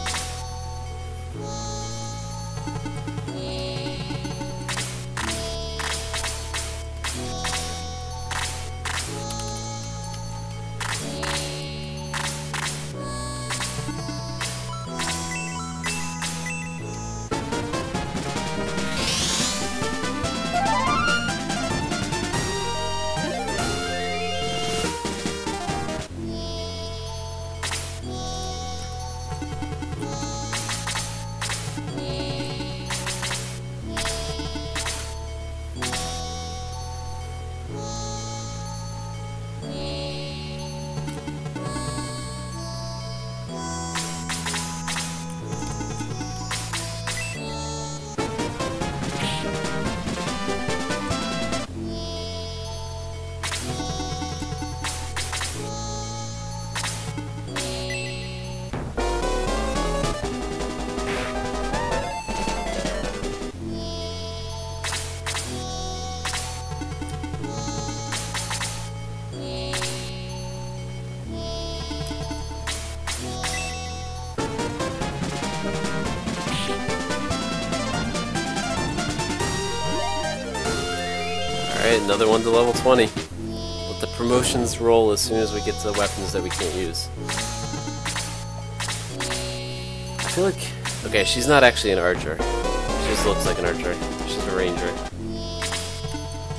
Alright, another one to level 20. Let the promotions roll as soon as we get to weapons that we can't use. I feel like... Okay, she's not actually an archer. She just looks like an archer. She's a ranger.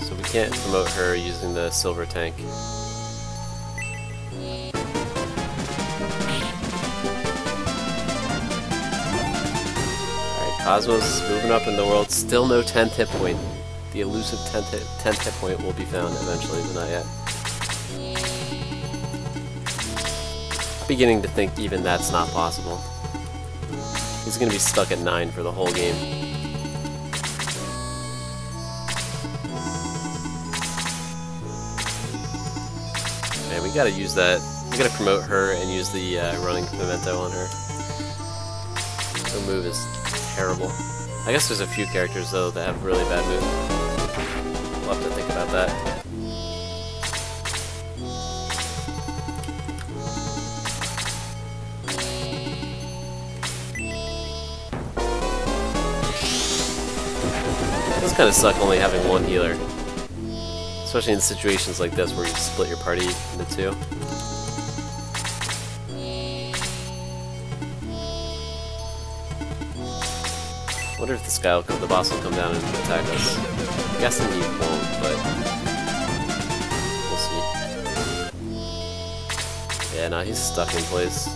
So we can't promote her using the silver tank. Alright, Cosmo's moving up in the world. Still no 10th hit point. The elusive 10th hit point will be found eventually, but not yet. I'm beginning to think even that's not possible. He's gonna be stuck at 9 for the whole game. Man, we gotta use that. We gotta promote her and use the running memento on her. Her move is terrible. I guess there's a few characters though that have really bad moves. We'll have to think about that. It does kind of suck only having one healer. Especially in situations like this where you split your party into two. I wonder if the boss will come down and attack us. I'm guessing he won't, but we'll see. Yeah, no, he's stuck in place.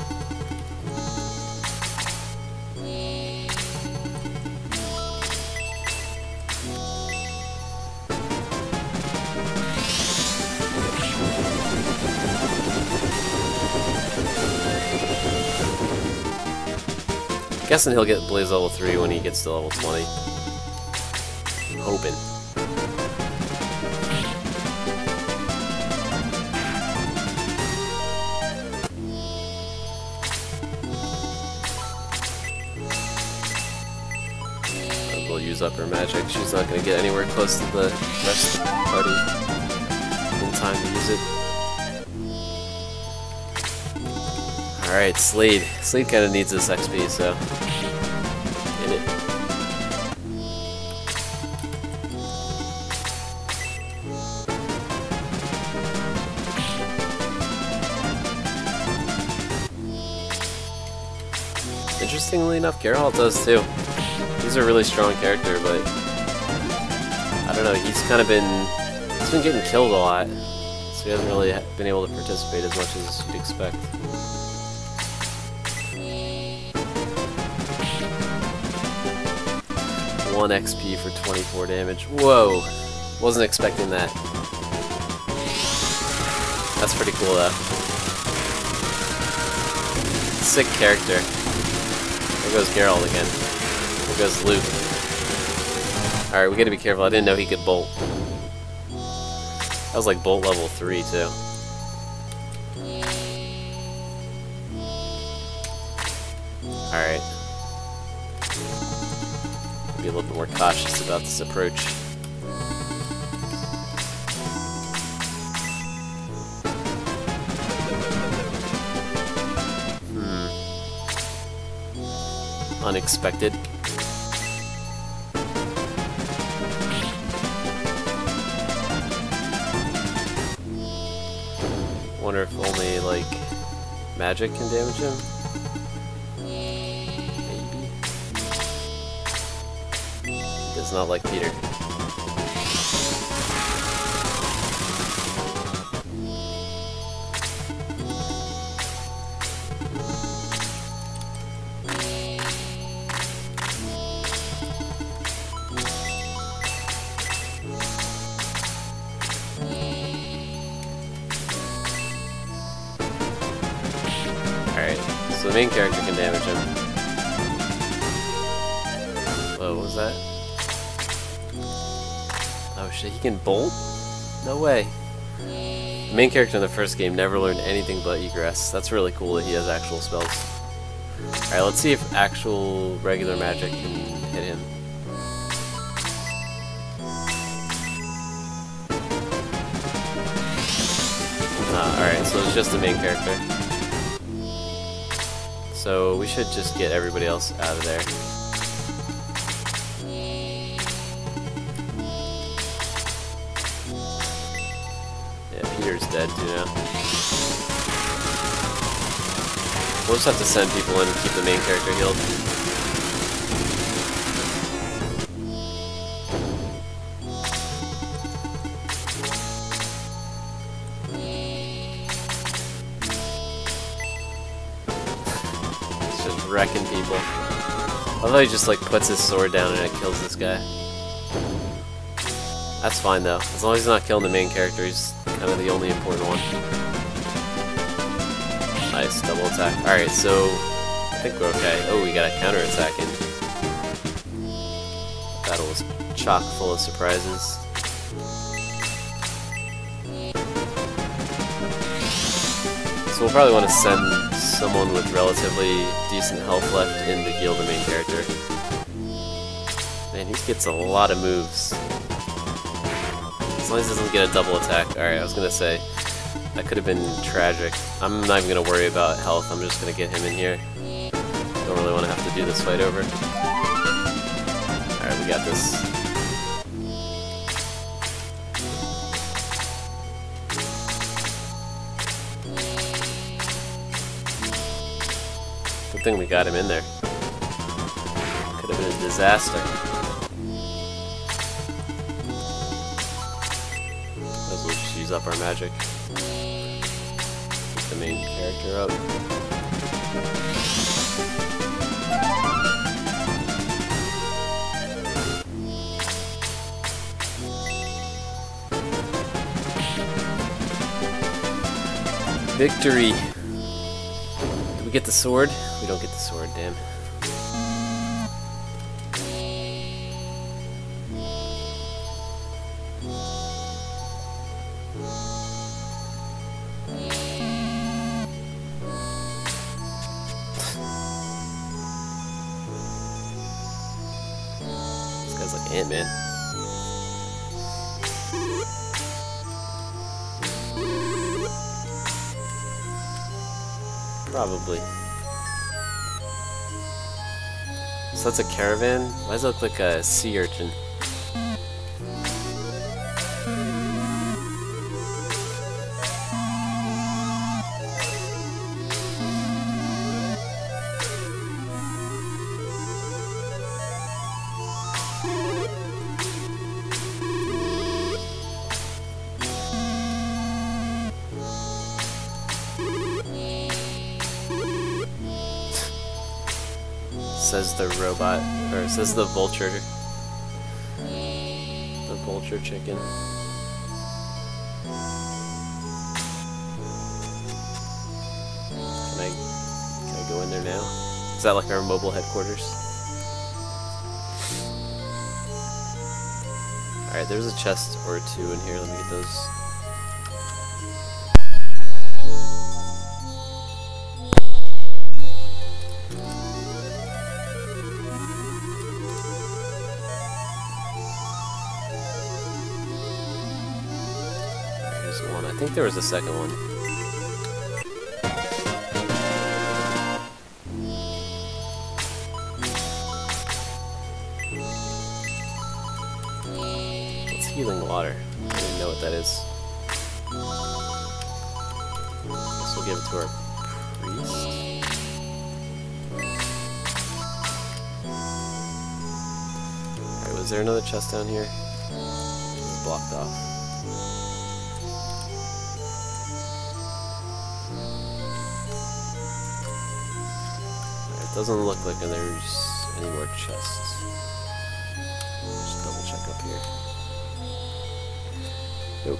Guessing he'll get Blaze level 3 when he gets to level 20. I'm hoping. We'll use up her magic. She's not going to get anywhere close to the rest of the party in time to use it. Alright, Slade. Slade kind of needs this XP, so get it. Interestingly enough, Geralt does too. He's a really strong character, but I don't know, he's been getting killed a lot, so he hasn't really been able to participate as much as you'd expect. 1 XP for 24 damage. Whoa! Wasn't expecting that. That's pretty cool though. Sick character. There goes Geralt again. There goes Luke. Alright, we gotta be careful. I didn't know he could bolt. That was like bolt level 3 too. Alright. be a little bit more cautious about this approach. Unexpected. Wonder if only, like, magic can damage him? Maybe. He does not like Peter. So the main character can damage him. Whoa, what was that? Oh shit, he can bolt? No way. The main character in the first game never learned anything but egress. That's really cool that he has actual spells. Alright, let's see if actual regular magic can hit him. Alright, so it's just the main character. So we should just get everybody else out of there. Yeah, Peter's dead too now. We'll just have to send people in and keep the main character healed. Wrecking people. Although he just like puts his sword down and it kills this guy. That's fine though. As long as he's not killing the main character, he's kind of the only important one. Nice, double attack. Alright, so I think we're okay. Oh, we got a counter attack in. Battle was chock full of surprises. So we'll probably want to send someone with relatively decent health left in to heal the main character. Man, he gets a lot of moves. As long as he doesn't get a double attack. Alright, I was gonna say, that could have been tragic. I'm not even gonna worry about health, I'm just gonna get him in here. Don't really want to have to do this fight over. Alright, we got this. Good thing we got him in there. Could have been a disaster. Might as well just use up our magic. Keep the main character up. Victory! Did we get the sword? We don't get the sword, damn. This guy's like Ant-Man. Probably. So that's a caravan? Why does it look like a sea urchin? Says the robot, or says the vulture. The vulture chicken. Can I go in there now? Is that like our mobile headquarters? Alright, there's a chest or two in here. Let me get those. think there was a second one. It's healing water. I don't even know what that is. Guess we'll give it to our priest. Alright, was there another chest down here? It's blocked off. Doesn't look like there's any more chests. Just double check up here. Nope.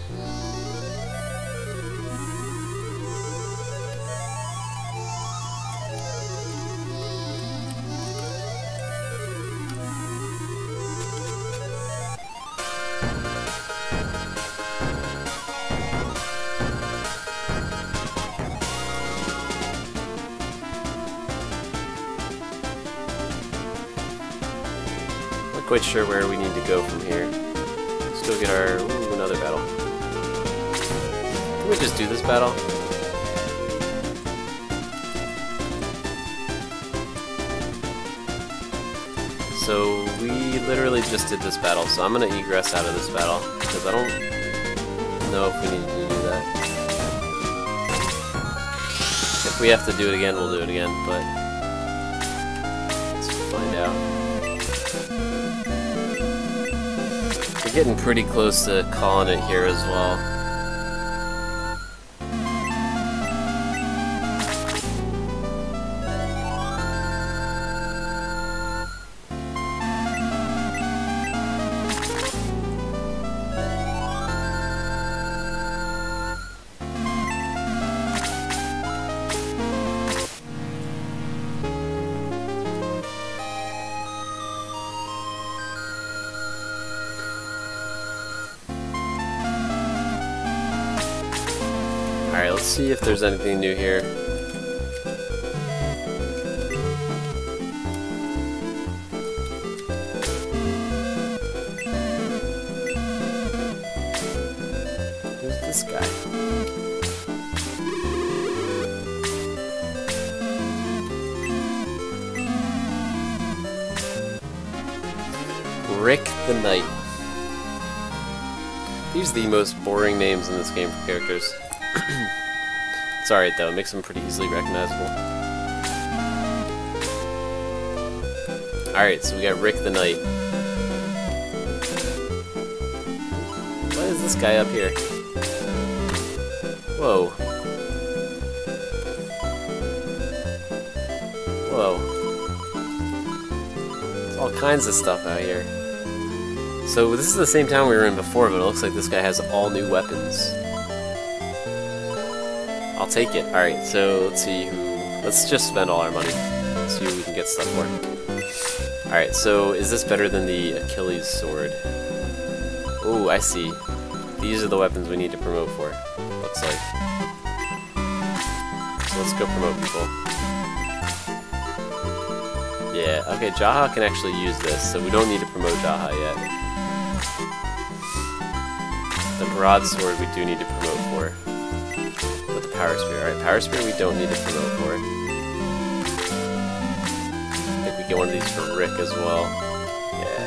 Quite sure where we need to go from here. Let's go get our another battle. Can we just do this battle? So we literally just did this battle, so I'm gonna egress out of this battle because I don't know if we need to do that. If we have to do it again, we'll do it again, but let's find out. Getting pretty close to calling it here as well. Alright, let's see if there's anything new here. Who's this guy? Rick the Knight. These are the most boring names in this game for characters. It's alright though, it makes them pretty easily recognizable. Alright, so we got Rick the Knight. Why is this guy up here? Whoa. Whoa. There's all kinds of stuff out here. So this is the same town we were in before, but it looks like this guy has all new weapons. I'll take it. Alright, so let's see who... Let's just spend all our money. Let's see who we can get stuff for. Alright, so is this better than the Achilles sword? Oh, I see. These are the weapons we need to promote for. Looks like. So let's go promote people. Yeah, okay, Jaha can actually use this, so we don't need to promote Jaha yet. The broadsword we do need to promote for. With the power spear. Alright, power spear we don't need to promote for. I think we get one of these for Rick as well. Yeah.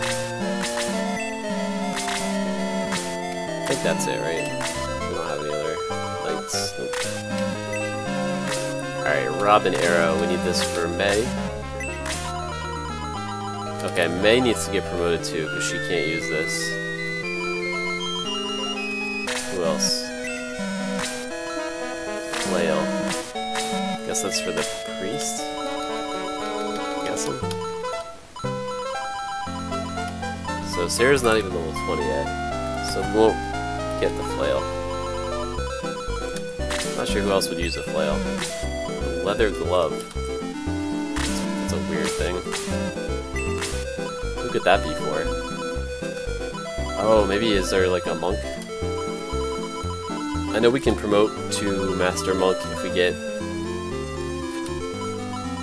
I think that's it, right? We don't have any other lights. Nope. Alright, Robin Arrow. We need this for May. Okay, May needs to get promoted too, because she can't use this. Who else? Flail. Guess that's for the priest? I'm guessing. So Sarah's not even level 20 yet, so we won't get the flail. Not sure who else would use a flail. A leather glove. That's a weird thing. Who could that be for? Oh, maybe is there like a monk? I know we can promote to Master Monk if we get...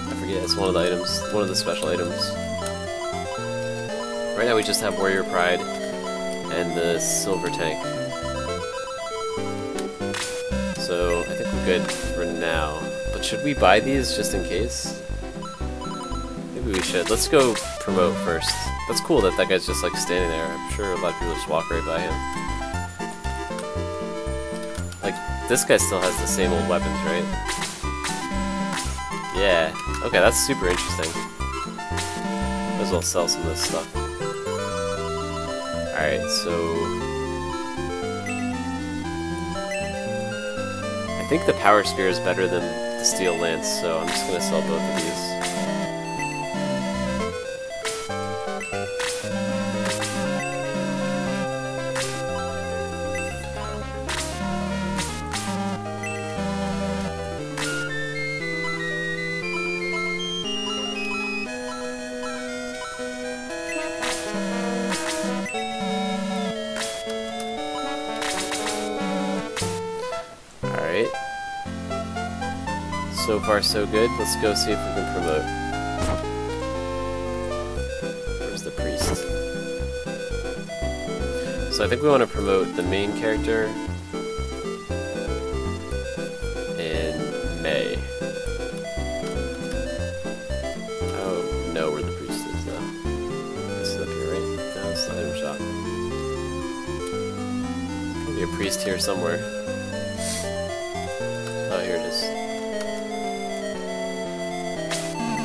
I forget, it's one of the items, one of the special items. Right now we just have Warrior Pride and the Silver Tank. So I think we're good for now. But should we buy these just in case? Maybe we should. Let's go promote first. That's cool that that guy's just like standing there. I'm sure a lot of people just walk right by him. Like, this guy still has the same old weapons, right? Yeah. Okay, that's super interesting. Might as well sell some of this stuff. Alright, so... I think the Power Spear is better than the Steel Lance, so I'm just gonna sell both of these. So far so good. Let's go see if we can promote. Where's the priest? So I think we want to promote the main character and May. I don't know where the priest is though. It's up here, right? No, it's the item shop. There's gonna be a priest here somewhere. Oh, here it is.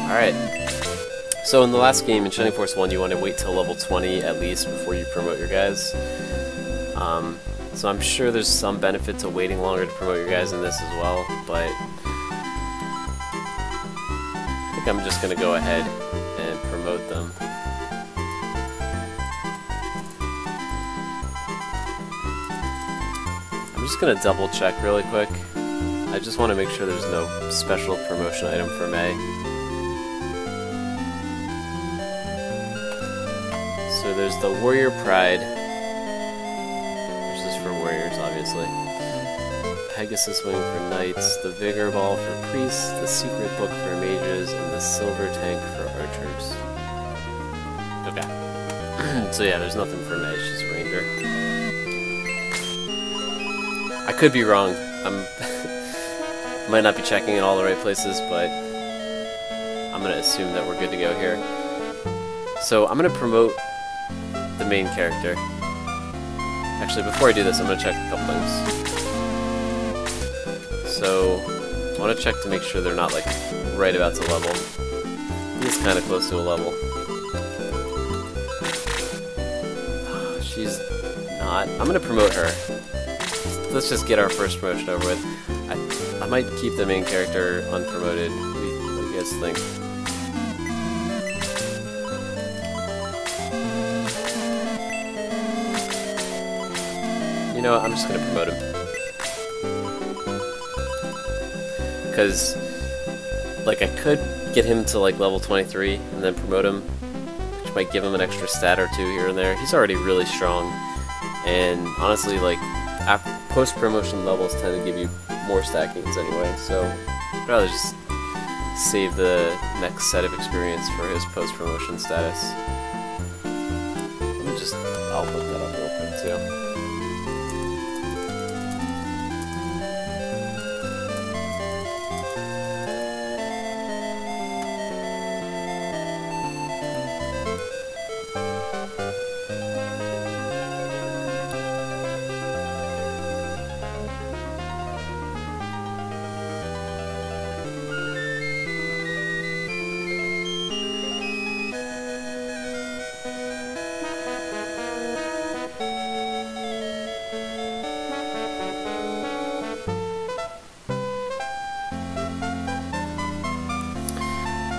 Alright, so in the last game, in Shining Force 1, you want to wait till level 20 at least before you promote your guys. So I'm sure there's some benefit to waiting longer to promote your guys in this as well, but I think I'm just going to go ahead and promote them. I'm just going to double check really quick. I just want to make sure there's no special promotion item for May. So there's the Warrior Pride, which is for warriors, obviously. Pegasus Wing for knights, the Vigor Ball for priests, the Secret Book for mages, and the Silver Tank for archers. Okay. So yeah, there's nothing for May, she's a ranger. I could be wrong. Might not be checking in all the right places, but I'm gonna assume that we're good to go here. So I'm gonna promote the main character. Actually, before I do this, I'm gonna check a couple things. So I want to check to make sure they're not like right about to level. He's kind of close to a level. She's not. I'm gonna promote her. Let's just get our first promotion over with. I might keep the main character unpromoted. What do you guys think? You know what, I'm just gonna promote him. Because, like, I could get him to, like, level 23 and then promote him, which might give him an extra stat or two here and there. He's already really strong, and honestly, like, post-promotion levels tend to give you more stat gains anyway, so I'd rather just save the next set of experience for his post-promotion status. I'll put that up real quick too.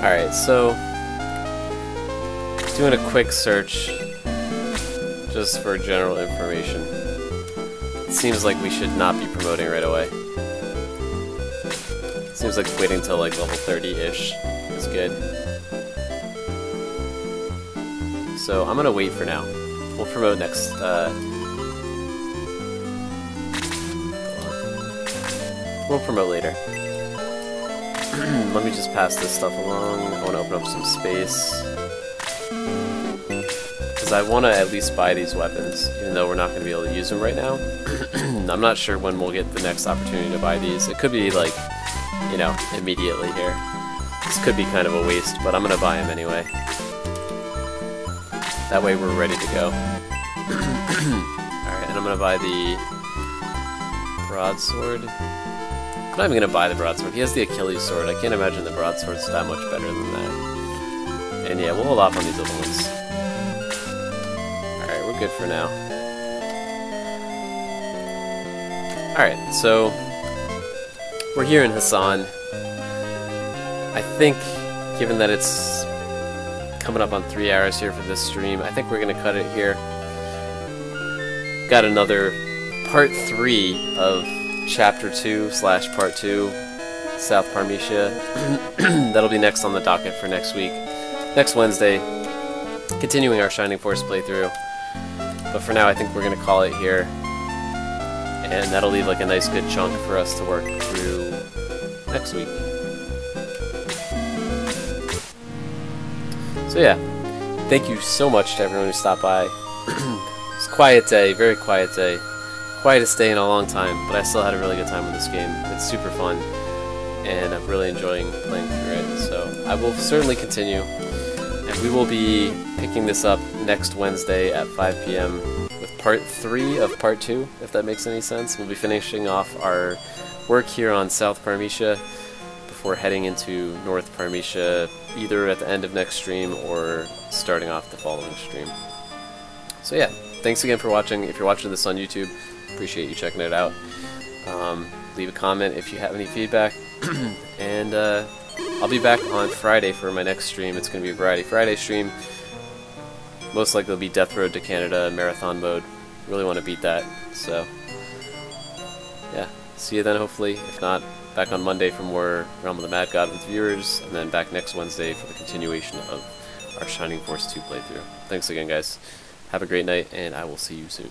Alright, so doing a quick search just for general information. It seems like we should not be promoting right away. It seems like waiting till like level 30-ish is good. So I'm gonna wait for now. We'll promote next. We'll promote later. Let me just pass this stuff along. I want to open up some space. Because because I want to at least buy these weapons, even though we're not going to be able to use them right now. I'm not sure when we'll get the next opportunity to buy these. It could be like, you know, immediately here. This could be kind of a waste, but I'm going to buy them anyway. That way we're ready to go. Alright, and I'm going to buy the broadsword. I'm not even going to buy the broadsword. He has the Achilles sword. I can't imagine the broadsword's that much better than that. And yeah, we'll hold off on these other ones. Alright, we're good for now. Alright, so we're here in Hassan. I think, given that it's coming up on 3 hours here for this stream, I think we're going to cut it here. Got another part 3 of Chapter 2 / Part 2, South Parmecia. That'll be next on the docket for next week. Next Wednesday, continuing our Shining Force playthrough. But for now, I think we're going to call it here. And that'll leave like a nice good chunk for us to work through next week. So yeah, thank you so much to everyone who stopped by. It's a quiet day, very quiet day. Quietest day in a long time, but I still had a really good time with this game. It's super fun, and I'm really enjoying playing through it. So I will certainly continue, and we will be picking this up next Wednesday at 5 p.m. with part 3 of part 2, if that makes any sense. We'll be finishing off our work here on South Parmecia before heading into North Parmecia, either at the end of next stream or starting off the following stream. So yeah, thanks again for watching. If you're watching this on YouTube, appreciate you checking it out. Leave a comment if you have any feedback. And I'll be back on Friday for my next stream. It's going to be a Variety Friday stream. Most likely it'll be Death Road to Canada marathon mode. Really want to beat that. So yeah, see you then hopefully. If not, back on Monday for more Realm of the Mad God with viewers, and then back next Wednesday for the continuation of our Shining Force 2 playthrough. Thanks again, guys. Have a great night, and I will see you soon.